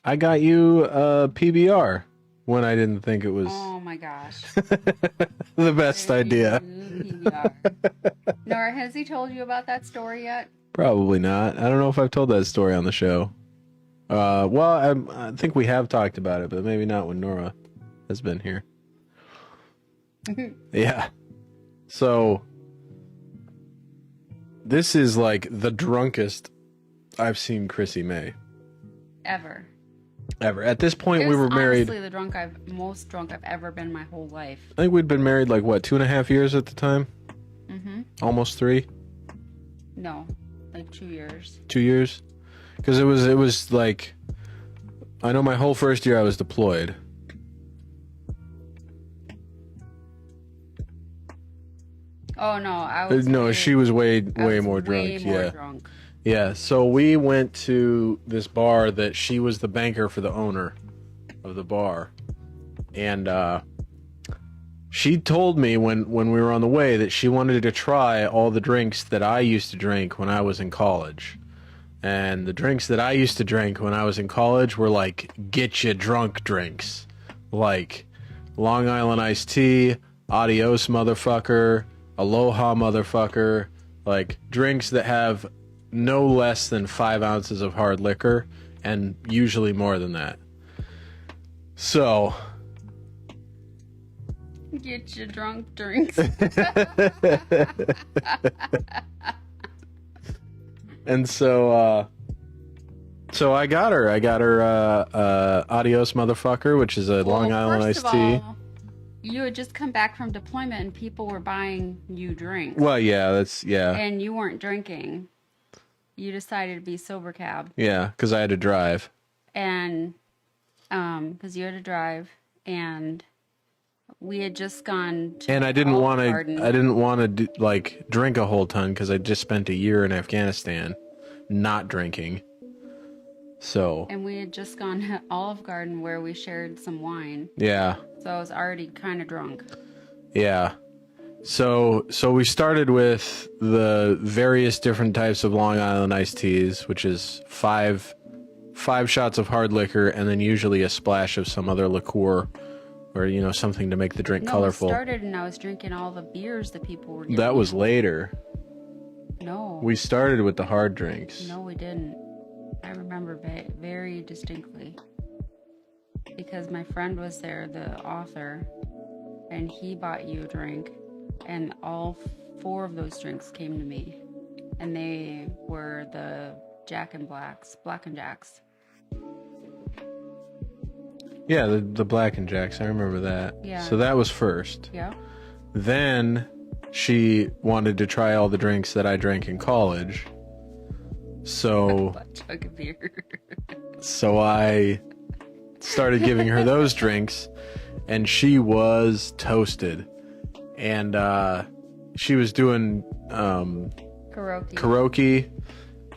I got you a PBR when I didn't think it was Oh my gosh. the best idea. PBR. Nora, has he told you about that story yet? Probably not. I don't know if I've told that story on the show. Well, I think we have talked about it, but maybe not when Nora has been here. Yeah. So, this is like the drunkest I've seen Chrissy May. Ever. At this point, It we was were married. honestly the most drunk I've ever been my whole life. I think we'd been married like, what, 2.5 years at the time? Mm-hmm. Almost 3? No, like 2 years. 2 years? Because it was like, I know my whole first year I was deployed. Oh no, I was. No, she was way I was more way drunk. more Yeah. drunk. Yeah, so we went to this bar that she was the banker for the owner of the bar. And she told me when we were on the way that she wanted to try all the drinks that I used to drink when I was in college. And the drinks that I used to drink when I was in college were like get you drunk drinks. Like Long Island iced tea, adios motherfucker, aloha motherfucker. Like drinks that have no less than 5 ounces of hard liquor, and usually more than that. So, Get your drunk drinks. and so I got her adios motherfucker, which is a Long Island first iced of tea. all, you had just come back from deployment and people were buying you drinks. Well, yeah, yeah, And you weren't drinking. You decided to be sober cab. because I had to drive. And because you had to drive, and we had just gone to And I didn't Olive want to. Garden. I didn't want to like drink a whole ton because I just spent a year in Afghanistan, not drinking. So And we had just gone to Olive Garden where we shared some wine. yeah, So I was already kind of drunk. yeah. So we started with the various different types of Long Island iced teas, which is five shots of hard liquor and then usually a splash of some other liqueur or something to make the drink No, colorful. we started and I was drinking all the beers that people were getting. That was later. No. We started with the hard drinks. No, we didn't. I remember very distinctly. Because my friend was there, the author, and he bought you a drink, and all 4 of those drinks came to me. And they were the Black and Jacks. Yeah, the Black and Jacks. I remember that. Yeah. So that was first. Yeah. Then she wanted to try all the drinks that I drank in college. So Butt chug of beer. so I started giving her those drinks, and she was toasted. And she was doing karaoke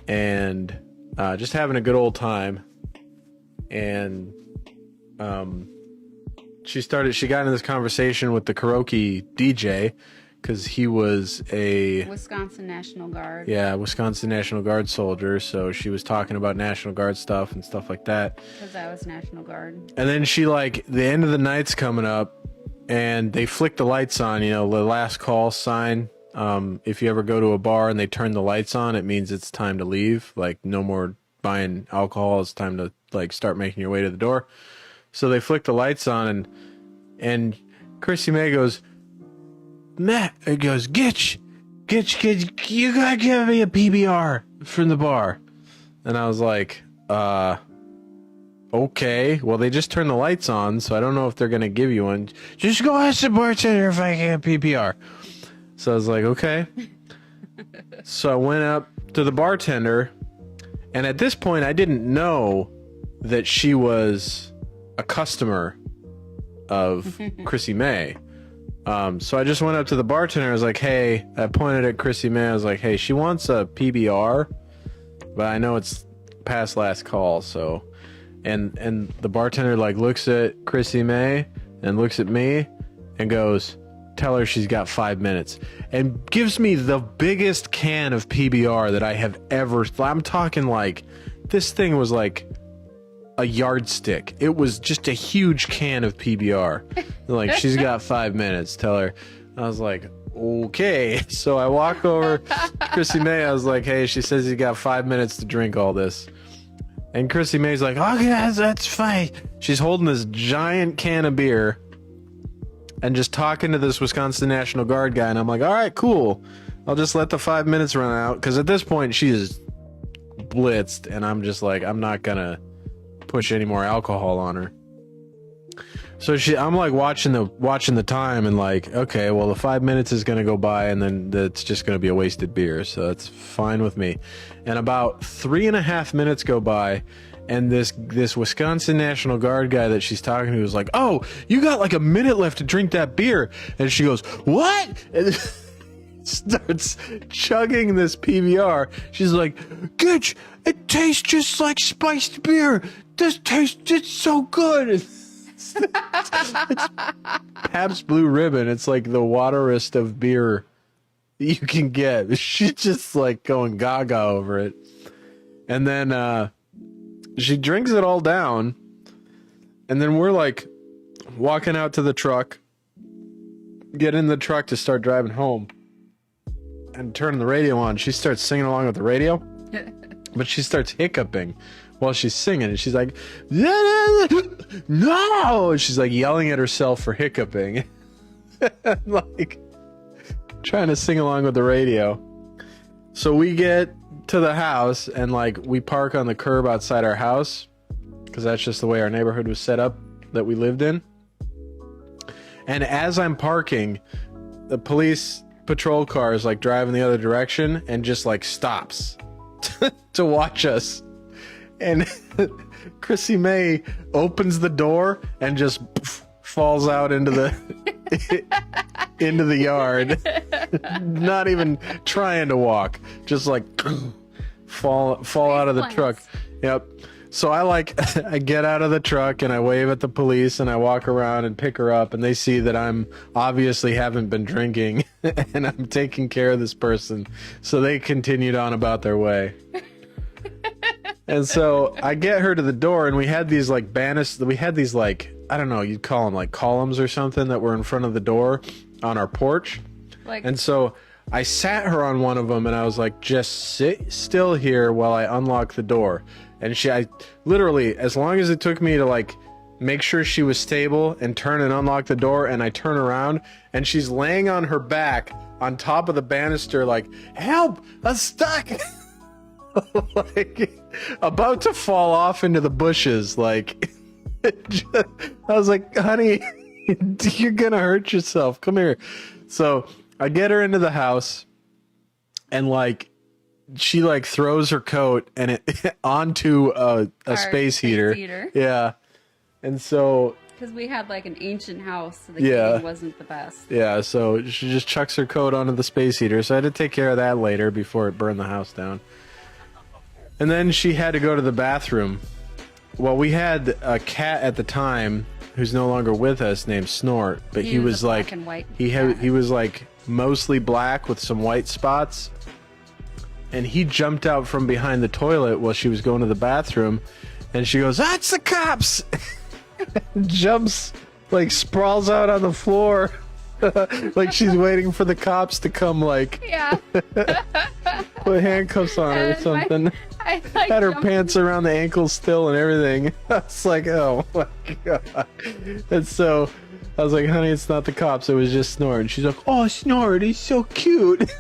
and just having a good old time. And she got into this conversation with the karaoke DJ because he was a Wisconsin National Guard. Wisconsin National Guard soldier. So she was talking about National Guard stuff and stuff like that. Because I was National Guard. And then she the end of the night's coming up, and they flick the lights on. The last call sign. If you ever go to a bar and they turn the lights on, it means it's time to leave. Like no more buying alcohol. It's time to start making your way to the door. So they flick the lights on, and Chrissy May goes, Matt, it goes, Gitch, you gotta give me a PBR from the bar. And I was like, okay. Well, they just turned the lights on, so I don't know if they're gonna give you one. Just go ask the bartender if I can get a PBR. So I was like, okay. So I went up to the bartender, And at this point, I didn't know that she was a customer of Chrissy May. So I just went up to the bartender. I was like, hey, I pointed at Chrissy May. I was like, hey, she wants a PBR, but I know it's past last call. So, and the bartender like looks at Chrissy May and looks at me and goes, tell her she's got 5 minutes, and gives me the biggest can of PBR that I have ever. I'm talking like this thing was like a yardstick. It was just a huge can of PBR. Like, she's got 5 minutes, tell her. I was like, okay. So I walk over to Chrissy May. I was like, hey, she says you got 5 minutes to drink all this. And Chrissy May's like, okay, that's fine. She's holding this giant can of beer and just talking to this Wisconsin National Guard guy. And I'm like, all right, cool. I'll just let the 5 minutes run out. Because at this point, she is blitzed. And I'm just like, I'm not going to push any more alcohol on her. So I'm like watching the time and like, okay, well, the 5 minutes is going to go by and then it's just going to be a wasted beer. So that's fine with me. And about 3.5 minutes go by, and this Wisconsin National Guard guy that she's talking to is like, oh, you got like a minute left to drink that beer. And she goes, what? And starts chugging this PBR. She's like, Gitch, it tastes just like spiced beer. It's so good. It's Pabst Blue Ribbon. It's like the waterest of beer you can get. She's just like going gaga over it. And then she drinks it all down. And then we're like walking out to the truck, get in the truck to start driving home, and turning the radio on. She starts singing along with the radio, but she starts hiccuping while she's singing, and she's like, no! She's like yelling at herself for hiccuping. Like trying to sing along with the radio. So we get to the house and like we park on the curb outside our house because that's just the way our neighborhood was set up that we lived in. And as I'm parking, the police patrol car is like driving the other direction and just like stops to watch us. And Chrissy May opens the door and just falls out into the into the yard. Not even trying to walk, just like fall out of the truck. Yep. So I get out of the truck and I wave at the police and I walk around and pick her up, and they see that I'm obviously haven't been drinking and I'm taking care of this person. So they continued on about their way. And so I get her to the door, and we had these like we had these like, I don't know, you'd call them like columns or something that were in front of the door on our porch. And so I sat her on one of them and I was like, just sit still here while I unlock the door. And I literally, as long as it took me to like make sure she was stable and turn and unlock the door, and I turn around and she's laying on her back on top of the banister like, help, I'm stuck. Like about to fall off into the bushes. Like I was like, honey, you're gonna hurt yourself, come here. So I get her into the house, and like she like throws her coat and it onto a space heater. Yeah. And so because we had like an ancient house, so the heating wasn't the best. Yeah, so she just chucks her coat onto the space heater. So I had to take care of that later before it burned the house down. And then she had to go to the bathroom. Well, we had a cat at the time who's no longer with us named Snort, but he was like he was like mostly black with some white spots. And he jumped out from behind the toilet while she was going to the bathroom, and she goes, "That's the cops!" Jumps, like sprawls out on the floor, like she's waiting for the cops to come, like put handcuffs on her or something. I like had her pants around the ankles still and everything. I was like, oh my god. And so I was like, honey, it's not the cops, it was just Snort. And she's like, oh, Snort, he's so cute.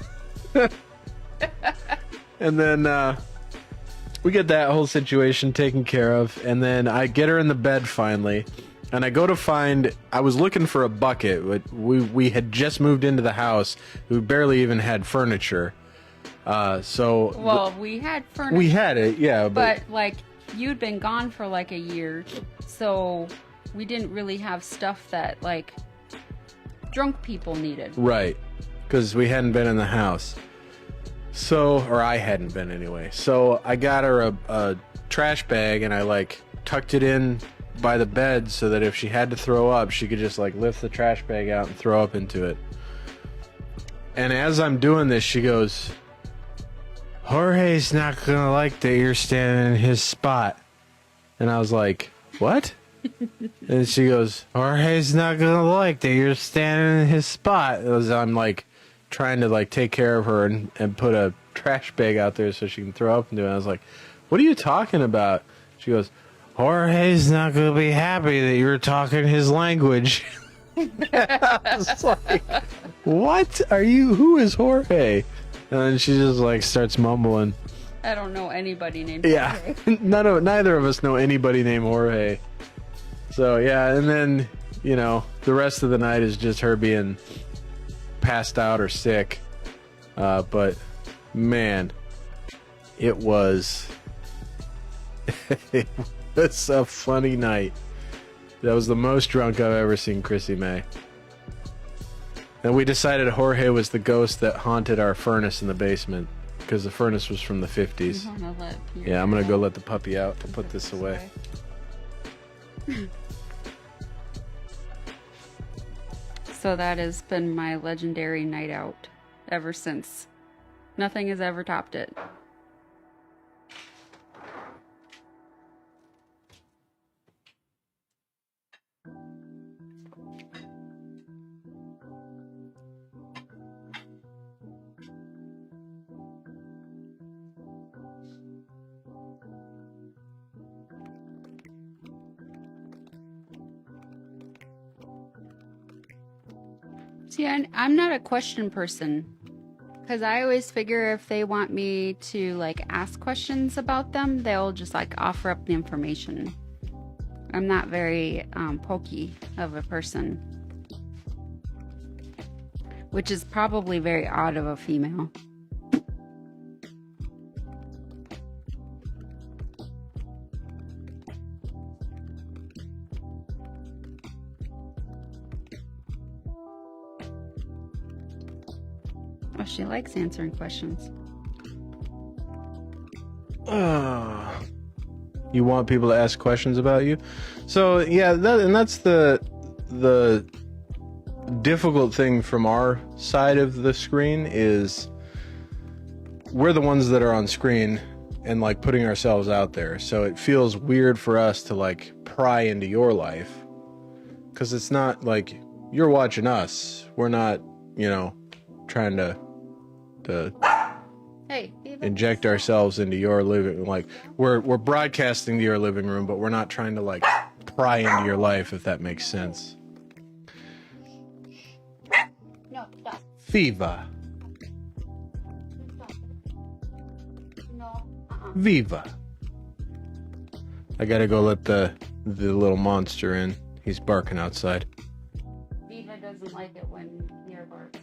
And then we get that whole situation taken care of, and then I get her in the bed finally, and I go to find, I was looking for a bucket. We had just moved into the house. We barely even had furniture. So Well, we had furniture. we had it, yeah, But, like, you'd been gone for, like, a year. So we didn't really have stuff that, like, drunk people needed. right, because we hadn't been in the house. So, or I hadn't been anyway. So I got her a trash bag, and I like tucked it in by the bed so that if she had to throw up, she could just like lift the trash bag out and throw up into it. And as I'm doing this, she goes, "Jorge's not gonna like that you're standing in his spot." And I was like, "What?" And she goes, "Jorge's not gonna like that you're standing in his spot." As I'm like trying to like take care of her and put a trash bag out there so she can throw up into it. I was like, "What are you talking about?" She goes, "Jorge's not gonna be happy that you're talking his language." I was like, "What are you? Who is Jorge?" And then she just like starts mumbling. I don't know anybody named Yeah, Jorge. neither of us know anybody named Jorge. So yeah, and then you know the rest of the night is just her being passed out or sick. But man, it was it's a funny night. That was the most drunk I've ever seen Chrissy May. And we decided Jorge was the ghost that haunted our furnace in the basement because the furnace was from the 50s. Yeah, I'm gonna go let the puppy out to put this away. So that has been my legendary night out ever since. Nothing has ever topped it. See, I'm not a question person. Because I always figure if they want me to, like, ask questions about them, they'll just, like, offer up the information. I'm not very pokey of a person. Which is probably very odd of a female. Oh, she likes answering questions. You want people to ask questions about you? So yeah, that's the difficult thing from our side of the screen is we're the ones that are on screen and like putting ourselves out there. So it feels weird for us to like pry into your life because it's not like you're watching us. We're not, you know, trying to Hey, Eva. inject ourselves into your living like we're broadcasting to your living room, but we're not trying to like pry into your life, if that makes sense. No, stop. Viva. No, Viva. I gotta go let the little monster in. He's barking outside. Eva doesn't like it when Pierre barks.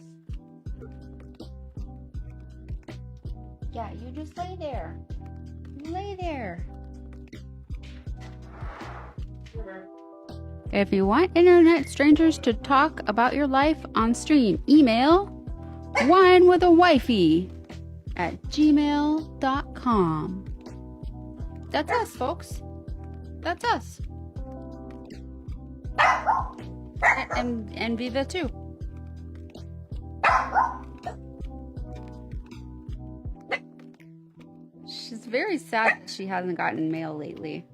Yeah, you just lay there. Lay there. If you want internet strangers to talk about your life on stream, email winewiththewifey@gmail.com. That's us, folks. That's us. And Viva too. She's very sad that she hasn't gotten mail lately.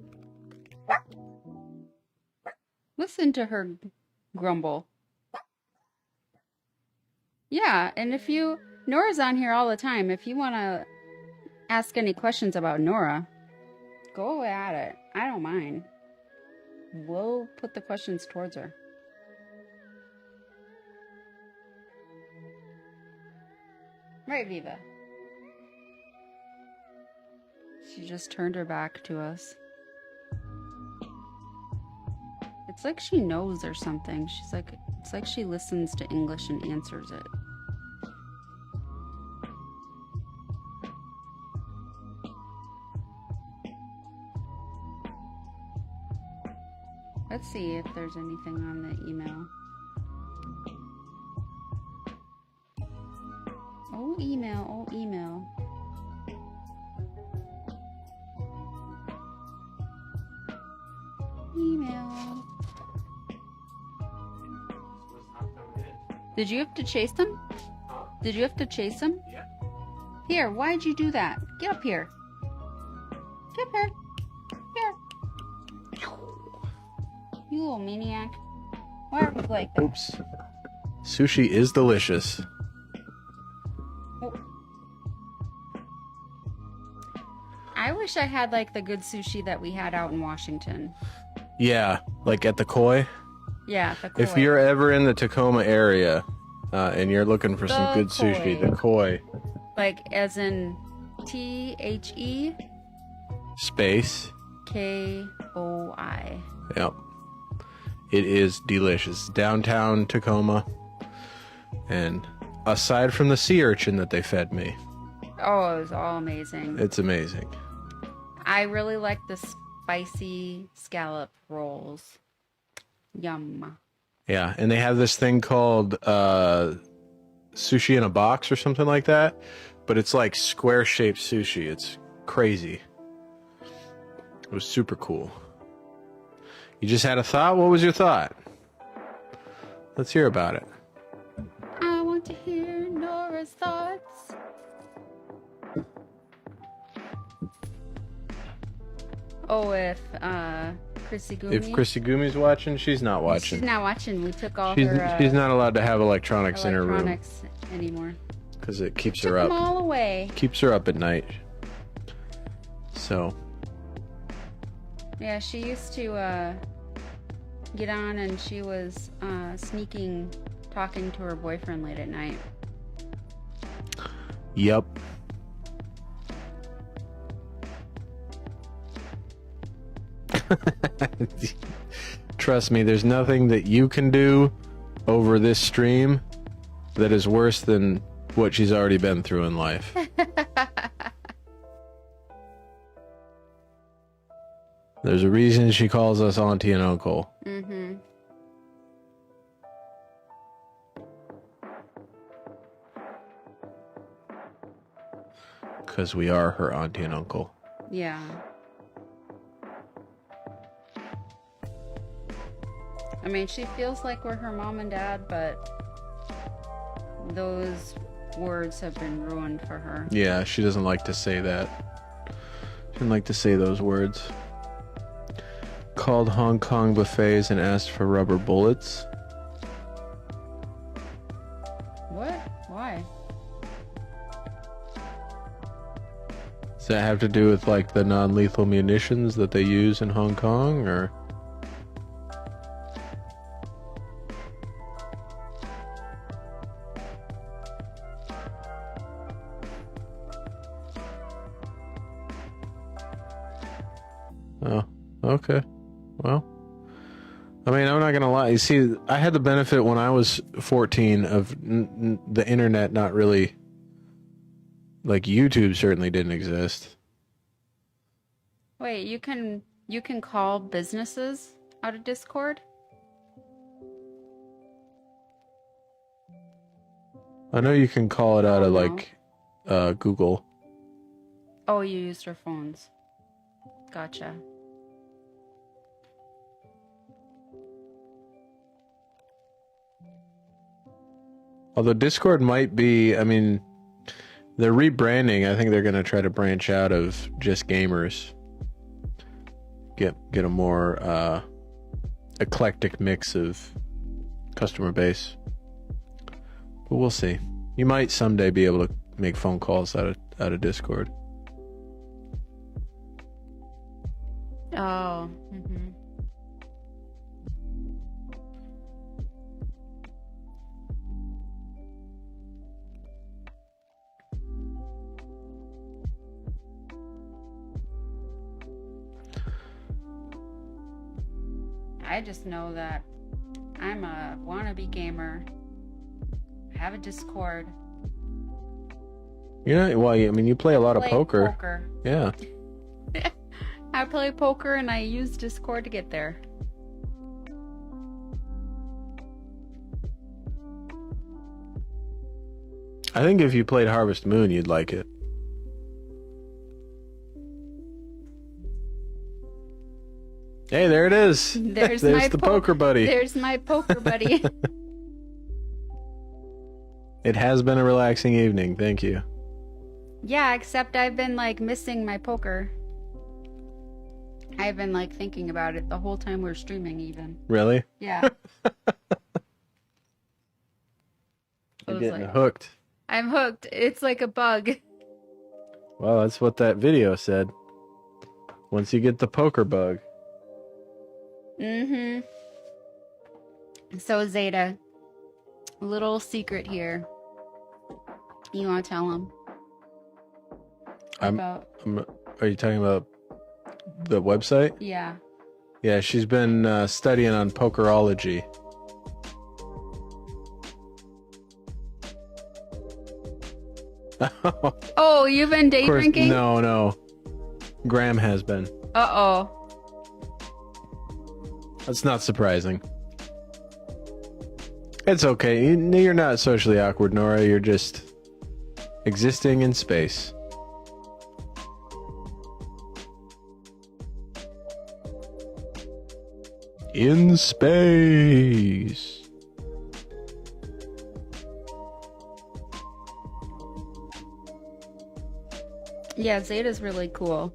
Listen to her grumble. Yeah, and if you... Nora's on here all the time. If you want to ask any questions about Nora, go at it. I don't mind. We'll put the questions towards her. Right, Viva? She just turned her back to us. It's like she knows or something. She's like, it's like she listens to English and answers it. Let's see if there's anything on the email. Oh, email. Oh, email. Email. Did you have to chase them? Did you have to chase them? Yeah. Here, why'd you do that? Get up here. Get up here. Here. You little maniac. Why are you like that? Oops. Sushi is delicious. Oh. I wish I had like the good sushi that we had out in Washington. Yeah, like at the Koi. Yeah, the koi. If you're ever in the Tacoma area and you're looking for some good sushi, Koi. the Koi. Like as in THE Space. KOI. Yep. It is delicious. Downtown Tacoma. And aside from the sea urchin that they fed me, Oh, it was all amazing. it's amazing. I really like the spicy scallop rolls. Yum. Yeah, and they have this thing called sushi in a box or something like that, but it's like square-shaped sushi. It's crazy. It was super cool. You just had a thought? What was your thought? Let's hear about it. I want to hear Nora's thoughts. Oh, if Chrissy Gumi. If Chrissy Gumi's watching, she's not watching. She's not watching. We took all She's, her she's not allowed to have electronics in her room electronics anymore. because it keeps Took her them up. all away. Keeps her up at night. So, Yeah, she used to get on and she was sneaking, talking to her boyfriend late at night. yep. Trust me, there's nothing that you can do over this stream that is worse than what she's already been through in life. There's a reason she calls us auntie and uncle. Mm-hmm. Because we are her auntie and uncle. Yeah. I mean, she feels like we're her mom and dad, but those words have been ruined for her. Yeah, she doesn't like to say that. She doesn't like to say those words. Called Hong Kong buffets and asked for rubber bullets. What? Why? Does that have to do with like the non-lethal munitions that they use in Hong Kong, or? Oh, okay. Well, I mean, I'm not gonna lie. You see, I had the benefit when I was 14 of the internet not really, like YouTube certainly didn't exist. Wait, you can call businesses out of Discord? I know you can call it out of no. like Google. Oh, you used her phones. Gotcha. Although Discord might be, I mean, they're rebranding. I think they're going to try to branch out of just gamers. Get a more eclectic mix of customer base. But we'll see. You might someday be able to make phone calls out of Discord. Oh. Mm-hmm. I just know that I'm a wannabe gamer. I have a Discord. You know, well, I mean, you play a lot of Play poker. Yeah. I play poker and I use Discord to get there. I think if you played Harvest Moon, you'd like it. Hey, there it is. There's the poker buddy. There's my poker buddy. It has been a relaxing evening. Thank you. Yeah, except I've been like missing my poker. I've been like thinking about it the whole time we're streaming even. Really? Yeah. You're getting hooked. I'm hooked. It's like a bug. Well, that's what that video said. Once you get the poker bug. Mm-hmm. So Zeta, a little secret here. You want to tell him? Are you talking about the website? Yeah. Yeah, she's been studying on pokerology. Oh, you've been day drinking? No. Graham has been. Uh-oh. That's not surprising. It's okay. You're not socially awkward, Nora. You're just existing in space. In space. Yeah, Zeta's really cool.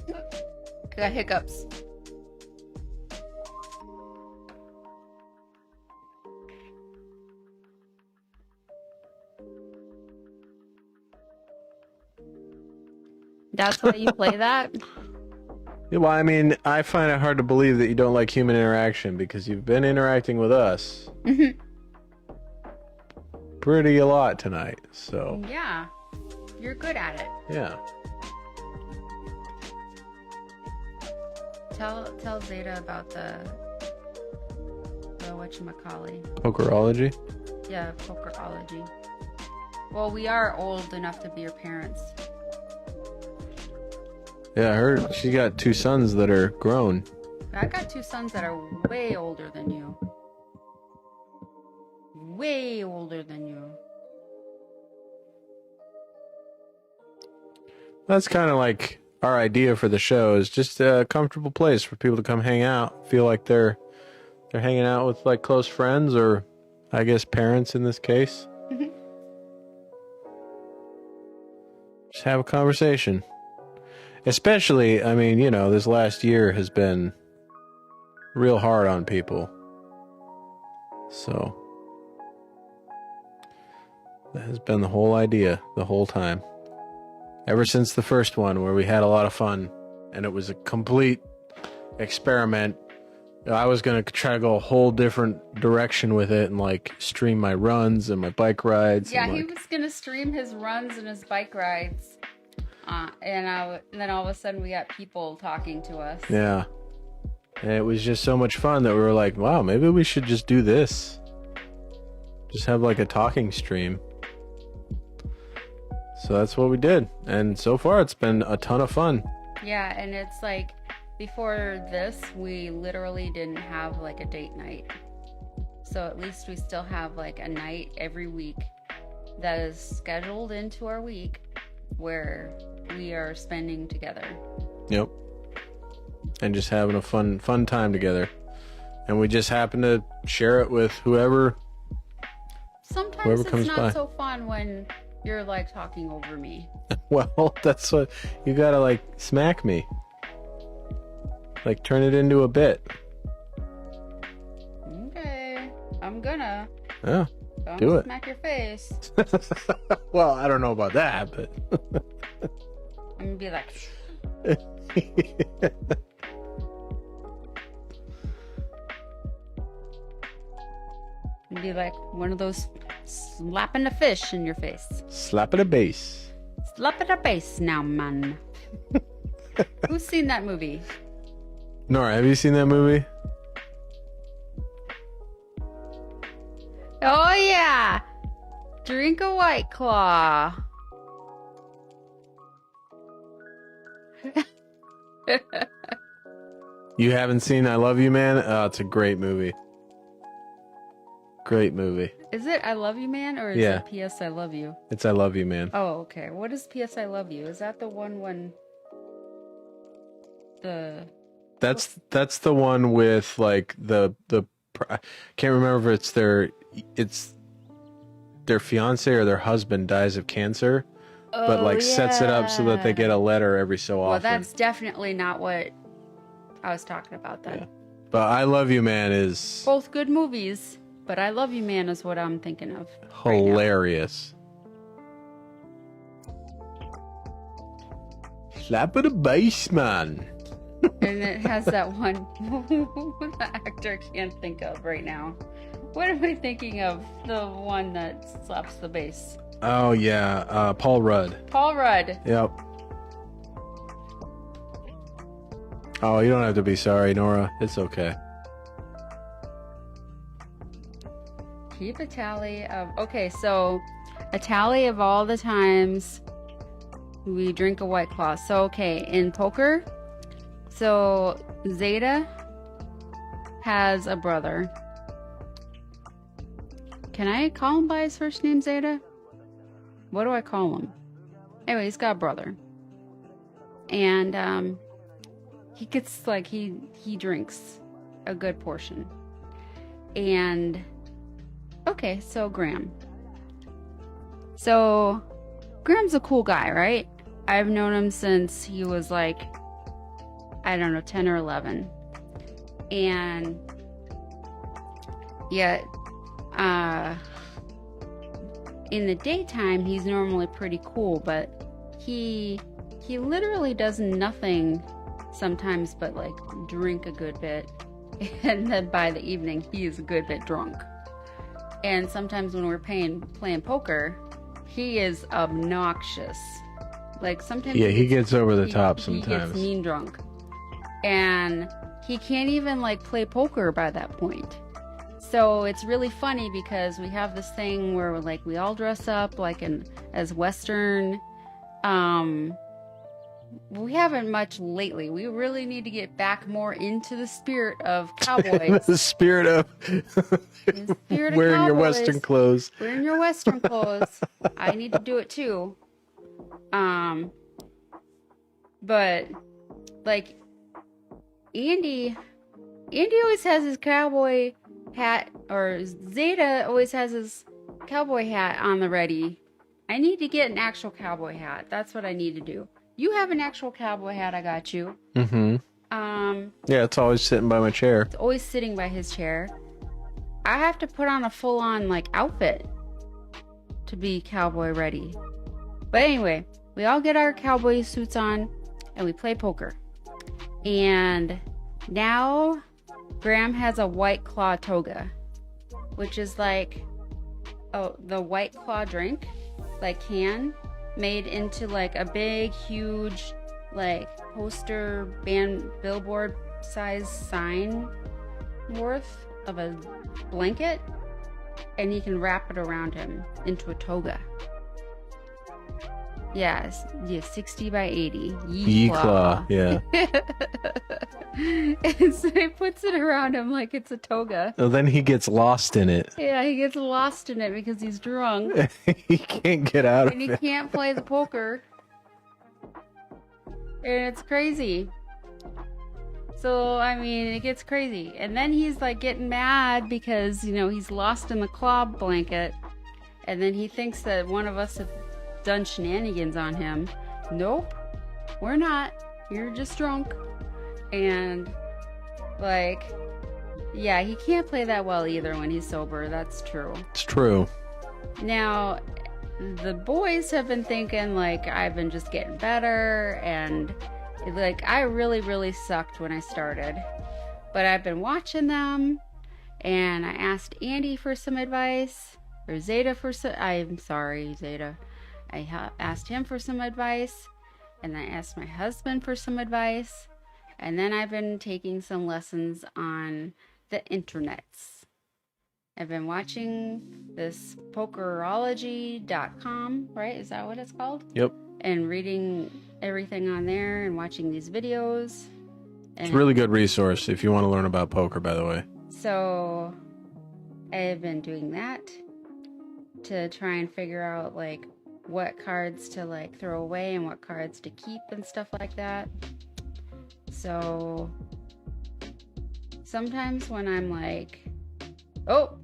I got hiccups. That's why you play that? Yeah, well, I mean, I find it hard to believe that you don't like human interaction because you've been interacting with us pretty a lot tonight, so... Yeah. You're good at it. Yeah. Tell Zeta about the whatchamacallit. Pokerology? Yeah, pokerology. Well, we are old enough to be your parents. Yeah, I heard she got 2 sons that are grown. I got 2 sons that are way older than you. Way older than you. That's kind of like our idea for the show, is just a comfortable place for people to come hang out, feel like they're hanging out with like close friends, or I guess parents in this case. Just have a conversation. Especially, I mean, you know, this last year has been real hard on people. So that has been the whole idea the whole time. Ever since the first one, where we had a lot of fun and it was a complete experiment. I was going to try to go a whole different direction with it and like stream my runs and my bike rides. Yeah, and, he like, was going to stream his runs and his bike rides. And then all of a sudden we got people talking to us. Yeah. And it was just so much fun that we were like, wow, maybe we should just do this. Just have like a talking stream. So that's what we did. And so far it's been a ton of fun. Yeah, and it's like, before this, we literally didn't have like a date night. So at least we still have like a night every week that is scheduled into our week where we are spending together. Yep. And just having a fun time together. And we just happen to share it with whoever Sometimes comes it's not by. so fun when you're like talking over me. Well, that's what you gotta like smack me. Like turn it into a bit. Okay, I'm gonna. Yeah. I'm Do gonna it. smack your face. Well, I don't know about that, but I'm gonna be like, and be like one of those slapping the fish in your face. slap at a base. Slap at the face now, man. Who's seen that movie? Nora, have you seen that movie? Oh yeah, drink a White Claw. You haven't seen I Love You, Man? Oh, it's a great movie. Great movie. Is it I Love You Man or is Yeah. it P.S. I Love You? It's I Love You, Man. Oh, okay. What is P.S. I Love You? Is that the one when the... That's the one with like I can't remember if it's their fiance or their husband dies of cancer, but like sets it up so that they get a letter every so often. Well, that's definitely not what I was talking about then. Yeah. But I Love You, Man is Both good movies, but I Love You Man is what I'm thinking of. right now. hilarious. Slap of the bass, man. And it has that one the actor I can't think of right now. What am I thinking of? The one that slaps the bass. Oh yeah, Paul Rudd. Paul Rudd. Yep. Oh, you don't have to be sorry, Nora. It's okay. Keep a tally of... Okay, so a tally of all the times we drink a White Claw. So, okay, in poker, so Zeta has a brother. Can I call him by his first name, Zeta? What do I call him? Anyway, he's got a brother. And he gets, like, he drinks a good portion. And... Okay, so Graham. So, Graham's a cool guy, right? I've known him since he was like, I don't know, 10 or 11. And yet, in the daytime, he's normally pretty cool, but he literally does nothing sometimes but like drink a good bit. And then by the evening, he is a good bit drunk. And sometimes when we're playing poker, he is obnoxious. Like sometimes He gets over the top sometimes. He gets mean drunk. And he can't even like play poker by that point. So it's really funny because we have this thing where like we all dress up like as Western. We haven't much lately. We really need to get back more into the spirit of cowboys. The spirit of wearing your Western clothes. Wearing your Western clothes. I need to do it too. But like Andy always has his cowboy hat, or Zeta always has his cowboy hat on the ready. I need to get an actual cowboy hat. That's what I need to do. You have an actual cowboy hat, I got you. Mm-hmm. Yeah, it's always sitting by my chair. It's always sitting by his chair. I have to put on a full-on like outfit to be cowboy ready. But anyway, we all get our cowboy suits on and we play poker. And now Graham has a White Claw toga, which is like the White Claw drink, like can, made into like a big, huge, like poster billboard size sign worth of a blanket, and he can wrap it around him into a toga. Yeah, 60 by 80. Yee-claw, yeah. And so he puts it around him like it's a toga. Well, then he gets lost in it. Yeah, he gets lost in it because he's drunk. He can't get out And of he it. can't play the poker. And it's crazy. So, I mean, it gets crazy. And then he's like getting mad because, he's lost in the claw blanket. And then he thinks that one of us have done shenanigans on him. Nope, we're not. You're just drunk. And like, yeah, he can't play that well either when he's sober. That's true. It's true. Now, the boys have been thinking like I've been just getting better, and like I really, really sucked when I started. But I've been watching them, and I asked Andy for some advice, or Zeta for some. I'm sorry, Zeta. I asked him for some advice, and I asked my husband for some advice, and then I've been taking some lessons on the internets. I've been watching this pokerology.com, right? Is that what it's called? Yep. And reading everything on there and watching these videos. And It's a really good resource if you want to learn about poker, by the way. so I've been doing that to try and figure out like what cards to like throw away and what cards to keep and stuff like that. So sometimes when I'm like, oh,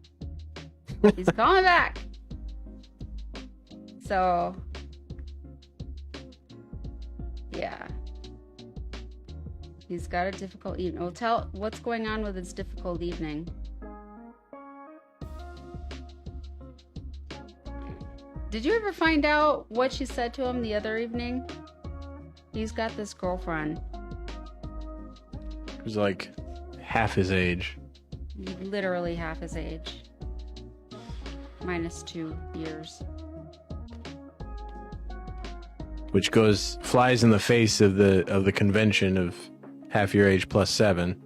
he's calling back. So yeah, he's got a difficult evening. Well, tell what's going on with his difficult evening. Did you ever find out what she said to him the other evening? He's got this girlfriend. Who's like half his age. Literally half his age. Minus 2 years. Which flies in the face of the convention of half your age plus 7.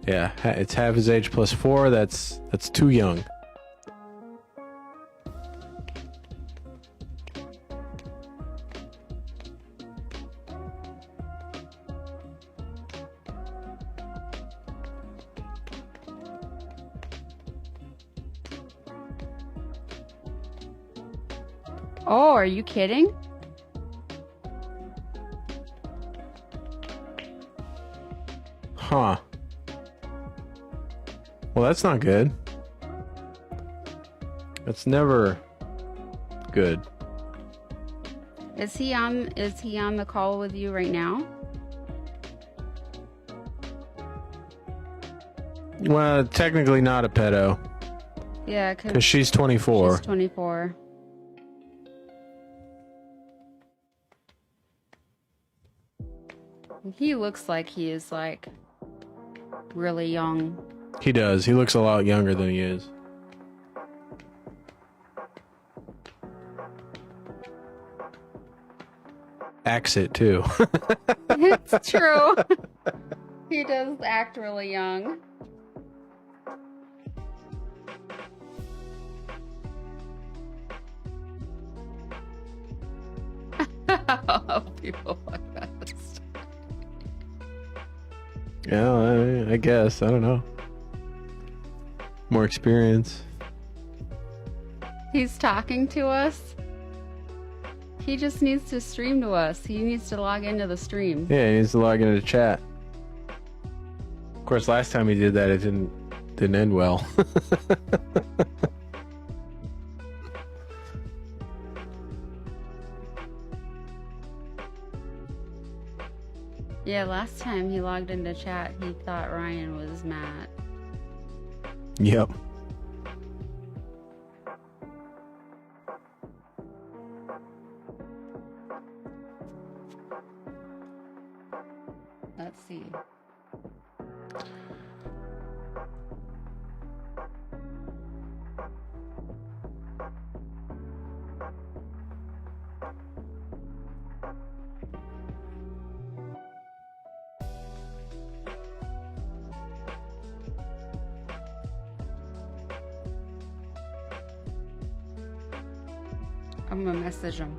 Yeah, it's half his age plus 4. That's too young. Oh, are you kidding? Huh. Well, that's not good. That's never good. Is he on the call with you right now? Well, technically not a pedo. Yeah, Because she's 24. She's 24. He looks like he is like really young. He does. He looks a lot younger than he is. Acts it too. It's true. He does act really young. People like that. Yeah, I guess. I don't know. More experience. He's talking to us. He just needs to stream to us. He needs to log into the stream. Yeah, he needs to log into chat. Of course, last time he did that, it didn't end well. Yeah, last time he logged into chat, he thought Ryan was Matt. Yep. Let's see. I'm gonna message him.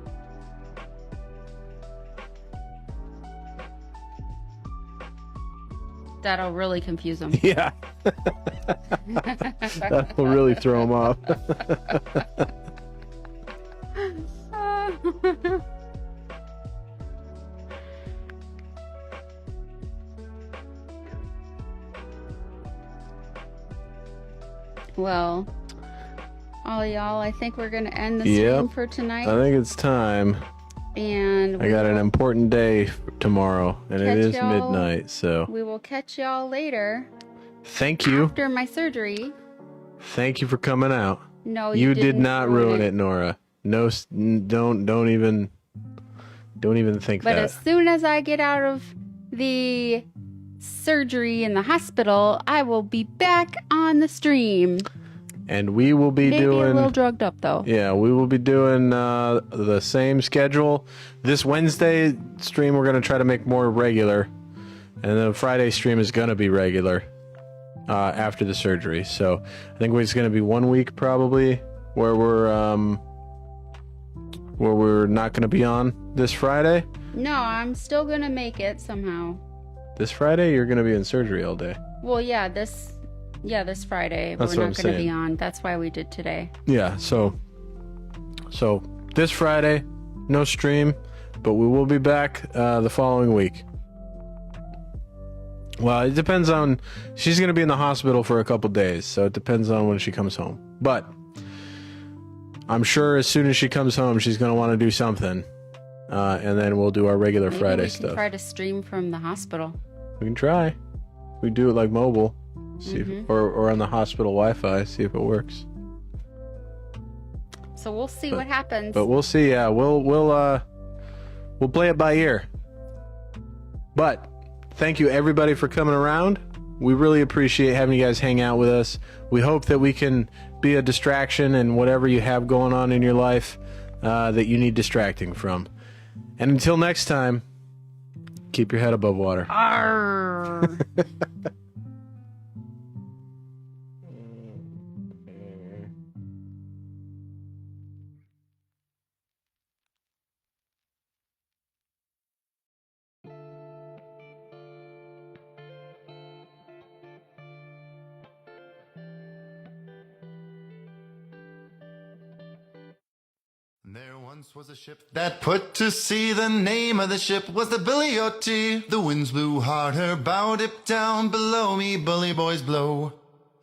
That'll really confuse him. Yeah. That will really throw him off. Well, all y'all, I think we're gonna end the stream for tonight. I think it's time. And I got an important day tomorrow, and it is y'all- midnight, so we will catch y'all later thank you. after my surgery. Thank you for coming out. No, You did didn't not ruin it, Nora. No, don't even think But that. as soon as I get out of the surgery in the hospital, I will be back on the stream. And we will be Maybe doing a little drugged up though. Yeah, we will be doing the same schedule. This Wednesday stream we're going to try to make more regular. And the Friday stream is going to be regular. after the surgery. So I think it's going to be 1 week probably where we're not going to be on this Friday. No, I'm still gonna make it somehow. This Friday, you're going to be in surgery all day. Well, yeah, this Friday That's we're what not I'm gonna be saying. on. That's why we did today. Yeah, so this Friday, no stream, but we will be back the following week. Well, it depends on, she's going to be in the hospital for a couple days, so it depends on when she comes home. But I'm sure as soon as she comes home, she's going to want to do something, and then we'll do our regular Maybe Friday we can stuff. try to stream from the hospital. We can try. We do it like mobile, see if, or on the hospital Wi-Fi, see if it works. So we'll see what happens. But we'll see. Yeah, we'll play it by ear. But thank you everybody for coming around. We really appreciate having you guys hang out with us. We hope that we can be a distraction in whatever you have going on in your life that you need distracting from. And until next time, keep your head above water. Arr. There once was a ship that put to sea. The name of the ship was the Billy O.T. The winds blew hard, her bow dipped down. Below me, bully boys blow.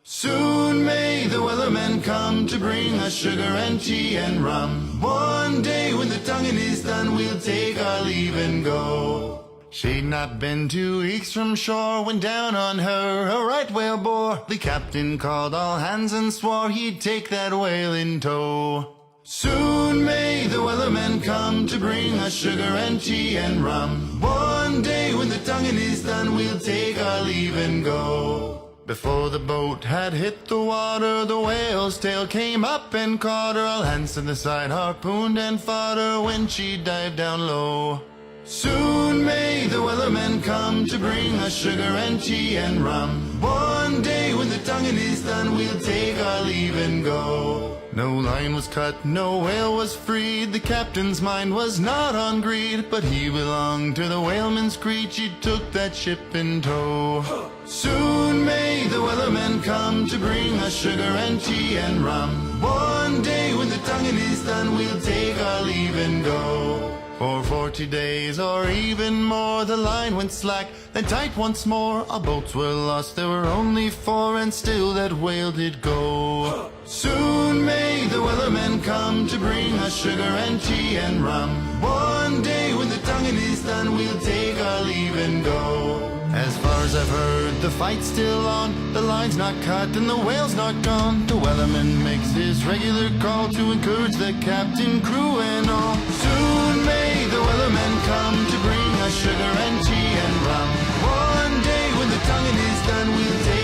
Soon may the wellerman come to bring us sugar and tea and rum. One day when the tonguing is done, we'll take our leave and go. She'd not been 2 weeks from shore when down on her a right whale bore. The captain called all hands and swore he'd take that whale in tow. Soon may the wellerman come to bring us sugar and tea and rum. One day when the tonguing is done, we'll take our leave and go. Before the boat had hit the water, the whale's tail came up and caught her. All hands to the side harpooned and fought her when she dived down low. Soon may the wellerman come to bring us sugar and tea and rum. One day when the tonguing is done, we'll take our leave and go. No line was cut, no whale was freed. The captain's mind was not on greed, but he belonged to the whaleman's creed. He took that ship in tow. Soon may the wellerman come to bring us sugar and tea and rum. One day when the tonguing is done, we'll take our leave and go. For 40 days or even more, the line went slack, then tight once more. Our boats were lost, there were only 4, and still that whale did go. Soon may the wellerman come to bring us sugar and tea and rum. One day when the tonguing is done, we'll take our leave and go. As far as I've heard, the fight's still on. The line's not cut and the whale's not gone. The wellerman makes his regular call to encourage the captain, crew and all. Soon may the wellerman come to bring us sugar and tea and rum. One day when the tonguing is done, we'll take